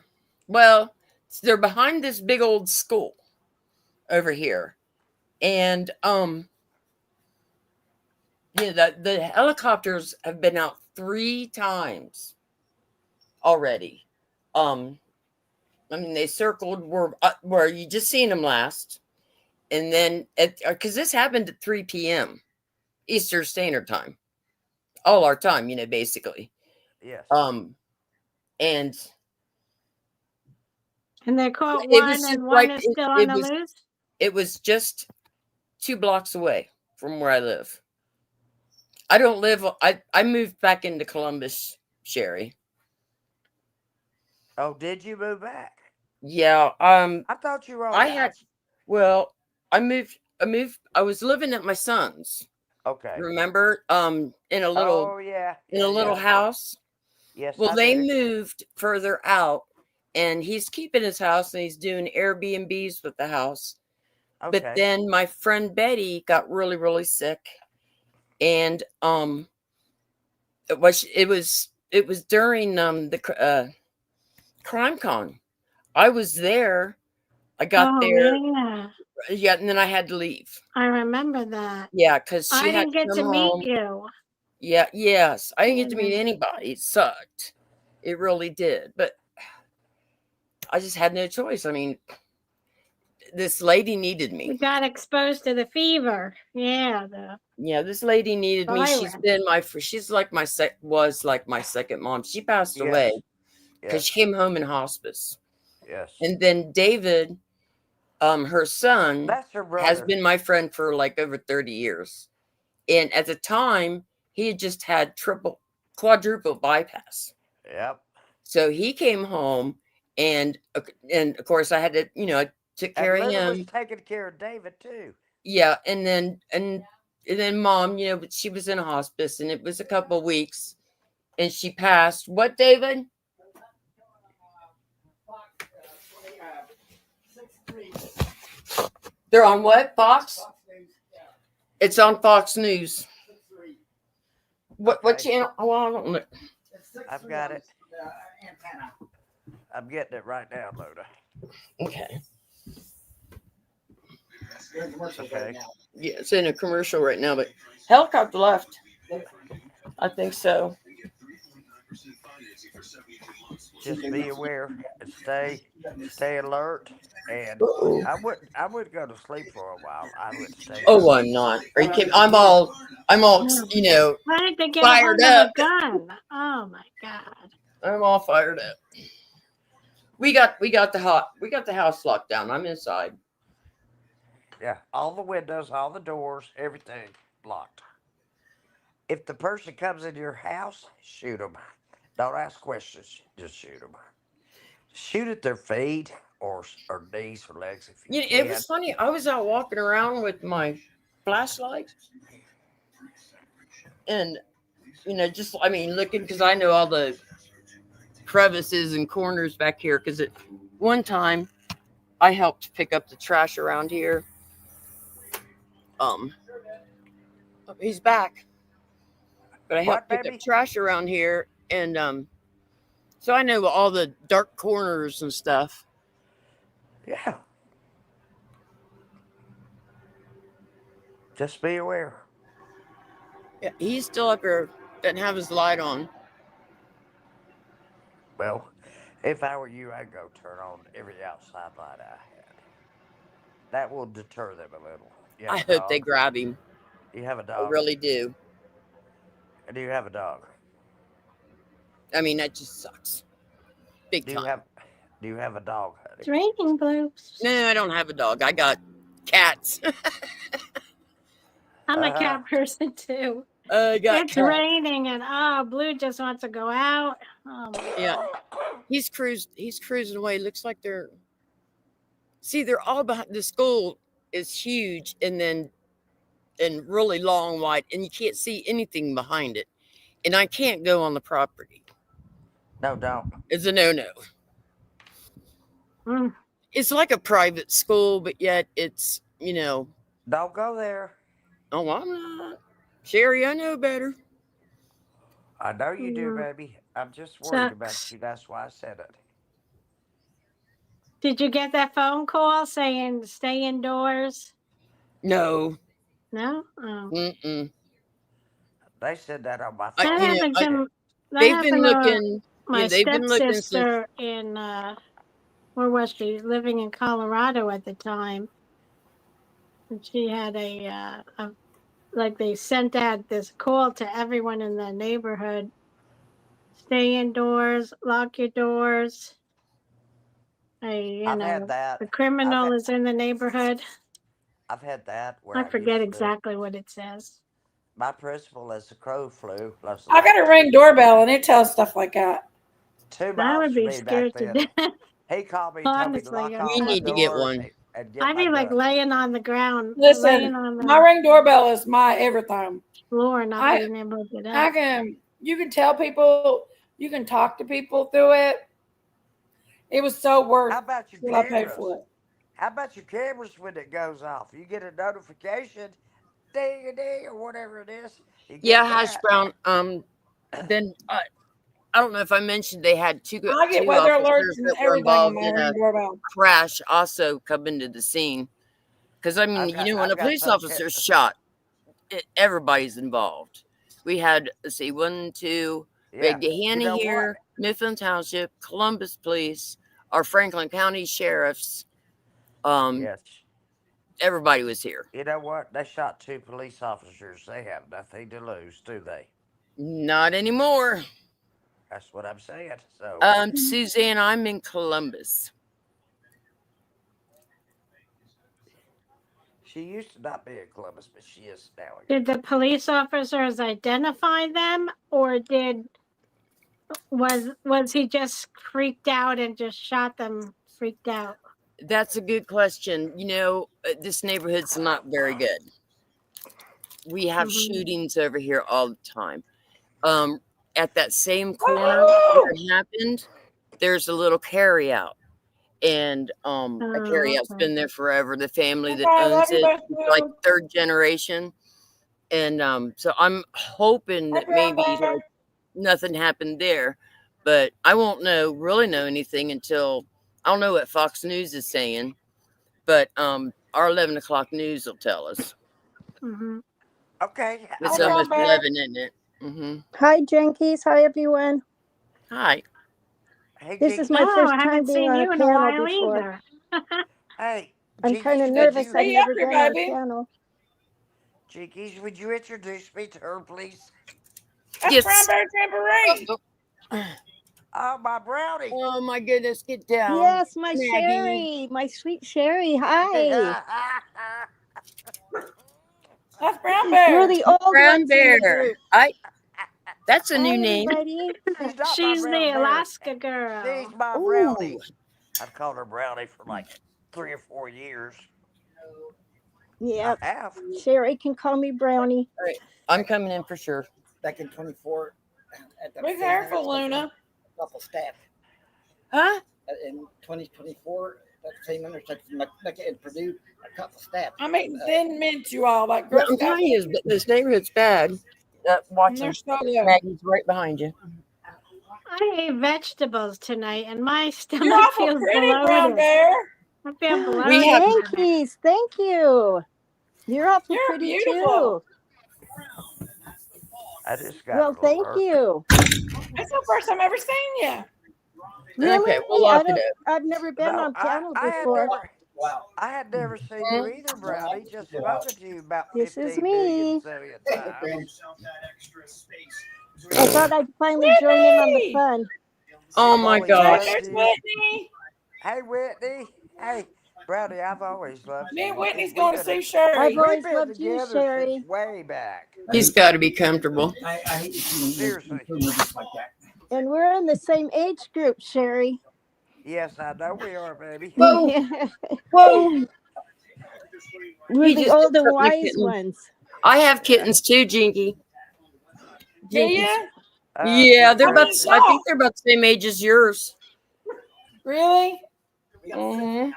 Well, they're behind this big old school over here, and the helicopters have been out 3 times already. I mean, they circled where you just seen them last, and then because this happened at 3 p.m. Eastern Standard Time, all our time, basically. Yes. And And they caught it was one, just and right. one is still on the loose. It was just 2 blocks away from where I live. I don't live. I moved back into Columbus, Sherry. Oh, did you move back? Yeah. I thought you were on I the had. outs. Well, I moved. I was living at my son's. Okay. Remember? In a little Oh, yeah. in a Yeah, little yeah. house. Yes, Well, I they do. moved further out, and he's keeping his house, and he's doing Airbnbs with the house. But Okay. then my friend Betty got really, really sick, and it was during the Crime Con. I was there. I got Oh there, yeah, yeah, and then I had to leave. I remember that. Yeah, because she I had didn't to get come to meet home. you. Yeah, yes, I didn't get to meet Mm. anybody. It sucked. It really did, but I just had no choice. I mean, this lady needed You me. got exposed to the fever. Yeah, the Yeah, this lady needed me. She's virus. been she's like was like my second mom. She passed Yes. away because Yes. she came home in hospice. Yes. And then David, her son, That's her has brother. been my friend for like over 30 years. And at the time, he had just had quadruple bypass. Yep. So he came home, and of course I had to, I took care And of Luna was him. taking care of David too. Yeah, and then mom, she was in hospice, and it was a couple of weeks, and she passed. What, David? They're on what? Fox? It's on Fox News. What Okay. channel? Oh, I don't know. I've got it. I'm getting it right now, Luna. Okay. Okay. Yeah, it's in a commercial right now, but helicopter left. I think so. Just be aware and stay alert. And I would go to sleep for a while. I would stay Oh, up. I'm not. Are you kidding? I'm all, Yeah. Why did they get a fired hold of up. a gun? Oh my God. I'm all fired up. We got the house locked down. I'm inside. Yeah, all the windows, all the doors, everything blocked. If the person comes into your house, shoot them. Don't ask questions. Just shoot them. Shoot at their feet or knees or legs if you You know, it can. was funny. I was out walking around with my flashlight, and just looking because I know all the crevices and corners back here. Because at one time, I helped pick up the trash around here. Um, he's back, but I What, helped pick up baby? trash around here, and so I know all the dark corners and stuff. Yeah. Just be aware. Yeah, he's still up here. Doesn't have his light on. Well, if I were you, I'd go turn on every outside light I had. That will deter them a little. You I have a hope they dog? grab him. You have a I dog? really do. Do you have a dog? I mean, that just sucks. Big Do you time. have a dog, honey? It's raining, Bloops. No, I don't have a dog. I got cats. I'm a cat person too. I got It's cats. raining and Blue just wants to go out. Oh my Yeah. God. He's cruising away. Looks like they're all behind. The school is huge and really long, wide, and you can't see anything behind it. And I can't go on the property. No, don't. It's a no-no. Mm. It's like a private school, but yet it's, Don't go there. oh, I'm not. Sherry, I know better. I know you do, Mm. baby. I'm just worried about Sucks. you. That's why I said it. Did you get that phone call saying stay indoors? No. No? Oh. Mm-mm. They said that on my I, phone. That happened to they've been looking. my they've been looking since. stepsister in where was she? Living in Colorado at the time. And she had like they sent out this call to everyone in the neighborhood. Stay indoors, lock your doors. I've had that. The criminal is in the neighborhood. I've had that where I forget used to- exactly what it says. My principal, as the crow flew, loves I got a ring doorbell and it tells stuff like that. 2 I miles would from be me back scared to then. death. He called me, told me to Honestly, lock off We my need to get door one. and get I'd my be like gun. laying on the ground, Listen, laying on the my ring doorbell is my everything. floor, not I- being able to get up. You can tell people, you can talk to people through it. It was so worth How about your what I paid cameras? for it. How about your cameras when it goes off? You get a notification, ding a ding or whatever it is. You get Yeah, Hash that. Brown. Then I don't know if I mentioned they had two I get two weather officers alerts and that were everything on involved my in a ring doorbell. crash also come into the scene. Because I've when got a police some officer's shot, everybody's involved. We had, let's see, 1, 2. We Yeah. had Gahanna You know here, Mifflin Township, Columbus Police, our Franklin County sheriffs. Yes. Everybody was here. You know what? They shot 2 police officers. They have nothing to lose, do they? Not anymore. That's what I'm saying. So Suzanne, I'm in Columbus. she used to not be in Columbus, but she is now. Did the police officers identify them, or was he just freaked out and just shot them freaked out? That's a good question. This neighborhood's not very good. We have shootings over here all the time. At that same corner where it happened, there's a little carryout. And a carryout's been there forever. The family that Okay, love owns you, it, Beth it's like Lou. 3rd generation. And so I'm hoping that Okay, maybe bye. nothing happened there. But I won't really know anything until I don't know what Fox News is saying. But our 11 o'clock news will tell us. Mm-hmm. Okay. It's Okay, almost Beth. 11, isn't it? Mm-hmm. Hi, Jenkies. Hi, everyone. Hi. Hey, This Jinx. is my Oh, first I time haven't being seen on you a in a panel while before. either. Hey, I'm Jinkies, kind of would nervous. you- I've Hey, up never here, been on a baby. panel. Jinkies, would you introduce me to her, please? That's Yes. cranberry jamboree. Oh, my brownie. Oh my goodness, get down. Yes, my Maggie. Sherry, my sweet Sherry. Hi. That's Brown We're Bear. the old Brown ones in the bear. group. That's a Hi, new name. everybody. She's not my She's brown the bear. Alaska She's girl. my brownie. Ooh. I've called her brownie for like 3 or 4 years. I Yep. have. Sherry can call me Brownie. All right. I'm coming in for sure. Back in 24 at the Be thing there, careful, Luna. a couple staff. Huh? In 2024, that same intersection, like in Purdue, a couple staff. I'm eating thin mint, you all, like Yeah, Girl I'm Scout. telling you, this neighborhood's bad. Watch They're them. so good. Maggie's right behind you. I ate vegetables tonight and my You're stomach awful feels pretty, Brown bloated. Bear. I feel bloated. We have- Yankees, thank you. You're awful You're pretty beautiful. too. I just got Well, a little thank hurt. you. That's the first time I've ever seen you. Really? Okay, we'll lock it up. I've never been No, on panel I had before. never. I had never seen you either, Brownie. Just spoken to you about This is 15 million me. zillion times. I thought I'd finally join in on the Whitney! fun. Oh I've my always gosh. loved There's you. Whitney. Hey, Whitney. Hey, Brownie, I've always loved Me you. and Whitney's We've going to been- see Sherry. I've We've always been loved you, together Sherry. since way back. He's got to be comfortable. I hate to see Seriously. movies like that. And we're in the same age group, Sherry. Yes, I know we are, baby. Whoa. Whoa. We're He the just old and took my wise kitten. ones. I have kittens too, Jinky. Do Jinky's- you? Yeah, they're about. Jinky's I think they're about the same age as yours. Really? Mhm.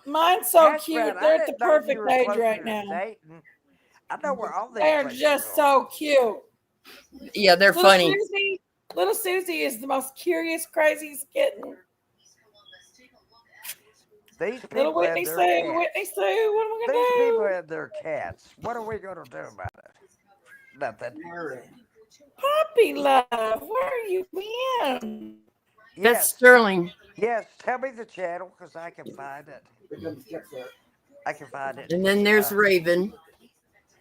Mine's so Hash cute. brown, I They're at the didn't know you perfect were age closer right to now. Dayton. I know where all these They are places just are. so cute. Yeah, they're Little funny. Little Susie is the most curious, craziest kitten. These Little people have Whitney their Sue, cats. Whitney Sue, what am I These gonna people do? have their cats. What are we gonna do about it? Nothing. Puppy love, where are you been? That's Yes, Sterling. yes. Tell me the channel because I can find it. I can find it. And then there's Raven.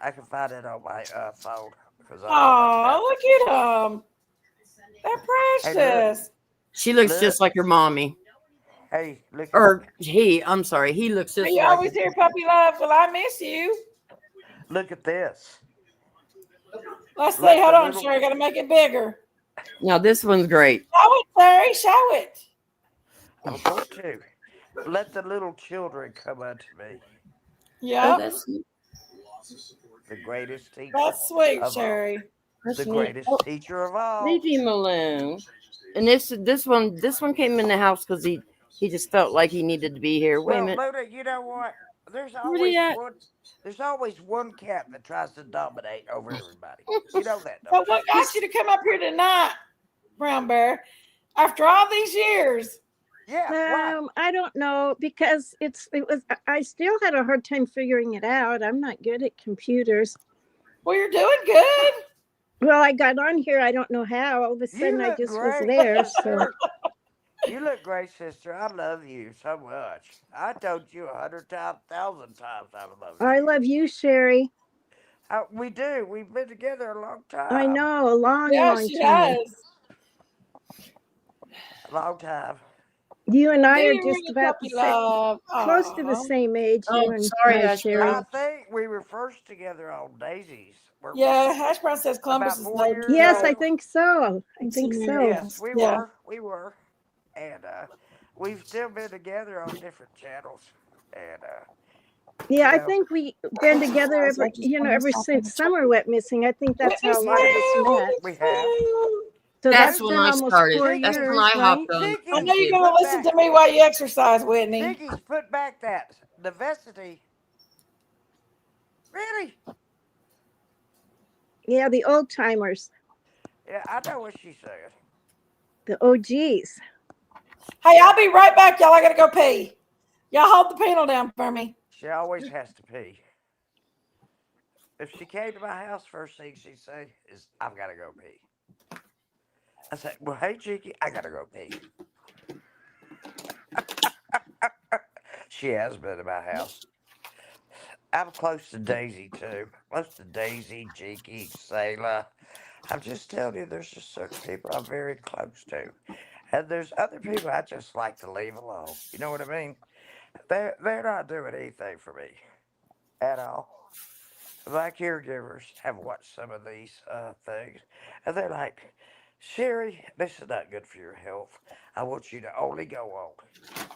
I can find it on my phone because I Oh, look at them. They're Hey, precious. She looks Look. just like her mommy. Hey, look. Or he, I'm sorry, he looks Are just you like always here, puppy love? Well, I miss you. Look at this. Let's see. Let Hold the on, little- Sherry. Got to make it bigger. Now this one's great. Show it, Sherry. Show it. I'm going to let the little children come unto me. Yeah, that's The greatest teacher. that's sweet, of all. Sherry. The greatest teacher of all. Leave him alone. And this one came in the house because he just felt like he needed to be here. Wait a Well, minute. Luna, you know what? There's Where always they at? one. There's always one cat that tries to dominate over everybody. You know that, So don't you? what got you to come up here tonight, Brown Bear? After all these years, Yeah. Why? I don't know because I still had a hard time figuring it out. I'm not good at computers. well, you're doing good. Well, I got on here. I don't know how. All of a sudden, I look just was great, there. So sister. You look great, sister. I love you so much. I told you 100 times, 1,000 times I love you. I love you, Sherry. We do. We've been together a long time. I know a long, Yeah, long she time. has. A long time. You and I Do are you just really, about the puppy same, love? close to the Aw. same age. Oh, You and sorry, I, Ash Sherry. I think we were first together on Daisies. weren't we? Yeah, Hash Brown says Columbus About is 4 no years Yes, ago. I think so. I think so. Yes, we Yeah. were. We were. And we've still been together on different channels. And Yeah, you I know, think we've been together ever since summer went missing. I think that's how a lot of us met. we have. So That's that's when been I almost started. 4 That's years, when I right? hopped on. I know you're going to Put listen back- to me while you exercise, Whitney. Ziggy's put back that diversity. Really? Yeah, the old timers, Yeah, I know what she said. the OGs. Hey, I'll be right back, y'all. I got to go pee. Y'all hold the panel down for me. She always has to pee. If she came to my house, first thing she'd say is, I've got to go pee. I said, well, hey, Cheeky, I got to go pee. She has been to my house. I'm close to Daisy, too. Close to Daisy, Cheeky, Sayla. I'm just telling you, there's just certain people I'm very close to. And there's other people I just like to leave alone. You know what I mean? They're not doing anything for me at all. My caregivers have watched some of these things, and they're like, Sherry, this is not good for your health. I want you to only go on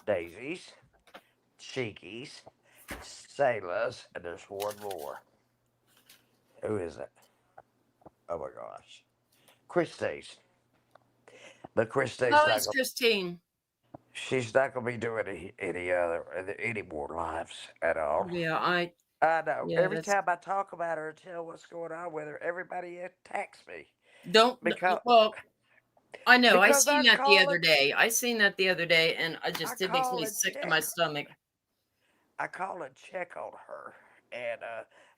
daisies, cheekies, sailors, and there's one more. Who is it? Oh my gosh. Christie's. But Christie's Oh, not it's gonna, Christine. she's not gonna be doing any more lives at all. Yeah, I know. yeah, Every that's time I talk about her and tell what's going on with her, everybody attacks me don't, because well, I know. I because seen that the other day. I seen that the other day, and I it makes call me and sick to check my stomach. I call and check on her, and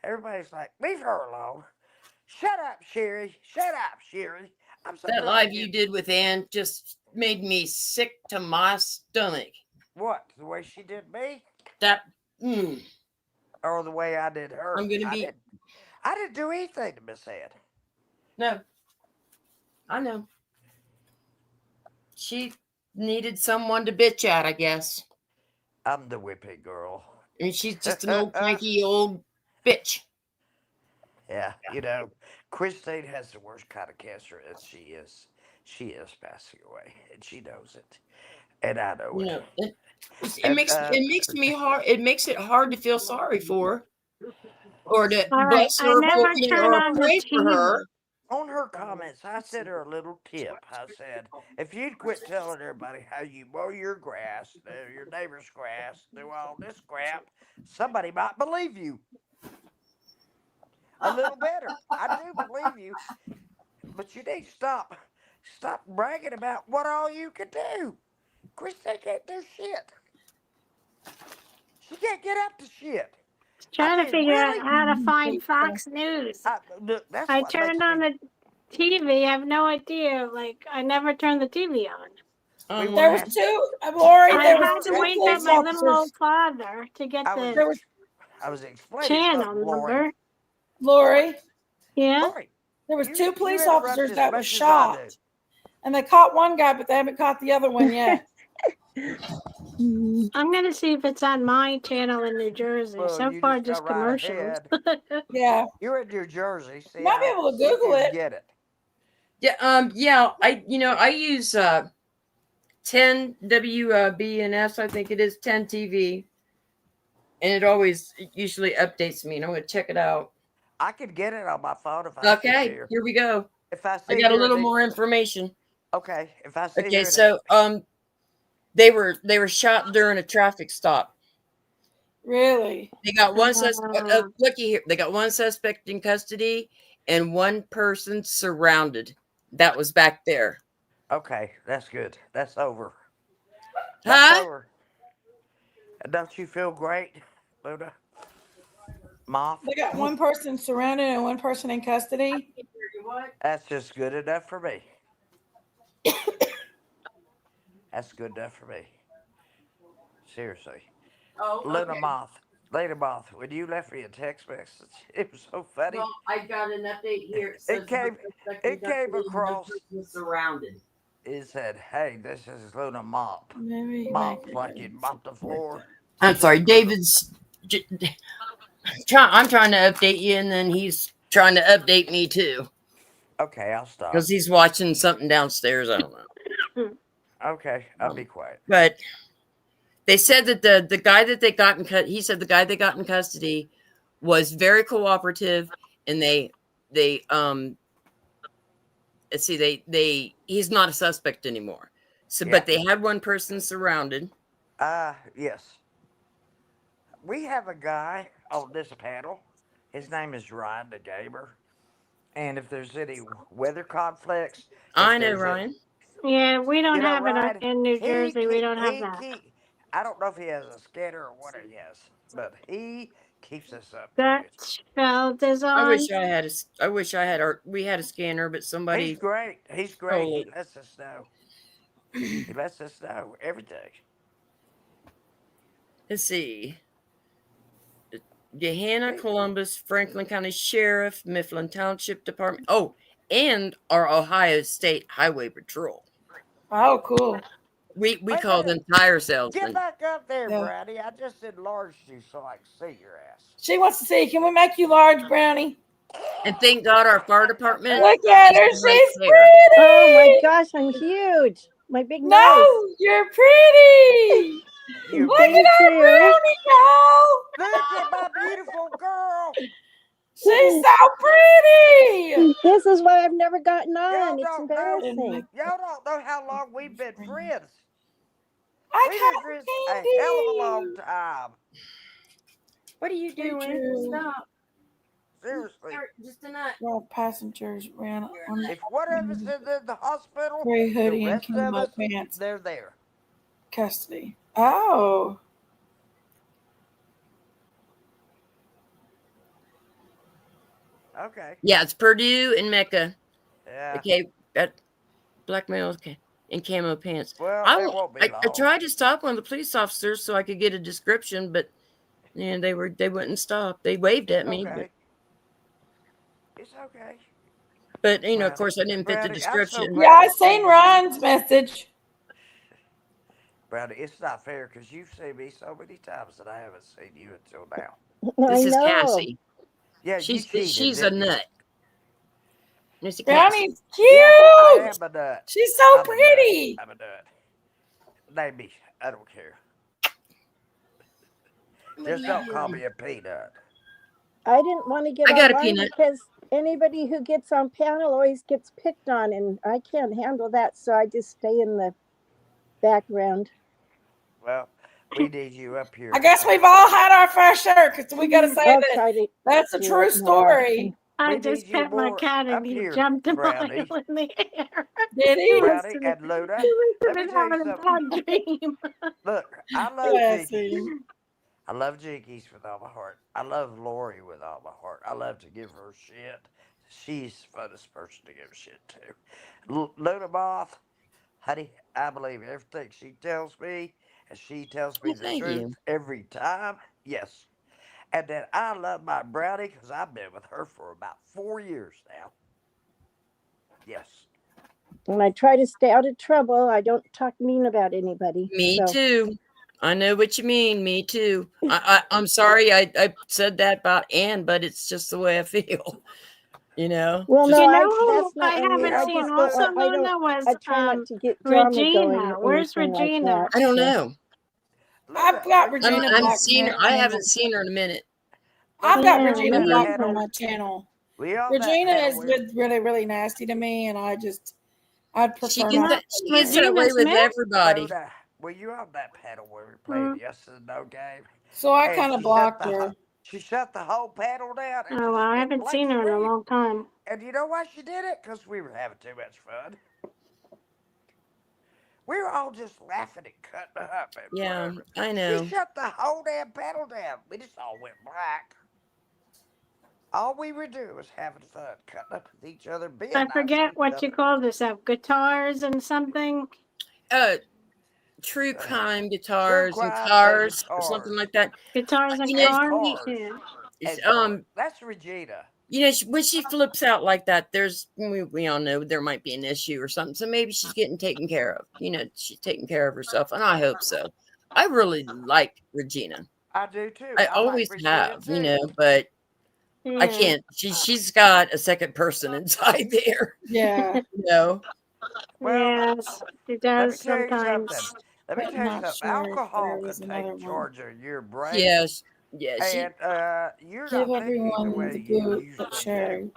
everybody's like, "Leave her alone." Shut up, Sherry. Shut up, Sherry. I'm so That tired live of you you. did with Ann just made me sick to my stomach. What? The way she did me, That, mm, or the way I did her? I'm gonna be, I didn't do anything to Miss Ed. no, I know. She needed someone to bitch at, I guess. I'm the whipping girl. And she's just an old cranky old bitch. Yeah, Christine has the worst kind of cancer, and she is passing away, and she knows it, and I know You it. know, And it makes me hard. It makes it hard to feel sorry for her, or to All right, bless I her for, never turn or on the pray for her. TV. on her comments, I sent her a little tip. I said, if you'd quit telling everybody how you mow your grass, your neighbor's grass, do all this crap, somebody might believe you a little better. I do believe you, but you need to stop bragging about what all you can do. Christine can't do shit. She can't get up to shit. I Trying to mean, figure out really? how to find Fox News. Look, that's I what makes turned on me. the TV. I have no idea. Like, I never turned the TV on. We There want was to Um, ask. two, Lori. I There was had to two wake up police my little officers. old father to get I was the There was I was explaining channel something, Lori. number. Lori. Yeah. Lori, There was two you police interrupt officers as that was much as I do. shot, and they caught one guy, but they haven't caught the other one yet. I'm gonna see if it's on my channel in New Jersey. Well, So you far, just got just right commercials. ahead. Yeah, You're in New Jersey. you might be able to See if you Google can it. get it. yeah. I use 10 WBNS. I think it is 10 TV, and it usually updates me, and I'm gonna check it out. I can get it on my phone if I see Okay, here. here we go. If I I see got a here, little more information. okay. If I see Okay, here, so they were shot during a traffic stop. Really? They got one suspect. Uh, Looky here, they got one suspect in custody and one person surrounded. That was back there. okay, that's good. That's over. That's Huh? over. And don't you feel great, Luna? Moth? They got one person surrounded and one person in custody. That's just good enough for me. That's good enough for me. Seriously. Oh, Luna okay. Moth. Luna Moth, when you left me a text message, it was so funny. Well, I got an update here. It says It came across. was surrounded. It said, hey, this is Luna Mop. Maybe Mop, like you'd mop the floor. I'm sorry, David's. I'm trying to update you, and then he's trying to update me too Okay, I'll stop. because he's watching something downstairs. I don't know. Okay, I'll be quiet. But they said that the guy that they got he said the guy they got in custody was very cooperative, and let's see, he's not a suspect anymore. So, Yeah. but they had one person surrounded. Yes. We have a guy on this panel. His name is Ryan the Gamer. And if there's any weather conflicts, I know, Ryan. yeah, we don't have it Ryan, in New Jersey. We don't have that. I don't know if he has a scanner or what he has, but he keeps us up. Dutchfeld is on. We had a scanner, but somebody. He's great. He's great. He lets us know. He lets us know everything. Let's see. Gahanna, Columbus, Franklin County Sheriff, Mifflin Township Department. Oh, and our Ohio State Highway Patrol. Oh, cool. We Wait a call minute. them tire Get salesmen. back up there, Yeah. Brownie. I just enlarged you so I can see your ass. She wants to see. Can we make you large, Brownie? And thank God our fire department Look at her. is right She's there. Oh my pretty. gosh, I'm huge. My big nose. No, you're pretty. You Look at Thank her, you. Brownie, y'all. look at my beautiful girl. She's so pretty. This is why I've never gotten Y'all on. It's don't know. embarrassing. Y'all don't know how long we've been friends. I We've been got friends candy. a hell of a long time. What are you doing? Stop. Seriously. Just a nut. Well, passengers ran on If one of us is in the hospital, gray the hoodie and rest of camo us, pants. they're there. Custody. Oh. Okay. Yeah, it's Purdue and Mecca. Yeah. Okay, that black male, okay, in camo pants. Well, I, it won't be I long. tried to stop one of the police officers so I could get a description, but they wouldn't stop. They waved at me, Okay. It's okay. but of Brownie, course I didn't fit the Brownie, I'm so description. glad Yeah, I to see seen you. Ryan's message. Brownie, it's not fair because you've seen me so many times that I haven't seen you until now. This I is know. Cassie. Yeah, you cheated, She's a didn't you? nut. This is Cassie. Brownie's cute. Yeah, I am a nut. She's so I'm a nut. pretty. I'm a nut. Name me. I don't care. Just don't call me a peanut. I didn't want to get I got a online peanut. because anybody who gets on panel always gets picked on, and I can't handle that. So I just stay in the background. Well, we need you up here. I guess we've all had our fair share because we got to say I'll that try to that's a do true it more story. I We just need you pet my more cat up and he here, jumped a Brownie. mile in the air. Did he? Brownie He and Luna. must Let have me been tell you having a something. bad dream. Look, I love Yes, Jinkies. I love Jinkies with all my heart. I love Lori with all my heart. I love to give her shit. She's the funnest person to give shit to. Luna Moth, honey, I believe everything she tells me, and she tells me Well, the thank truth you. every time. Yes. And then I love my Brownie because I've been with her for about 4 years now. Yes. When I try to stay out of trouble, I don't talk mean about anybody. Me so. too. I know what you mean. Me too. I'm sorry I said that about Ann, but it's just the way I feel. Well, Just, no, You know that's who not. I I mean, haven't I seen just don't. also, I don't. Luna, was I try not to get drama going Regina. or Where's anything like Regina? that. I don't so. know. I've got Regina, Regina I'm Black seeing her. on I my haven't seen her in a minute. I've got Yeah, Regina me Black either. on my channel. We on that Regina panel. is really, really nasty to me, and I'd She prefer gets not. that. She gets that Regina way with Smith? everybody. Luna, were you on that panel where we played Mm. Yes and No game? So I And kind of she shut blocked the her. she shut the whole panel down and Oh, well, just I went haven't blank seen her in a screen. long time. And you know why she did it? Because we were having too much fun. We were all just laughing and cutting up and Yeah, whatever. I know. She shut the whole damn panel down. We just all went black. All we were doing was having fun, cutting up with each other, being I nice to forget each what you other. call this stuff. Guitars and something. True crime True guitars and crime and cars or something guitars like that. Guitars and You know, cars. and cars Yeah. it's, and cars. That's Regina. when she flips out like that, we all know there might be an issue or something. So maybe she's getting taken care of. She's taking care of herself, and I hope so. I really like Regina. I do too. I I like always Regina have, too. but I Yeah. can't. She's got a second person inside there. Yeah. Well, Yes, it let me does tell you sometimes. something. Let me But tell you not something. sure if Alcohol there can was another take one. charge of your brain, Yes. and you're Give not thinking the everyone way the you boot usually that do. shared.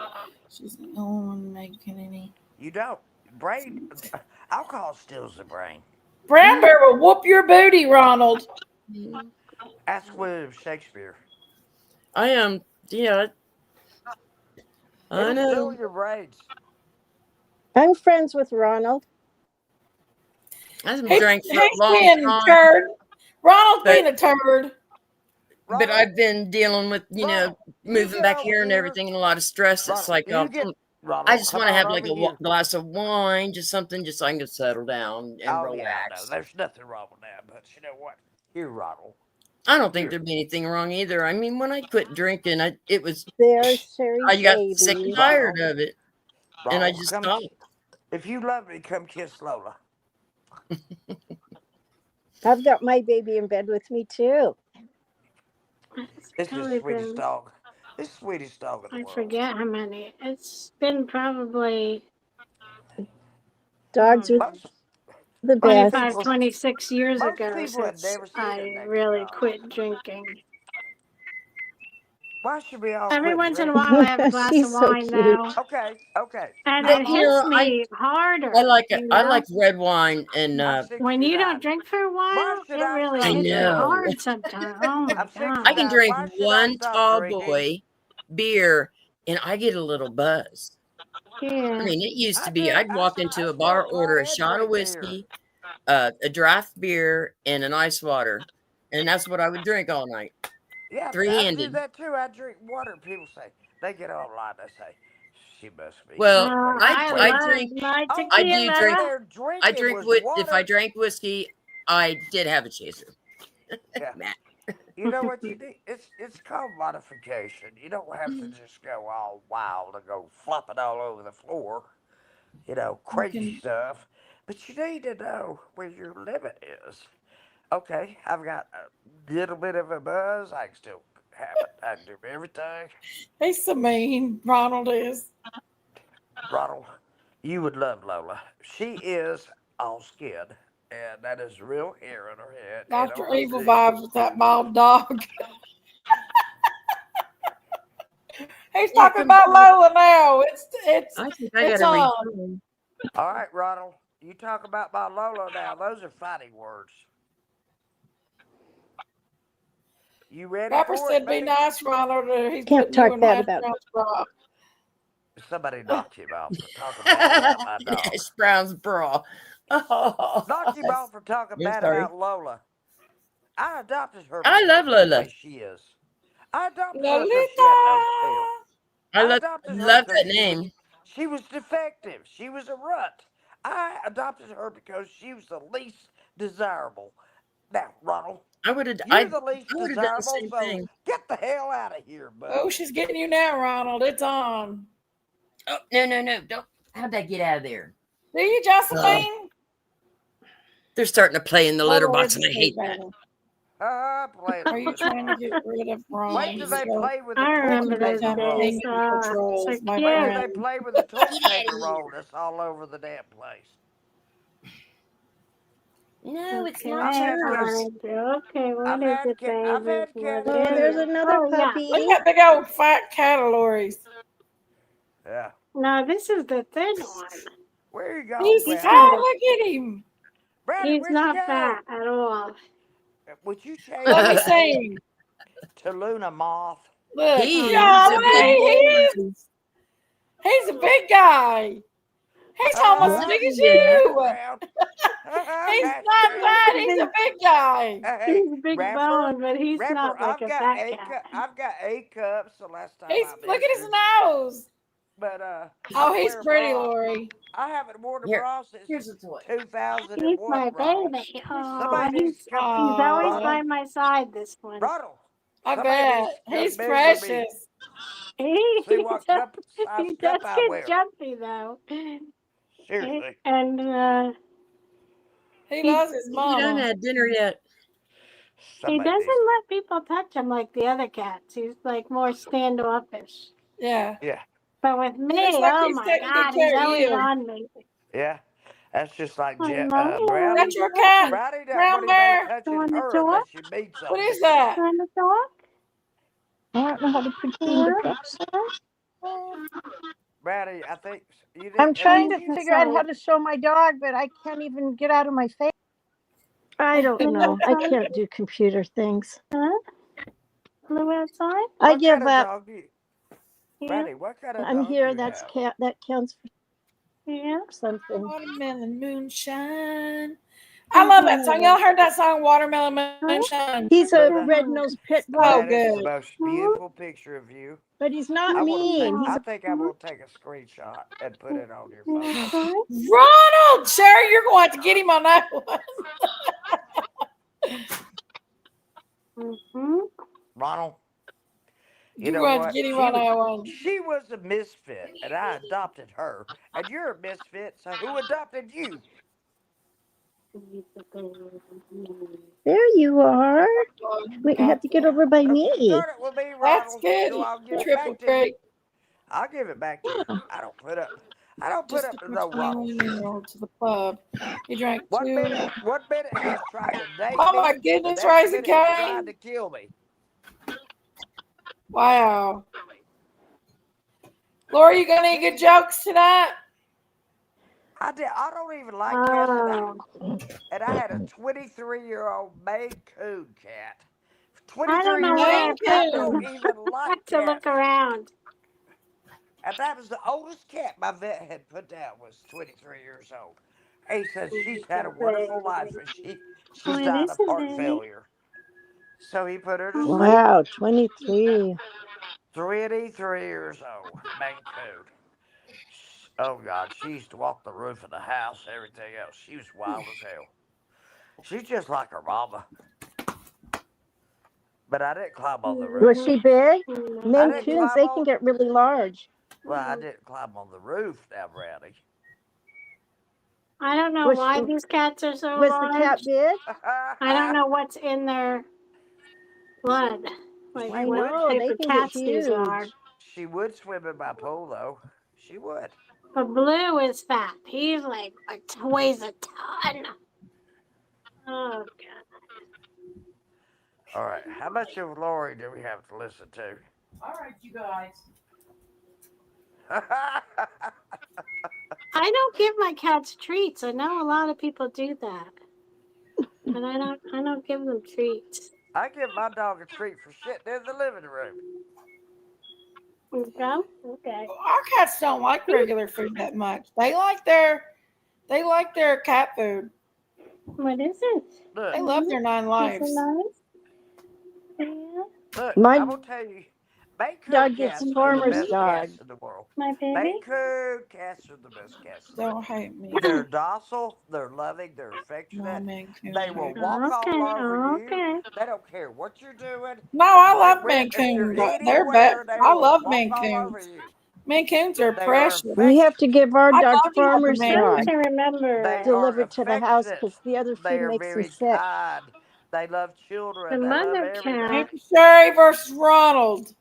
She's the only one making any. You don't. Brain alcohol steals the brain. Brown Bear will whoop your booty, Ronald. Ask William Shakespeare. I am. I It'll steal know. your brains. I'm friends with Ronald. I haven't He, drank for a he's long being time, turd. Ronald's but being a turd. but I've been dealing with Ronald, you moving get back over here and here. everything, and a lot of stress. It's Ronald, like you get I Ronald. just Come want to on have like over a here. glass of wine, just something, just so I can settle down and Oh yeah, no, relax. there's nothing wrong with that. But you know what? Here, Ronald. I don't think Here. there'd be anything wrong either. I mean, when I quit drinking, it was There's Sherry's I got baby. sick and tired of it, and I Ronald, just come. stopped. If you love me, come kiss Lola. I've got my baby in bed with me too. It's It's the probably sweetest been, dog. It's the sweetest dog in the I world. forget how many. It's been probably Dogs are Most the most best. 25, people 26 years most ago people have since never seen a I naked really dog. quit drinking. Why should we all Every quit once in a drinking? while, I have a glass of She's so wine, cute. though, Okay, okay. and I it like hits it. me I harder, like it. you I know? like red wine, and I'm When you don't 69. drink for a Why while, should it I really I stop hits you drinking? know. hard sometimes. Oh my I'm I God. can 69. drink Why should I one stop tall drinking? boy beer, and I get a little buzz. I Yeah. mean, it used I to be drink. I'd walk into I a bar, smoke pot order a and shot of drink beer. whiskey, a draft beer, and an ice water, and that's what I would drink all night, Yeah, I do three-handed. that too. I drink water. People say they get online. They say she must be Well, crazy. I I Wait, love drink my oh, I you do sat drink tequila. there I drinking drink was if I water. drank whiskey, I did have a chaser. Yeah. Matt. You know what you need? It's called modification. You don't have to just go all wild and go flopping all over the floor. You know, You crazy can. stuff. But you need to know where your limit is. Okay, I've got a little bit of a buzz. I can still have it. I can do everything. He's so mean. Ronald is. Ronald, you would love Lola. She is all skin, and that is real hair on her head and on Dr. her Evil feet. vibes with that bald dog. He's Yeah, talking about Lola now. I think I It's gotta read. on. All right, Ronald, you talk about my Lola now. Those are fighting words. You ready Rapper for it, said, "Be buddy? nice, Ronald, or he's Can't putting you talk in bad hash about. brown's bra." Somebody knocked him off for talking bad about my dog. Hash Brown's bra. Oh, Knocked him off for talking I'm bad sorry. about Lola. I adopted her I love because of the way Lola. she is. I adopted her because she Lolita. had no tail. I I love adopted her love because that name. she was defective. She was a rut. I adopted her because she was the least desirable. Now, Ronald, you're the least I would have done the desirable, same so thing. get the hell out of here, Oh, buddy. she's getting you now, Ronald. It's on. Oh no! Don't. How'd that get out of there? Do you, Oh, Josephine? they're starting to play in the litter Lola, where'd box, you and I sleep, hate that. baby? Play in Are the you litter trying to box. get rid of Wait Ronald? till He's they got play with the I toilet remember too much those paper days. roll. activity So controls, my Wait till cute. they friend. play with the toilet Get out paper of here! roll that's all over the damn place. No, it's not I've Okay, had yours. fine. Okay, what is it, I've baby? had What cats Oh, is there's it? too. another Oh, yeah. Look puppy. at that big old fat calories. Yeah. No, this is the thin one. Where you going, He's He's Brownie? not fat. a, Look at him. Brownie, he's where'd you not go? fat at all. Would you change Let me your see name him. to Luna Moth? Look. He's a big Golly, boy. he's a big guy. He's almost as Yeah, big as he is. Hash you. brown. He's Hash not brown. fat. He's a He's a big, big guy. Hey, he's a big rapper, bone, but he's rapper. not like a fat cat. I've got 8 cups. The last time He's I look at his measured, nose. but I Oh, he's wear a pretty, bra. Lori. I haven't worn a Here, bra since here's a toy. 2001. He's my Ronald, baby. He's Oh, somebody needs to come. he's always Oh, by Ronald, my side, this one. Ronald, I somebody bet needs to he's come measure me. precious. He, See what does, size he cup does I get wear. jumpy, though. Seriously. And He he loves his We done mama. had dinner yet. he Somebody doesn't needs. let people touch him like the other cats. He's like more standoffish. Yeah, Yeah, But with me, seems like oh he's my taking good God, he's care of always you. on me. yeah. That's just like I love Is Brownie. that your cat, Brownie doesn't Brown want anybody Bear? You touching want to her talk? unless she meets What something. is that? You want to talk? I don't know how to put you into cups. Brownie, I think you I'm did. trying Did to you? figure out how to show my dog, but I can't even get out of my face. I don't know. I can't do computer things. Huh? Live outside? I What kind give of up. dog do you? Yeah. Brownie, what kind of I'm dog do here. you That's have? cat. That counts Yeah. for something. Watermelon moonshine. I love that song. Y'all heard that song, Watermelon Moonshine? He's a Brother, red-nosed pit So bull, that is the good. most beautiful picture of you. but he's not I want to take. mean. He's I a think I'm gonna take a screenshot and put it on your phone. Ronald, Sherry, you're going to have to get him on that one. Mm-hmm. Ronald, you You're know going to have what? to get him on that one. She was a misfit, and I adopted her. And you're a misfit, so who adopted you? There you are. Wait, you Got have to get that. over by Don't you me. start it with me, That's Ronald, good. till I'll give it Triple back to you. creek. I'll give it back to you. I don't put Just up took to my no 21 Ronald. year old to the pub. He drank two. One minute he's trying to date Oh my me, the goodness, next Raising minute he's trying Cane. to kill me. Wow. Laura, you got any good jokes tonight? I don't even like cats, Oh, and I had a 23-year-old Maine Coon cat. I don't 23 know years where Maine old. I've I Coon. don't even like got to look cats. around. And that was the oldest cat my vet had put down was 23 years old. He says she's had a wonderful life and Oh, she's it died is of a heart baby. failure. So he put her to Oh, sleep. Wow, 23. 23 years old, Maine Coon. Oh God, she used to walk the roof of the house, everything else. She was wild as hell. She's just like her mama. But I didn't climb on the roof. Was she big? I Maine didn't Coons, climb they on. can get really large. Well, I didn't climb on the roof now, Brownie. I don't know Was, why these cats are so was the cat large. big? I don't know what's in their blood. Like I what know, type they of can get cats these are. huge. She would swim in my pool, though. She would. But Blue is fat. He's like weighs a ton. Oh god. All right. How much of Lori do we have to listen to? All right, you guys. I don't give my cats treats. I know a lot of people do that. But I don't give them treats. I give my dog a treat for shitting in the living room. Okay. Our cats don't like regular food that much. They like their cat food. What is it? Look, They love their 9 Is it lives. nice? Yeah. look, My I'm going to tell you, Maine Coon dog gets cats are the farmer's best dog. cats in the world. My baby? Maine Coon cats are the best cats in the Don't world. hate me. They're docile, they're loving, they're My affectionate. Maine Coon They will hater. walk all over you. Okay. They don't care what you're doing. No, I love Maine If you're Coon. eating They're bad. where they I will love walk Maine all over Coons. you. Maine Coons are They are precious. We have to give our I dog love to have a farmer's Maine dog To remember. They are delivered to the house affectionate. because the other They food are makes them very sick. kind. They love children. The They love mother everybody. cat. Sherry versus Ronald.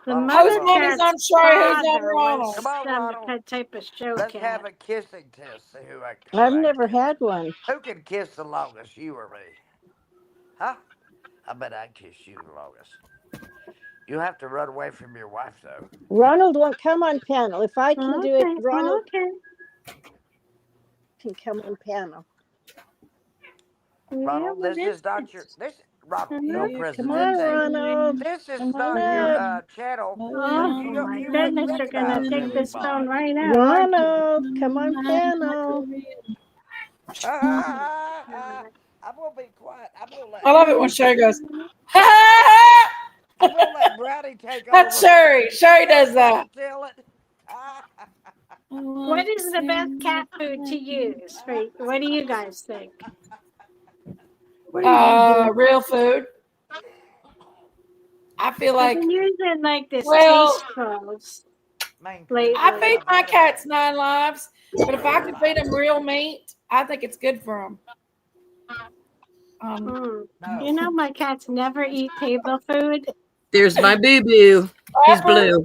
The Ronald, mother Whose name is cat's on Sherry? Who's on father Ronald? Come on, some Ronald. type of show Let's cat. have a kissing test. See who I I've can never kiss. had one. Who can kiss the longest, you or me? Huh? I bet I can kiss you the longest. You have to run away from your wife, though. Ronald won't come on panel. If I can do it, Ronald Okay. can come on panel. Ronald, Yeah, this is not your. Ronald, no Yeah, president's Come on, day. Ronald. This is Come not on your up. channel. Oh You my wouldn't goodness, you're gonna recognize take who this he's phone on. right out. Ronald, come on panel. I'm gonna be quiet. I'm gonna let. I love it when Sherry goes, I'm gonna let Brownie take That's over. Sherry. Sherry does that. Tell it. What is the best cat food to use? What do you guys think? Real food. I feel I've like been using like this Well- taste froze. Lately. I feed my cats 9 lives, but if I could feed them real meat, I think it's good for them. No. You know my cats never eat table food. There's my boo boo. He's blue.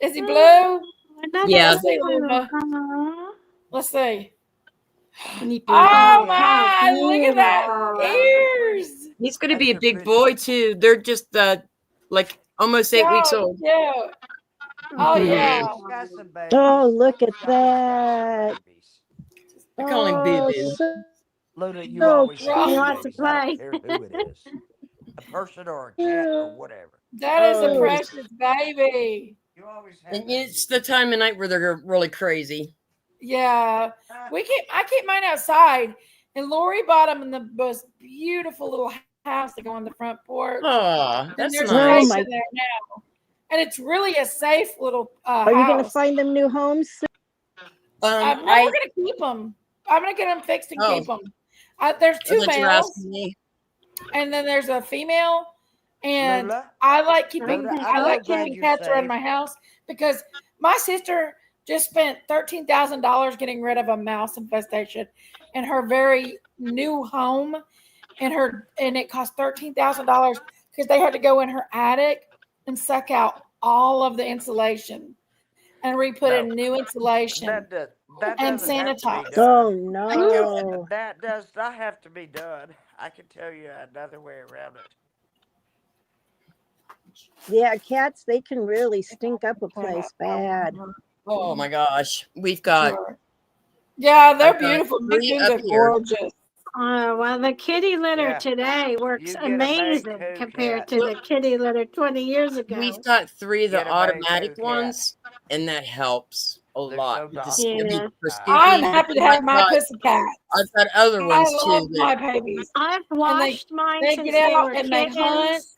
Is he blue? Yeah. Let's see, Luba. Let's see. Oh Oh my! Look at that ears. He's going to be a big boy too. They're just like almost 8 weeks old. Yeah. Oh yeah. Oh, look at that. I call him Boo Oh, Boo. so Luna, you so always cute. have He wants to babies. I play. don't care who it is. A person or a cat or whatever. That is a Oh. precious baby. You always have And it's the time of night where they're really crazy. Yeah. I keep mine outside, and Lori bought them in the most beautiful little house to go on the front porch. Oh, And that's there's nice. space in there now, and it's really a safe little Are you going to house. find them new homes? No, we're gonna keep them. I'm gonna get them fixed and keep them. There's 2 I thought you were males, asking me. and then there's a female. And Lula? I like keeping Lula, I I'm like so glad keeping you're cats around safe. my house because my sister just spent $13,000 getting rid of a mouse infestation in her very new home. And it cost $13,000 because they had to go in her attic and suck out all of the insulation and re-put in new insulation That and doesn't have to be sanitize. Oh done. no. That does not have to be done. I can tell you another way around it. Yeah, cats, they can really stink up a place bad. Oh my gosh. We've got Yeah, they're I've got beautiful. Big 3 things up are here. gorgeous. Well, the kitty litter Yeah. today works You get a Maine amazing Coon compared cat. to the kitty litter 20 years We've ago. got 3 of the Get a Maine automatic Coon cat. ones, and that helps a They're lot. so With the, docile. Yeah. for I'm scooping, happy to and have my pussy cat. I've got other I ones love too. my That babies. I've And washed mine they since get they were out and they hunt kittens.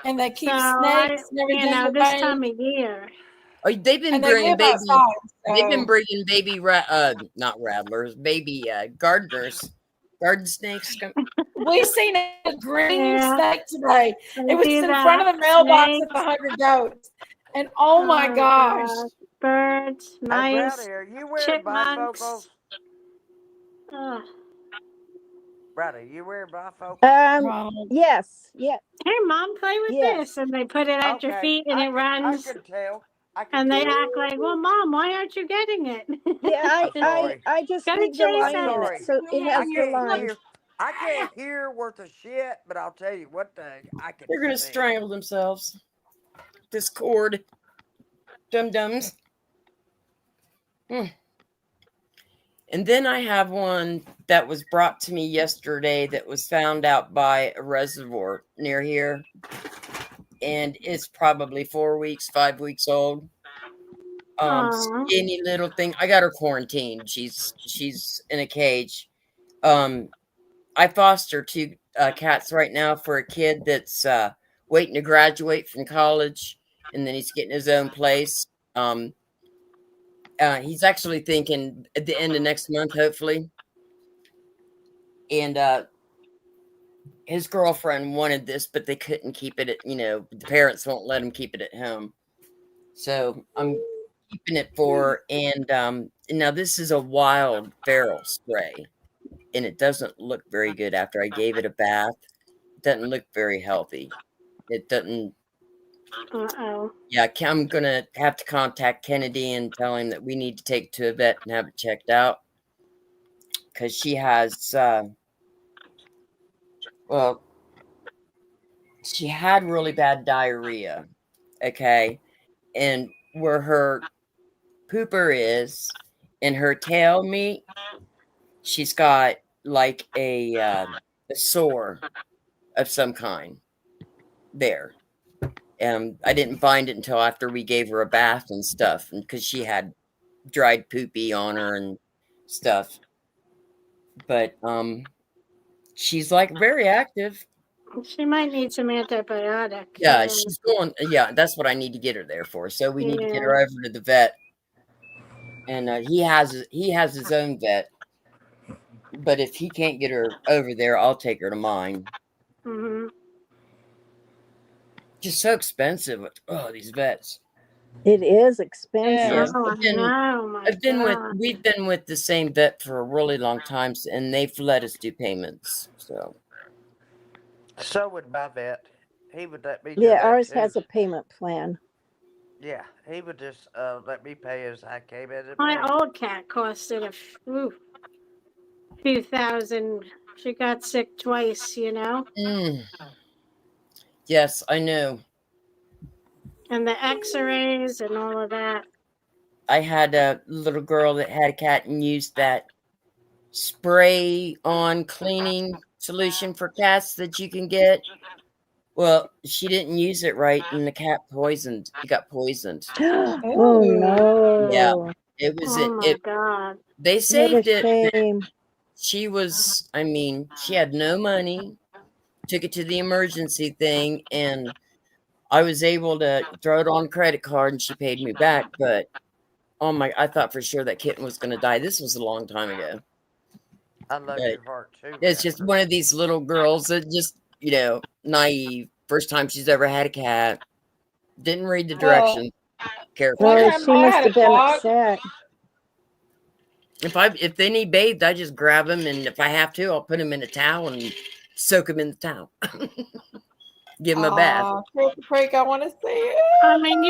and they So keep snakes and everything this away. time of year. they've been And they bringing live baby. outside. They've been So bringing baby not rattlers, baby gardeners, garden snakes. we seen a green Yeah, snake today. they It was do in front that. of the mailbox at Snakes. the 100 Goats. And oh my gosh. Birds, Hey, mice, Brownie, are you wearing chipmunks. bifocals? Oh. Brownie, you wearing bifocals? Ronald. Yes, yeah, Hey, Mom, play with yes. this. And they put it at your Okay. feet and it I runs. can tell. I can And they tell. act like, well, Mom, why aren't you getting it? Yeah, I'm sorry. I just Gotta leave the chase I'm line in it, sorry. so it has the line. I can't hear worth a shit, but I'll tell you one thing. I can They're gonna see. strangle themselves. This cord, dum dums. And then I have one that was brought to me yesterday that was found out by a reservoir near here, and it's probably 4 weeks, 5 weeks old. Aw. Skinny little thing. I got her quarantined. She's in a cage. I foster 2 cats right now for a kid that's waiting to graduate from college, and then he's getting his own place. He's actually thinking at the end of next month, hopefully. And his girlfriend wanted this, but they couldn't keep it at, the parents won't let him keep it at home. So I'm keeping it for, and now this is a wild feral spray, and it doesn't look very good after I gave it a bath. It doesn't look very healthy. It doesn't. Uh-oh. Yeah, I'm going to have to contact Kennedy and tell him that we need to take it to a vet and have it checked out. Because she has, she had really bad diarrhea. Okay. And where her pooper is and her tail meat, she's got like a sore of some kind there. I didn't find it until after we gave her a bath and stuff, and because she had dried poopy on her and stuff. But she's like very active. She might need some antibiotic. Yeah, she's going. Yeah, that's what I need to get her there for. So we need to get her over to the vet, and he has his own vet. But if he can't get her over there, I'll take her to mine. Mm-hmm. Just so expensive. Oh, these vets. It is expensive. We've been with the same vet for a really long time, and they've let us do payments. So would my vet. He would let me do Yeah, that ours too. has a payment plan. Yeah, he would just let me pay as I came in. My old cat costed a few thousand. She got sick twice, Yes, I know. And the x-rays and all of that. I had a little girl that had a cat and used that spray on cleaning solution for cats that you can get. Well, she didn't use it right, and the cat got poisoned. Oh no! Yeah, it was. Oh my God! They saved it. Shame. She was. I mean, she had no money. Took it to the emergency thing, and I was able to throw it on a credit card, and she paid me back. But I thought for sure that kitten was going to die. This was a long time ago. I love your heart too. It's just one of these little girls that just, naive. First time she's ever had a cat. Didn't read the directions. careful. One Oh, time she I must had a have been dog. upset. If they need bathed, I just grab them, and if I have to, I'll put them in a towel and soak them in the towel. Give them a bath. Creek, I want to see it. I mean,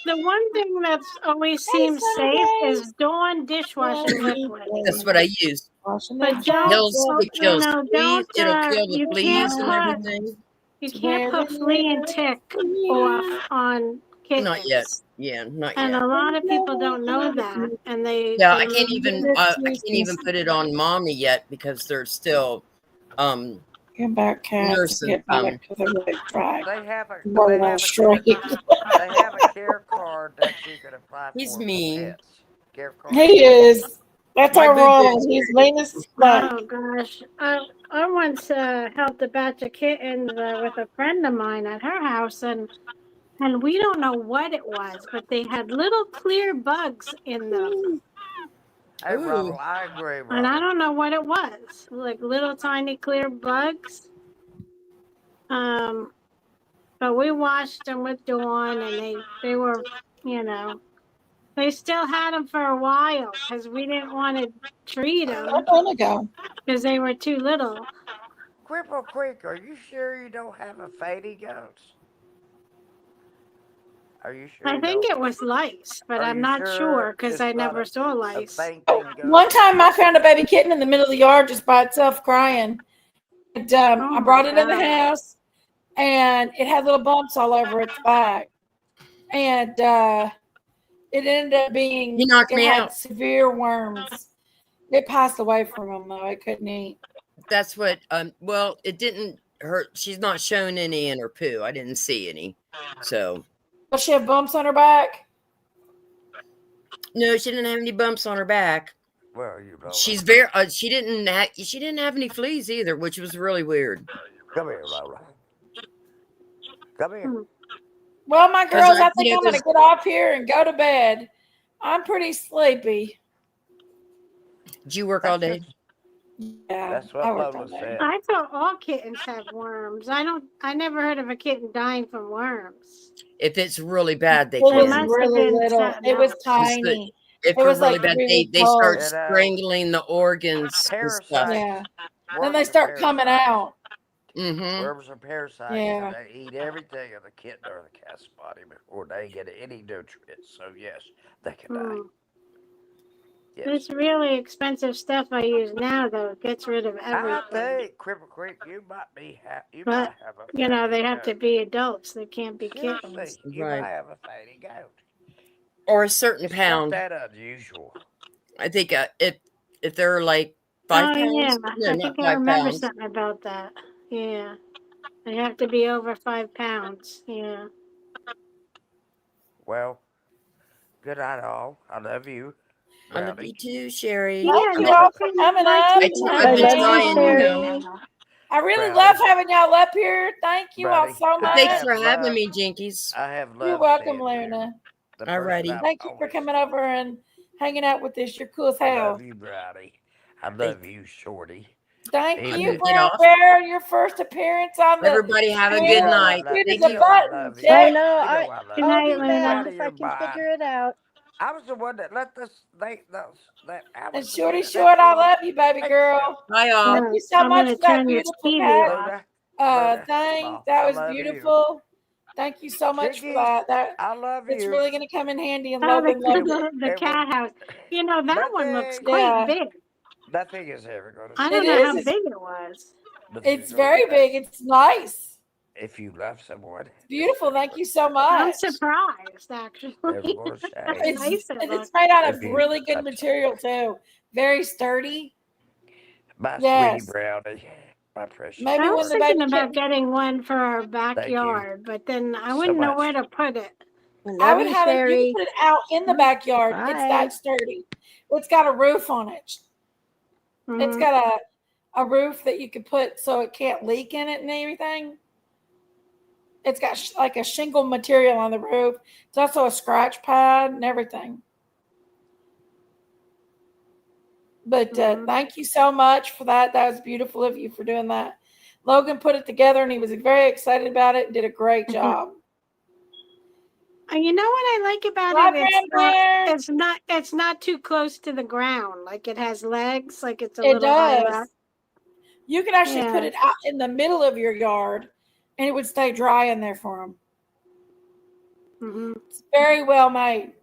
the one thing that's always Hey, seems Sunny safe Days. is Dawn dishwashing liquid. That's what I use. Washing But that don't, It you kills know, fleas. It'll kill the you fleas can't and put, everything. you can't put flea and tick off on Not yet. kittens. Yeah, not And yet. a lot of people don't know that, and Yeah, they I can't even put it on mommy yet because there's still Get back, cat. nursing. Get back to the right track. They have a Roll they on have a straight. they have a care card that you can apply He's for mean. pets. Care card. He is. That's My our boo Roland. boo's He's mean as like. Oh gosh, I once helped a batch of kittens with a friend of mine at her house, and we don't know what it was, but they had little clear bugs in them, Hey, Ooh. Ronald, I agree, and I Ronald. don't know what it was, like little tiny clear bugs. But we washed them with Dawn, and they were, you know, they still had them for a while because we didn't want to treat them I'm gonna go. because they were too little. Cripple Creek, are you sure you don't have a fatty goat? Are you sure I you think don't? it was lice, but Are I'm you not sure sure because it's I not never saw a lice. fainting goat? One time I found a baby kitten in the middle of the yard just by itself crying. And, I brought it in the house, and it had little bumps all over its back. And it ended up being He knocked me had out. severe worms. It passed away from them though. It couldn't eat. That's what well, it didn't hurt. She's not showing any in her poo. I didn't see any. So Does she have bumps on her back? no, she didn't have any bumps on her back. Well, you know. She's very she didn't have any fleas either, which was really weird. Come here, Lola. Come here. Well, my girls, I think you know, I'm going to get off here and go to bed. I'm pretty sleepy. Did you work all day? Yeah, That's what Lola said. I thought all kittens have worms. I never heard of a kitten dying from worms. If it's really bad, they It was can. really little. It was tiny. If It you're was really like bad, really they start cold. strangling the organs and stuff. Parasites. Yeah. Then Worms they are start coming parasites. out. Mm-hmm. Worms are parasites, Yeah. and they eat everything in the kitten or the cat's body before they get any nutrients. So yes, they can die. Yes. This really expensive stuff I use now, though, gets rid of I everything. think Cripple Creek, you might be But, have a you know, they fatty have to goat. be adults. They can't be Seriously, kittens. you Right. might have a fatty goat. Or a certain It's pound. not that unusual. I think if they're like 5 pounds. Yeah, No, I not think I 5 remember pounds. something about that. Yeah. They have to be over 5 pounds. Yeah. Well, good night, all. I love you. I love Brownie. you too, Sherry. Thank you all for coming up. I've been trying, you know. I really Brownie. love having y'all up here. Thank you all Brownie, so I much. Thanks have for having love- me, Jinkies. I have love. You're welcome, seeing you. Luna. The Alrighty. person Thank you for coming over and hanging out with us. You're cool as I hell. love you, Brownie. I love you, Shorty. Thank Even you, if- Brown Bear. Your first appearance on the Everybody have a stream. good night. love Hit you. the You know I button, love you. Jack. I know. You know I I'll love be you. night, back Luna. if I can figure it out. I was the one that let this. That I And was the Shorty one that Short, I let love you, baby Thanks, girl. Bye, all. Thank you so I'm much gonna for that turn this beautiful TV cat off. Luna. Luna, thing. Mom, That I was love beautiful. Thank you so much for Jinkies, that. I love It's you. really going to come in handy in Oh, Logan. the cat house. You know, that one looks quite Yeah. big. Nothing is ever going to. I don't It know is. how big it was. It's very big. It's nice. If you love someone, It's beautiful. Thank you so I'm much. surprised, actually. never going to say. How nice it It's looks. made out of If you really good touch it. material too. Very sturdy. My Yes. sweetie Brownie, my precious. Maybe I when was the thinking baby about kitten, getting one for our you. backyard, but then I So wouldn't know much. where to put it. I I love would you, have it. You Sherry. can put it out in the backyard. It's Bye. that sturdy. It's got a roof on it. It's Mhm. got a roof that you could put so it can't leak in it and everything. It's got like a shingle material on the roof. It's also a scratch pad and everything. But thank you so much for that. That was beautiful of you for doing that. Logan put it together and he was very excited about it and did a great job. You know what I like about Bye, it? It's Brown Bear. it's not too close to the ground. Like it has legs, like it's a It little higher does. up. You could actually put Yeah. it out in the middle of your yard, and it would stay dry in there for them. Hmm. It's very well made.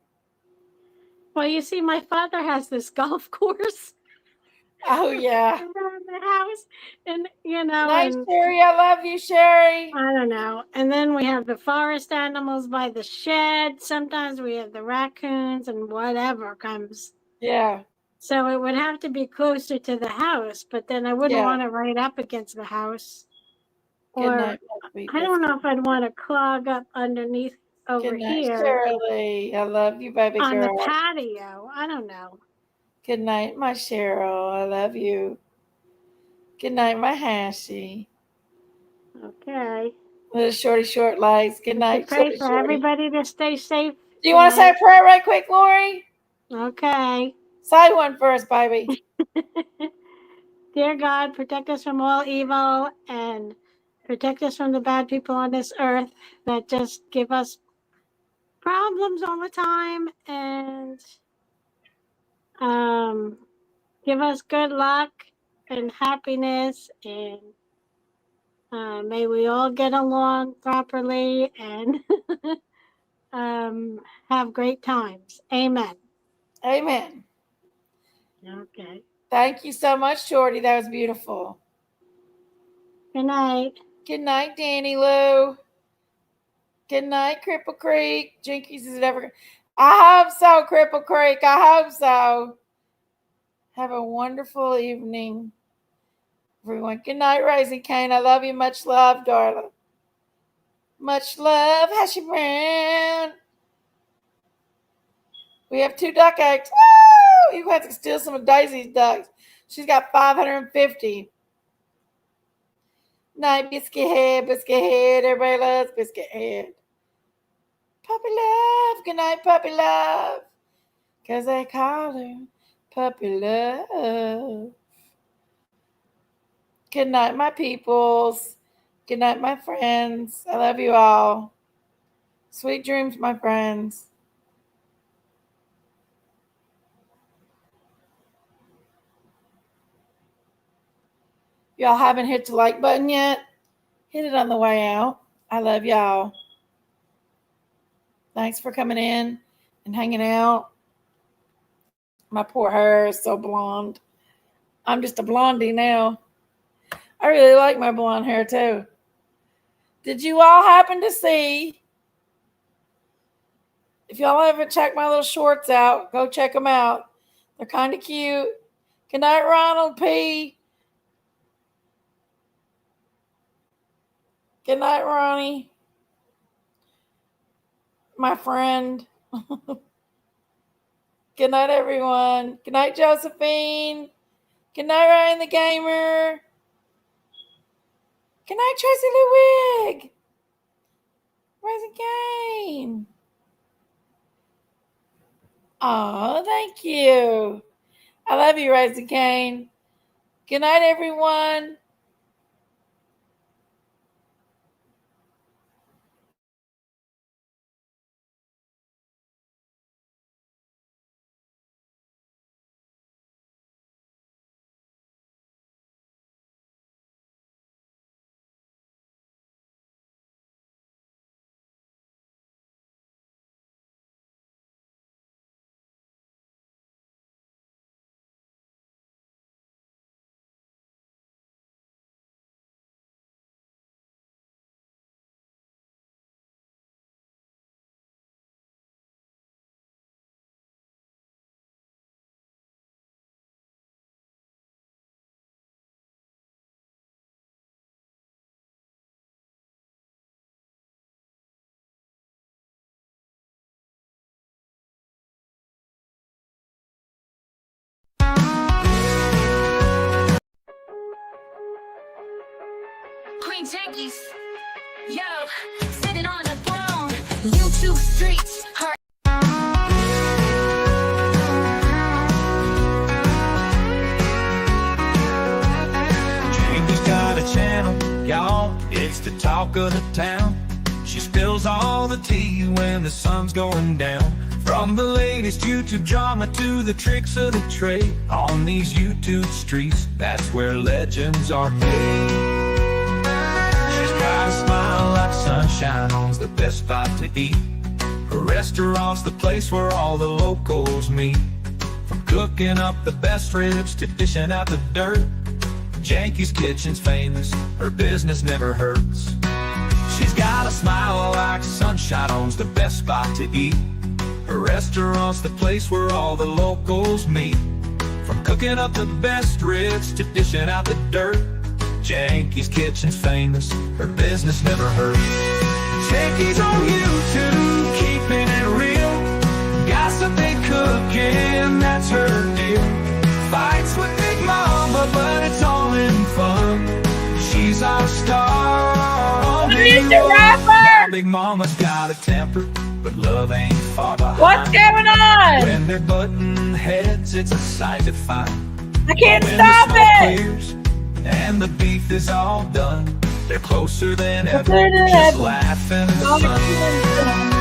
Well, you see, my father has this golf course Oh yeah. around the house, and Nice, and Sherry. I love you, Sherry. I don't know. And then we have the forest animals by the shed. Sometimes we have the raccoons and whatever comes. Yeah. So it would have to be closer to the house, but then I wouldn't Yeah. want it right up against the house. Good Or night, my sweet I don't biscuit. know if I'd want to clog up underneath over Good night, here Shirley. I love you, baby on the girl. patio. I don't know. Good night, my Cheryl. I love you. Good night, my Hashy. Okay. Little shorty short legs. Good We night, pray shorty for shorty. everybody to stay safe. Do you want to say a prayer right quick, Lori? Okay. Say one first, baby. Dear God, protect us from all evil and protect us from the bad people on this earth that just give us problems all the time, and give us good luck and happiness, and may we all get along properly and have great times. Amen. Amen. Okay. Thank you so much, Shorty. That was beautiful. Good night. Good night, Danny Lou. Good night, Cripple Creek. Jinkies, is it ever? I hope so, Cripple Creek. I hope so. Have a wonderful evening, everyone. Good night, Raising Cane. I love you. Much love, darling. Much love, Hashi Brown. We have 2 duck eggs. Woo! You have to steal some of Daisy's ducks. She's got 550. Night, Biscuit Head, Biscuit Head. Everybody loves Biscuit Head. Puppy Love. Good night, Puppy Love. Because they call her Puppy Love. Good night, my peoples. Good night, my friends. I love you all. Sweet dreams, my friends. Y'all haven't hit the like button yet? Hit it on the way out. I love y'all. Thanks for coming in and hanging out. My poor hair is so blonde. I'm just a blondie now. I really like my blonde hair too. Did you all happen to see? If y'all haven't checked my little shorts out, go check them out. They're kind of cute. Good night, Ronald P. Good night, Ronnie. My friend. Good night, everyone. Good night, Josephine. Good night, Ryan the Gamer. Good night, Tracy Lewig. Rising Game. Oh, thank you. I love you, Rising Cane. Good night, everyone. Queen Jenx, yo, sitting on a throne. YouTube streets, her. Jamie's got a channel, y'all. It's the talk of the town. She spills all the tea when the sun's going down. From the latest YouTube drama to the tricks of the trade, on these YouTube streets, that's where legends are made. She's got a smile like sunshine, owns the best spot to eat. Her restaurant's the place where all the locals meet. From cooking up the best ribs to dishing out the dirt, Jenx's kitchen's famous, her business never hurts. She's got a smile like sunshine, owns the best spot to eat. Her restaurant's the place where all the locals meet. From cooking up the best ribs to dishing out the dirt, Jenx's kitchen's famous, her business never hurts. Jenx's on YouTube, keeping it real. Gossiping, cooking, that's her deal. Fights with Big Mama, but it's all in fun. She's our star. Mr. Rapper! Big Mama's got a temper, but love ain't far behind. What's going on? When they're butting heads, it's a sight to find. I can't When stop the smoke it! clears and the beef is all done, they're closer than ever, Closer than just ever. laughing in the sun.